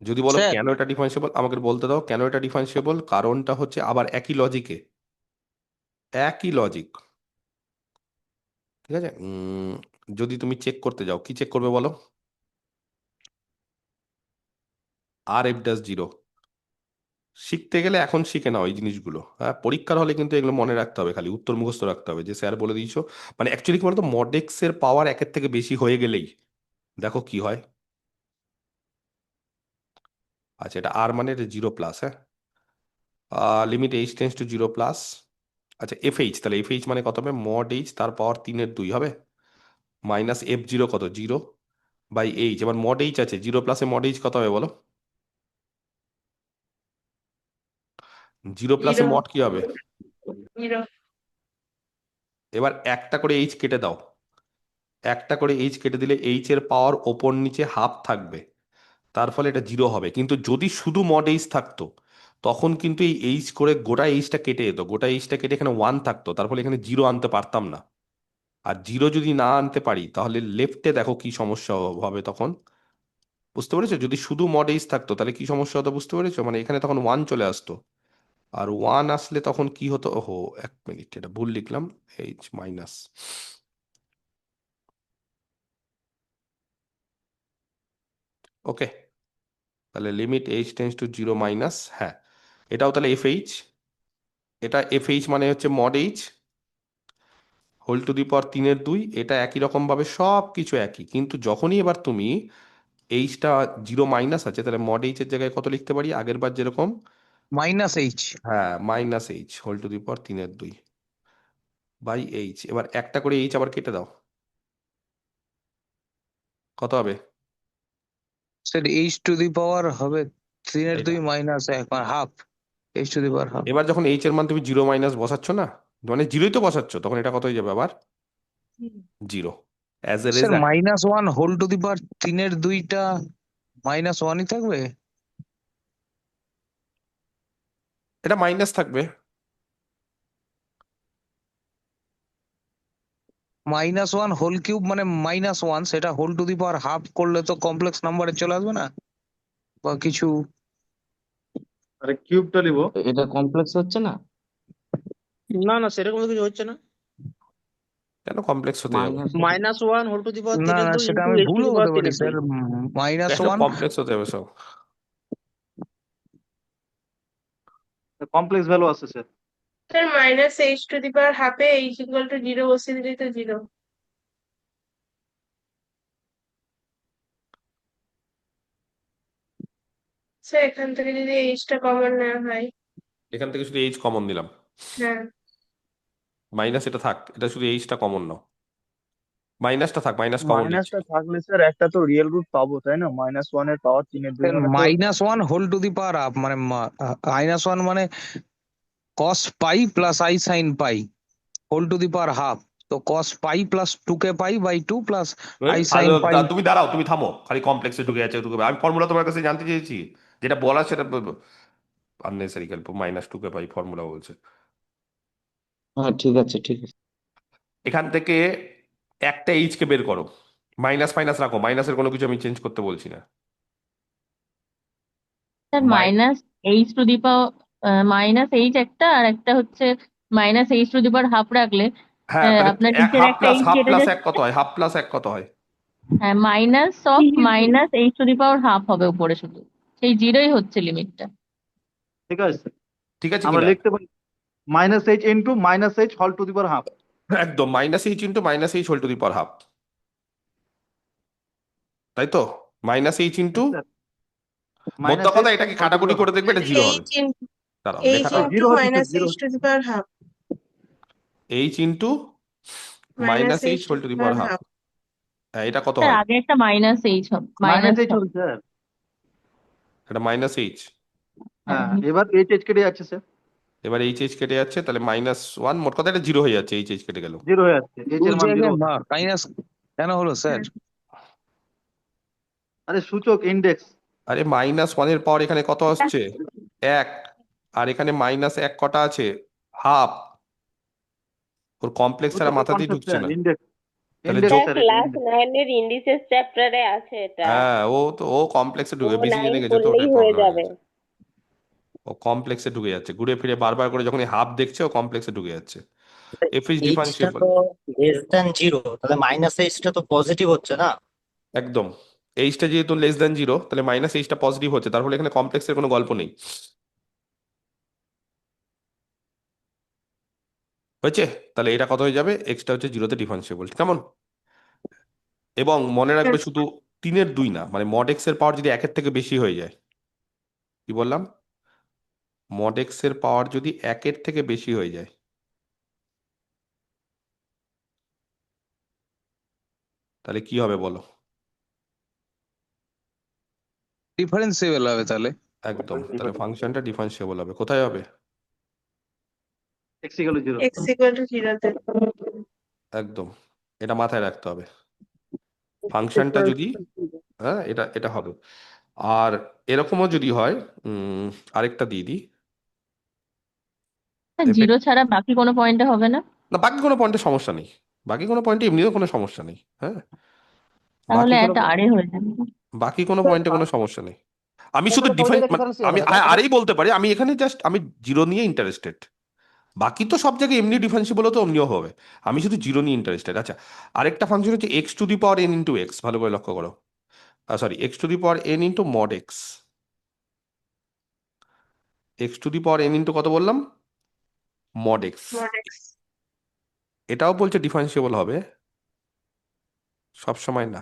[SPEAKER 1] যদি বলো
[SPEAKER 2] স্যার
[SPEAKER 1] কেন এটা ডিফারেন্সিয়েবল, আমাকে বলতে দাও কেন এটা ডিফারেন্সিয়েবল। কারণটা হচ্ছে আবার একই লজিকে, একই লজিক, ঠিক আছে? যদি তুমি চেক করতে যাও, কি চেক করবে বলো? আর এফ ড্যাশ জিরো শিখতে গেলে এখন শিখে নাও এই জিনিসগুলো। হ্যাঁ, পরীক্ষার হলে কিন্তু এগুলো মনে রাখতে হবে, খালি উত্তর মুখস্থ রাখতে হবে যে স্যার বলে দিয়েছো। মানে অ্যাকচুয়ালি কি বলতো, মডেক্সের পাওয়ার 1-এর থেকে বেশি হয়ে গেলেই দেখো কি হয়। আচ্ছা, এটা আর মানে এটা 0+, হ্যাঁ, লিমিট এইচ টেন্স টু 0+। আচ্ছা এফ এইচ, তাহলে এফ এইচ মানে কত হবে? মড এইচ তার পাওয়ার 3-এর 2 হবে, মাইনাস এফ জিরো কত, 0 বাই এইচ। এবার মড এইচ আছে 0+, মড এইচ কত হবে বলো? 0+, মড কি হবে?
[SPEAKER 8] জিরো।
[SPEAKER 1] এবার একটা করে এইচ কেটে দাও, একটা করে এইচ কেটে দিলে এইচ এর পাওয়ার ওপর নিচে হাফ থাকবে, তার ফলে এটা 0 হবে। কিন্তু যদি শুধু মড এইচ থাকতো তখন কিন্তু এই এইচ করে গোটা এইচটা কেটে যেত, গোটা এইচটা কেটে এখানে 1 থাকতো, তার ফলে এখানে 0 আনতে পারতাম না। আর 0 যদি না আনতে পারি তাহলে লেফটে দেখো কি সমস্যা হবে তখন। বুঝতে পেরেছো? যদি শুধু মড এইচ থাকতো তাহলে কি সমস্যা হতো বুঝতে পেরেছো? মানে এখানে তখন 1 চলে আসতো, আর 1 আসলে তখন কি হতো, ওহো 1 মিনিট, এটা ভুল লিখলাম, এইচ মাইনাস। ওকে, তাহলে limit H tends to 0 minus, হ্যাঁ এটাও তাহলে এফ এইচ। এটা এফ এইচ মানে হচ্ছে mod h whole to the power 3-এর 2। এটা একই রকম ভাবে সব কিছু একই, কিন্তু যখনই এবার তুমি এইচটা 0 মাইনাস আছে তাহলে মড এইচ এর জায়গায় কত লিখতে পারি? আগের বার যেরকম,
[SPEAKER 2] মাইনাস এইচ।
[SPEAKER 1] হ্যাঁ minus h whole to the power 3-এর 2 বাই এইচ। এবার একটা করে এইচ আবার কেটে দাও, কত হবে?
[SPEAKER 2] Sir h to the power হবে 3-এর
[SPEAKER 1] এটা
[SPEAKER 2] 2 মাইনাস 1 half. H to the power half.
[SPEAKER 1] এবার যখন এইচ এর মান তুমি 0 মাইনাস বসাচ্ছ না, মানে 0ই তো বসাচ্ছ, তখন এটা কত হয়ে যাবে আবার? 0। As a
[SPEAKER 2] sir
[SPEAKER 1] result
[SPEAKER 2] minus 1 whole to the power 3-এর 2টা মাইনাস 1ই থাকবে।
[SPEAKER 1] এটা মাইনাস থাকবে।
[SPEAKER 2] মাইনাস 1 হোল কিউব মানে মাইনাস 1, সেটা whole to the power half করলে তো কমপ্লেক্স নাম্বারে চলে আসবে না, বা কিছু।
[SPEAKER 4] আরে কিউবটা নিব।
[SPEAKER 3] এটা কমপ্লেক্স হচ্ছে না?
[SPEAKER 17] না না সেরকম তো কিছু হচ্ছে না।
[SPEAKER 1] কেন কমপ্লেক্স হতে যাবে?
[SPEAKER 3] মাইনাস
[SPEAKER 17] -1 হোল টু দি পাওয়ার
[SPEAKER 2] না
[SPEAKER 17] 3-এর
[SPEAKER 2] না
[SPEAKER 17] 2
[SPEAKER 2] সেটা
[SPEAKER 17] ইন্টু
[SPEAKER 2] আমি
[SPEAKER 17] এইচ টু
[SPEAKER 2] ভুলও
[SPEAKER 17] দি
[SPEAKER 2] হতে
[SPEAKER 17] পাওয়ার
[SPEAKER 2] পারি
[SPEAKER 17] 3-এর 2।
[SPEAKER 2] স্যার। মাইনাস
[SPEAKER 1] কেন
[SPEAKER 2] 1।
[SPEAKER 1] কমপ্লেক্স হতে যাবে সব?
[SPEAKER 4] কমপ্লেক্স ভ্যালু আছে sir.
[SPEAKER 8] Sir minus h to the power হাফে এইচ ইকুয়াল টু জিরো বসিয়ে দিলেই তো জিরো। স্যার এখান থেকে যদি এইচটা কমন নেওয়া হয়।
[SPEAKER 1] এখান থেকে শুধু এইচ কমন দিলাম,
[SPEAKER 8] হ্যাঁ।
[SPEAKER 1] মাইনাস এটা থাক, এটা শুধু এইচটা কমন নাও। মাইনাসটা থাক, মাইনাস কমন নিচ্ছি।
[SPEAKER 18] মাইনাসটা থাকলে স্যার একটা তো রিয়েল রুট পাবো তাই না? -1 এর পাওয়ার 3 এর 2 মানে তো
[SPEAKER 2] -1 whole to the power half মানে -1 মানে cos pi plus i sin pi whole to the power half. তো cos pi plus 2k pi by 2 plus i sin pi.
[SPEAKER 1] তুমি দাঁড়াও, তুমি থামো, খালি কমপ্লেক্সে ঢুকে যাচ্ছে ঢুকে। আমি ফর্মুলা তোমার কাছে জানতে চেয়েছি, যেটা বলা সেটা আননেসারি গল্প। -2k পাই ফর্মুলা বলছে।
[SPEAKER 3] হ্যাঁ ঠিক আছে ঠিক আছে।
[SPEAKER 1] এখান থেকে একটা এইচ কে বের করো, মাইনাস ফাইনাস রাখো, মাইনাসের কোনো কিছু আমি চেঞ্জ করতে বলছি না।
[SPEAKER 15] স্যার
[SPEAKER 1] মাই-
[SPEAKER 15] -h একটা আর একটা হচ্ছে -h⁻হাফ রাখলে
[SPEAKER 1] হ্যাঁ, তাহলে
[SPEAKER 15] আপনার নিচের
[SPEAKER 1] হাফ
[SPEAKER 15] একটা
[SPEAKER 1] প্লাস
[SPEAKER 15] এইচ
[SPEAKER 1] হাফ
[SPEAKER 15] কেটে
[SPEAKER 1] প্লাস
[SPEAKER 15] যাচ্ছে।
[SPEAKER 1] এক কত হয়? হাফ প্লাস এক কত হয়?
[SPEAKER 15] হ্যাঁ -h⁻হাফ হবে উপরে শুধু, সেই জিরোই হচ্ছে লিমিটটা।
[SPEAKER 4] ঠিক আছে,
[SPEAKER 1] ঠিক আছে
[SPEAKER 4] আমরা
[SPEAKER 1] কিনা?
[SPEAKER 4] লিখতে পারি -h into -h whole to the power half.
[SPEAKER 1] একদম, -h into -h whole to the power half, তাই তো? -h ইন্টু, মোদ্দা কথা এটাকে কাটাকুটি করে দেখবে, এটা জিরো হবে।
[SPEAKER 8] h into
[SPEAKER 1] দাঁড়াও,
[SPEAKER 8] h
[SPEAKER 1] লেখাটা
[SPEAKER 8] into -h to the power half
[SPEAKER 1] h into
[SPEAKER 8] minus h
[SPEAKER 1] -h
[SPEAKER 8] to
[SPEAKER 1] whole to
[SPEAKER 8] the
[SPEAKER 1] the
[SPEAKER 8] power
[SPEAKER 1] power half.
[SPEAKER 8] half
[SPEAKER 1] এটা কত
[SPEAKER 15] স্যার
[SPEAKER 1] হয়?
[SPEAKER 15] আগে একটা -h হবে, মাইনাস
[SPEAKER 4] -h হবে স্যার।
[SPEAKER 1] এটা -h।
[SPEAKER 4] হ্যাঁ, এবার h কেটে যাচ্ছে স্যার,
[SPEAKER 1] এবার h কেটে যাচ্ছে, তাহলে -1, মোট কথা এটা জিরো হয়ে যাচ্ছে, h কেটে গেল।
[SPEAKER 4] জিরো হয়ে যাচ্ছে, h এর মান জিরো।
[SPEAKER 2] মাইনাস কেন হলো স্যার?
[SPEAKER 4] আরে সূচক ইন্ডেক্স।
[SPEAKER 1] আরে -1 এর পাওয়ার এখানে কত আসছে? 1। আর এখানে -1 কটা আছে? হাফ। ওর কমপ্লেক্স ছাড়া মাথাতেই ঢুকছে না।
[SPEAKER 4] ইন্ডেক্স
[SPEAKER 1] তাহলে
[SPEAKER 4] ইন্ডেক্স
[SPEAKER 1] যোগ,
[SPEAKER 4] স্যার,
[SPEAKER 19] ক্লাস 9 এর ইন্ডিসেস চ্যাপ্টারে আছে এটা,
[SPEAKER 1] হ্যাঁ ও কমপ্লেক্সে
[SPEAKER 19] ও
[SPEAKER 1] ঢুকে, বেশি
[SPEAKER 19] 9
[SPEAKER 1] জেনে গেছে তো
[SPEAKER 19] করলেই
[SPEAKER 1] ওটাই
[SPEAKER 19] হয়ে
[SPEAKER 1] প্রবলেম হয়ে
[SPEAKER 19] যাবে।
[SPEAKER 1] গেছে। ও কমপ্লেক্সে ঢুকে যাচ্ছে, ঘুরে ফিরে বারবার করে যখন হাফ দেখছে ও কমপ্লেক্সে ঢুকে যাচ্ছে। এফ ইজ
[SPEAKER 20] এইচটা
[SPEAKER 1] ডিফারেন্সিয়েবল।
[SPEAKER 20] তো লেস দ্যান জিরো, তাহলে -h তো পজিটিভ হচ্ছে না?
[SPEAKER 1] একদম, এইচটা যেহেতু লেস দ্যান জিরো, তাহলে -hটা পজিটিভ হচ্ছে, তার ফলে এখানে কমপ্লেক্সের কোনো গল্প নেই। হয়েছে? তাহলে এটা কত হয়ে যাবে? এক্সটা হচ্ছে জিরোতে ডিফারেন্সিয়েবল, কেমন? এবং মনে রাখবে শুধু 3/2 না, মানে মড এক্স এর পাওয়ার যদি 1 থেকে বেশি হয়ে যায়, কি বললাম? মড এক্স এর পাওয়ার যদি 1 থেকে বেশি হয়ে যায়, তাহলে কি হবে বলো?
[SPEAKER 2] ডিফারেন্সিয়েবল হবে তাহলে।
[SPEAKER 1] একদম, তাহলে ফাংশনটা ডিফারেন্সিয়েবল হবে। কোথায় হবে?
[SPEAKER 4] x equal to 0।
[SPEAKER 8] x equal to 0 তে
[SPEAKER 1] একদম, এটা মাথায় রাখতে হবে। ফাংশনটা যদি, হ্যাঁ এটা এটা হবে। আর এরকমও যদি হয়, আরেকটা দিয়ে দিই,
[SPEAKER 15] জিরো ছাড়া বাকি কোনো পয়েন্টে হবে না?
[SPEAKER 1] না বাকি কোনো পয়েন্টে সমস্যা নেই, বাকি কোনো পয়েন্টে এমনিও কোনো সমস্যা নেই। হ্যাঁ,
[SPEAKER 15] তাহলে
[SPEAKER 1] বাকি কোনো
[SPEAKER 15] একটা আরে হয়ে যাবে।
[SPEAKER 1] বাকি কোনো পয়েন্টে কোনো সমস্যা নেই। আমি শুধু
[SPEAKER 17] কোনো জায়গায়
[SPEAKER 1] ডিফারেন্স,
[SPEAKER 17] differentiable
[SPEAKER 1] আমি
[SPEAKER 17] হবে, তাই তো?
[SPEAKER 1] আরেই বলতে পারি, আমি এখানে জাস্ট আমি জিরো নিয়ে ইন্টারেস্টেড। বাকি তো সব জায়গায় এমনি ডিফারেন্সিয়েবল হতো, অমনিও হবে। আমি শুধু জিরো নিয়ে ইন্টারেস্টেড। আচ্ছা, আরেকটা ফাংশন হচ্ছে x two the power N into x, ভালো করে লক্ষ্য করো। Sorry, x two the power N into mod x. X two the power N into কত বললাম? Mod x.
[SPEAKER 8] mod x
[SPEAKER 1] এটাও বলছে ডিফারেন্সিয়েবল হবে, সব সময় না।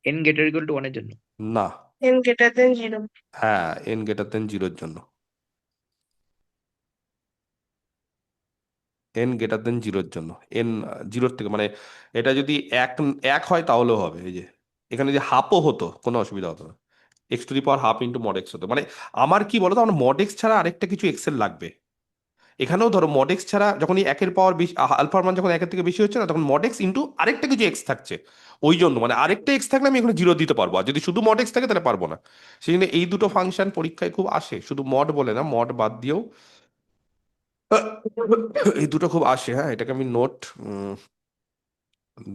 [SPEAKER 17] n greater equal to 1 এর জন্য।
[SPEAKER 1] না,
[SPEAKER 8] n greater than 0
[SPEAKER 1] হ্যাঁ এন গ্রেটার দেন জিরোর জন্য। এন গ্রেটার দেন জিরোর জন্য, এন জিরোর থেকে, মানে এটা যদি এক এক হয় তাহলেও হবে। এই যে এখানে যে হাফও হতো কোনো অসুবিধা হতো না, x two the power half into mod x হতো। মানে আমার কি বলতো, আমার মড এক্স ছাড়া আরেকটা কিছু এক্সেল লাগবে। এখানেও ধরো মড এক্স ছাড়া যখন এই একের পাওয়ার বেশি, আলফার মান যখন 1 থেকে বেশি হচ্ছে না, তখন মড এক্স ইন্টু আরেকটা কিছু এক্স থাকছে। ওই জন্য মানে আরেকটা এক্স থাকলে আমি এখানে জিরো দিতে পারবো, আর যদি শুধু মড এক্স থাকে তাহলে পারবো না। সেই জন্য এই দুটো ফাংশন পরীক্ষায় খুব আসে, শুধু মড বলে না, মড বাদ দিয়েও এই দুটো খুব আসে। হ্যাঁ, এটাকে আমি নোট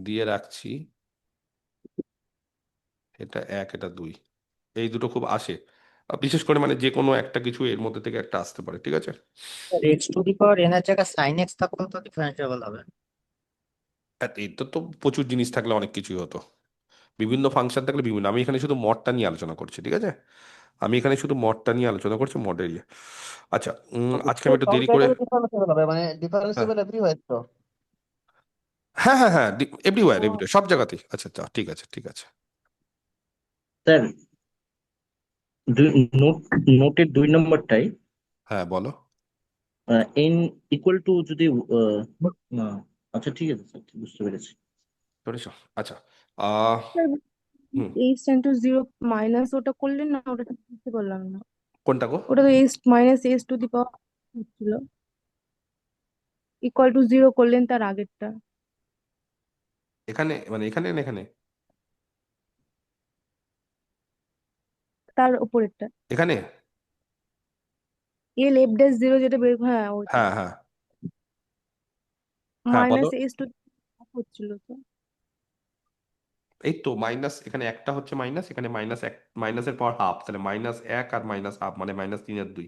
[SPEAKER 1] দিয়ে রাখছি, এটা 1 এটা 2, এই দুটো খুব আসে। বিশেষ করে মানে যে কোনো একটা কিছু এর মধ্যে থেকে একটা আসতে পারে, ঠিক আছে?
[SPEAKER 20] x two the power n এর জায়গায় sin x থাকলে তো ডিফারেন্সিয়েবল হবে।
[SPEAKER 1] এটা তো প্রচুর জিনিস থাকলে অনেক কিছুই হতো, বিভিন্ন ফাংশন থাকলে বিভিন্ন। আমি এখানে শুধু মডটা নিয়ে আলোচনা করছি, ঠিক আছে? আমি এখানে শুধু মডটা নিয়ে আলোচনা করছি, মডের ইয়ে। আচ্ছা, আজকে আমি একটু
[SPEAKER 17] সব
[SPEAKER 1] দেরি করে,
[SPEAKER 17] জায়গায় ডিফারেন্সিয়েবল হবে, মানে
[SPEAKER 1] হ্যাঁ
[SPEAKER 17] ডিফারেন্সিয়েবল এভরিওয়্যার তো।
[SPEAKER 1] হ্যাঁ হ্যাঁ হ্যাঁ, এভরিওয়্যার এভরিওয়্যার, সব জায়গাতেই। আচ্ছা আচ্ছা, ঠিক আছে ঠিক আছে।
[SPEAKER 7] স্যার নোটের 2 নম্বরটাই
[SPEAKER 1] হ্যাঁ বলো।
[SPEAKER 7] n ইকুয়াল টু যদি না, আচ্ছা ঠিক আছে স্যার, বুঝতে পেরেছি।
[SPEAKER 1] বুঝেছো? আচ্ছা। Ah hmm
[SPEAKER 14] h tends to zero minus ওটা করলেন না, ওটা ঠিক বুঝতে পারলাম না।
[SPEAKER 1] কোনটা গো?
[SPEAKER 14] ওটা তো h minus h to the power ছিল, ইকুয়াল টু জিরো করলেন তার আগেরটা।
[SPEAKER 1] এখানে মানে এখানে না এখানে?
[SPEAKER 14] তার উপরেরটা
[SPEAKER 1] এখানে?
[SPEAKER 14] এল এফ ড্যাশ জিরো যেটা বের, হ্যাঁ ওইটা
[SPEAKER 1] হ্যাঁ হ্যাঁ হ্যাঁ, বলো।
[SPEAKER 14] মাইনাস এইচ টু হচ্ছিল তো।
[SPEAKER 1] এই তো মাইনাস, এখানে একটা হচ্ছে মাইনাস, এখানে মাইনাস এক, মাইনাসের পাওয়ার হাফ, তাহলে মাইনাস এক আর মাইনাস হাফ মানে মাইনাস তিন আর দুই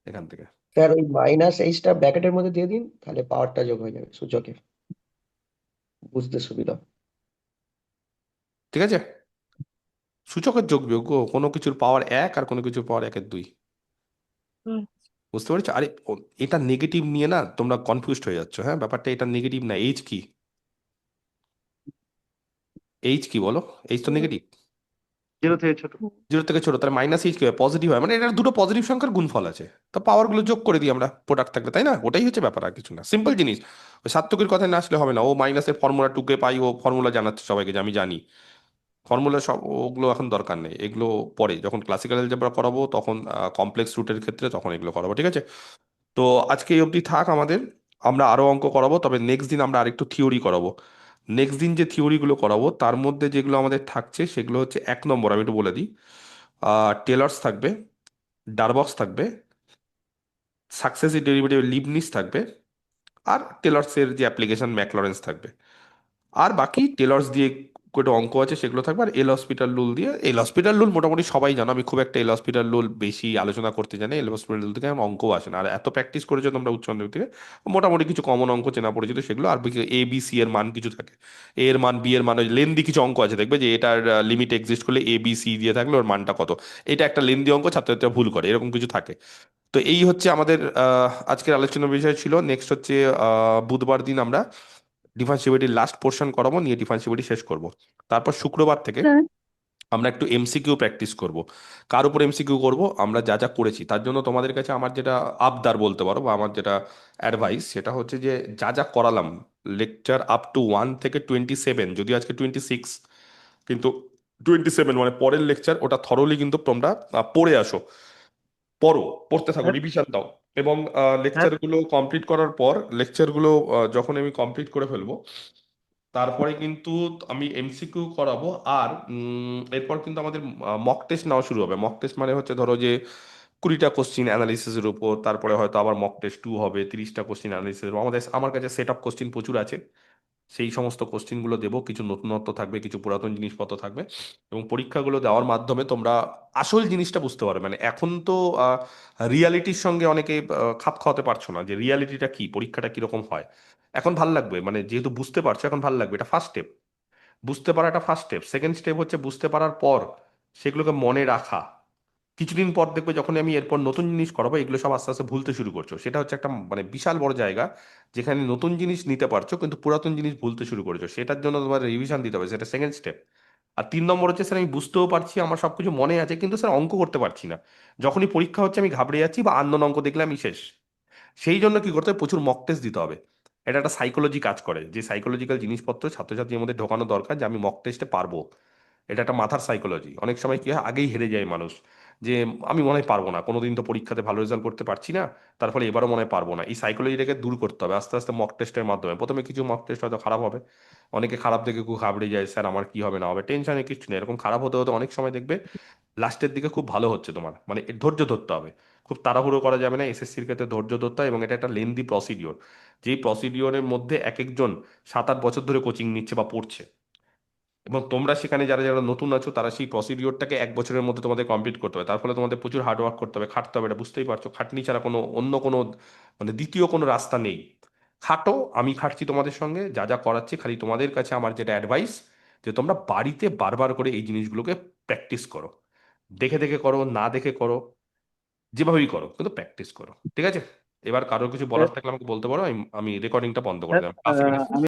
[SPEAKER 1] এখান থেকে।
[SPEAKER 17] স্যার ওই মাইনাস এইচটা ব্র্যাকেটের মধ্যে দিয়ে দিন, তাহলে পাওয়ারটা যোগ হয়ে যাবে সূচকে, বুঝতে সুবিধা।
[SPEAKER 1] ঠিক আছে, সূচকের যোগ বিয়োগ গো, কোনো কিছুর পাওয়ার এক আর কোনো কিছুর পাওয়ার একের দুই।
[SPEAKER 14] হুম।
[SPEAKER 1] বুঝতে পেরেছো? আরে এটা নেগেটিভ নিয়ে না তোমরা কনফিউজড হয়ে যাচ্ছ। হ্যাঁ, ব্যাপারটা এটা নেগেটিভ না। এইচ কি? এইচ কি বলো? এইচ তো নেগেটিভ।
[SPEAKER 4] জিরো থেকে ছোট।
[SPEAKER 1] জিরো থেকে ছোট, তাহলে মাইনাস এইচ কি হয়? পজিটিভ হয়, মানে এটা দুটো পজিটিভ সংখ্যার গুণফল আছে, তো পাওয়ার গুলো যোগ করে দিই আমরা প্রোডাক্ট থাকলে, তাই না? ওটাই হচ্ছে ব্যাপার, আর কিছু না, সিম্পল জিনিস। ওই সার্থকের কথায় না আসলে হবে না। ও মাইনাসের ফর্মুলা টুকে পাই, ও ফর্মুলা জানাচ্ছে সবাইকে যে আমি জানি। ফর্মুলা সব ওগুলো এখন দরকার নেই, এগুলো পরে যখন ক্লাসিক্যাল অ্যালজেব্রা করাবো তখন, কমপ্লেক্স রুটের ক্ষেত্রে তখন এগুলো করাবো। ঠিক আছে, তো আজকে এই অবধি থাক আমাদের। আমরা আরো অঙ্ক করাবো, তবে নেক্সট দিন আমরা আরেকটু থিওরি করাবো। নেক্সট দিন যে থিওরিগুলো করাবো তার মধ্যে যেগুলো আমাদের থাকছে সেগুলো হচ্ছে, 1 নম্বর আমি একটু বলে দিই, টেলর্স থাকবে, ডারবক্স থাকবে, সাকসেসিভ ডেরিভেটিভ লিবনিস থাকবে, আর টেলর্সের যে অ্যাপ্লিকেশন ম্যাকলরেন্স থাকবে। আর বাকি টেলর্স দিয়ে কটা অঙ্ক আছে সেগুলো থাকবে, আর এল হসপিটাল রুল দিয়ে। এল হসপিটাল রুল মোটামুটি সবাই জানো, আমি খুব একটা এল হসপিটাল রুল বেশি আলোচনা করতে জানি। এল হসপিটাল রুল থেকে এখন অঙ্কও আসে না, আর এত প্র্যাকটিস করেছো তোমরা উচ্চ মাধ্যমিক থেকে, মোটামুটি কিছু কমন অঙ্ক চেনা পরিচিত সেগুলো। আর এ বি সি এর মান কিছু থাকে, এ এর মান, বি এর মান, ওই লেন্দি কিছু অঙ্ক আছে দেখবে যে এটার লিমিট এক্সিস্ট করলে এ বি সি দিয়ে থাকলে ওর মানটা কত। এটা একটা লেন্দি অঙ্ক, ছাত্রছাত্রীরা ভুল করে, এরকম কিছু থাকে। তো এই হচ্ছে আমাদের আজকের আলোচনার বিষয় ছিল। নেক্সট হচ্ছে বুধবার দিন আমরা ডিফারেন্সিবিলিটির লাস্ট পোর্শন করাবো, নিয়ে ডিফারেন্সিবিলিটি শেষ করব। তারপর শুক্রবার থেকে
[SPEAKER 10] স্যার
[SPEAKER 1] আমরা একটু এমসিকিউ প্র্যাকটিস করব। কার উপর এমসিকিউ করব? আমরা যা যা করেছি তার জন্য তোমাদের কাছে আমার যেটা আবদার বলতে পারো, বা আমার যেটা অ্যাডভাইস, সেটা হচ্ছে যে যা যা করালাম লেকচার আপ টু 1 থেকে 27, যদিও আজকে 26, কিন্তু 27 মানে পরের লেকচার, ওটা থরলি কিন্তু তোমরা পড়ে আসো, পড়ো, পড়তে থাকো,
[SPEAKER 4] স্যার
[SPEAKER 1] রিভিশন দাও। এবং
[SPEAKER 4] স্যার
[SPEAKER 1] লেকচারগুলো কমপ্লিট করার পর, লেকচারগুলো যখন আমি কমপ্লিট করে ফেলবো, তারপরে কিন্তু আমি এমসিকিউ করাবো। আর এরপর কিন্তু আমাদের মক টেস্ট নেওয়া শুরু হবে। মক টেস্ট মানে হচ্ছে ধরো যে 20টা কোশ্চিন অ্যানালিসিসের উপর, তারপরে হয়তো আবার মক টেস্ট 2 হবে, 30টা কোশ্চিন অ্যানালিসিসের উপর। আমার কাছে সেট অফ কোশ্চিন প্রচুর আছে, সেই সমস্ত কোশ্চিনগুলো দেবো। কিছু নতুনত্ব থাকবে, কিছু পুরাতন জিনিসপত্র থাকবে, এবং পরীক্ষাগুলো দেওয়ার মাধ্যমে তোমরা আসল জিনিসটা বুঝতে পারবে। মানে এখন তো রিয়ালিটির সঙ্গে অনেকে খাপ খাওয়াতে পারছো না, যে রিয়ালিটিটা কি, পরীক্ষাটা কিরকম হয়। এখন ভাল লাগবে, মানে যেহেতু বুঝতে পারছো এখন ভাল লাগবে, এটা ফার্স্ট স্টেপ। বুঝতে পারাটা ফার্স্ট স্টেপ। সেকেন্ড স্টেপ হচ্ছে বুঝতে পারার পর সেগুলোকে মনে রাখা। কিছুদিন পর দেখবে যখন আমি এরপর নতুন জিনিস করাবো, এগুলো সব আস্তে আস্তে ভুলতে শুরু করছো। সেটা হচ্ছে একটা মানে বিশাল বড় জায়গা, যেখানে নতুন জিনিস নিতে পারছো কিন্তু পুরাতন জিনিস ভুলতে শুরু করেছো। সেটার জন্য তোমার রিভিশন দিতে হবে, সেটা সেকেন্ড স্টেপ। আর 3 নম্বর হচ্ছে, স্যার আমি বুঝতেও পারছি, আমার সবকিছু মনে আছে, কিন্তু স্যার অঙ্ক করতে পারছি না। যখনই পরীক্ষা হচ্ছে আমি ঘাবড়ে যাচ্ছি, বা আননোন অঙ্ক দেখলে আমি শেষ। সেই জন্য কি করতে হবে? প্রচুর মক টেস্ট দিতে হবে। এটা একটা সাইকোলজি কাজ করে, যে সাইকোলজিক্যাল জিনিসপত্র ছাত্রছাত্রীর মধ্যে ঢোকানো দরকার, যে আমি মক টেস্টে পারবো। এটা একটা মাথার সাইকোলজি। অনেক সময় কি হয়, আগেই হেরে যায় মানুষ, যে আমি মনে হয় পারবো না, কোনোদিন তো পরীক্ষাতে ভালো রেজাল্ট করতে পারছি না, তার ফলে এবারও মনে হয় পারবো না। এই সাইকোলজিটাকে দূর করতে হবে আস্তে আস্তে মক টেস্টের মাধ্যমে। প্রথমে কিছু মক টেস্ট হয়তো খারাপ হবে, অনেকে খারাপ দেখে খুব ঘাবড়ে যায়, স্যার আমার কি হবে না হবে। টেনশনে কিছু নেই, এরকম খারাপ হতে হতে অনেক সময় দেখবে লাস্টের দিকে খুব ভালো হচ্ছে তোমার। মানে ধৈর্য ধরতে হবে, খুব তাড়াহুড়ো করা যাবে না। এসএসসির ক্ষেত্রে ধৈর্য ধরতে হয়, এবং এটা একটা লেন্দি প্রসিডিওর, যেই প্রসিডিওরের মধ্যে এক একজন 7-8 বছর ধরে কোচিং নিচ্ছে বা পড়ছে। এবং তোমরা সেখানে যারা যারা নতুন আছো, তারা সেই প্রসিডিওরটাকে 1 বছরের মধ্যে তোমাদের কমপ্লিট করতে হবে। তার ফলে তোমাদের প্রচুর হার্ডওয়ার্ক করতে হবে, খাটতে হবে। এটা বুঝতেই পারছো, খাটনি ছাড়া কোনো অন্য কোনো মানে দ্বিতীয় কোনো রাস্তা নেই। খাটো, আমি খাটছি তোমাদের সঙ্গে, যা যা করাচ্ছি। খালি তোমাদের কাছে আমার যেটা অ্যাডভাইস, যে তোমরা বাড়িতে বারবার করে এই জিনিসগুলোকে প্র্যাকটিস করো। দেখে দেখে করো, না দেখে করো, যেভাবেই করো, কিন্তু প্র্যাকটিস করো। ঠিক আছে, এবার কারোর কিছু
[SPEAKER 4] স্যার
[SPEAKER 1] বলার থাকলে আমাকে বলতে পারো। আমি রেকর্ডিংটা বন্ধ করে
[SPEAKER 4] স্যার
[SPEAKER 1] দিলাম, ক্লাসে
[SPEAKER 4] আমি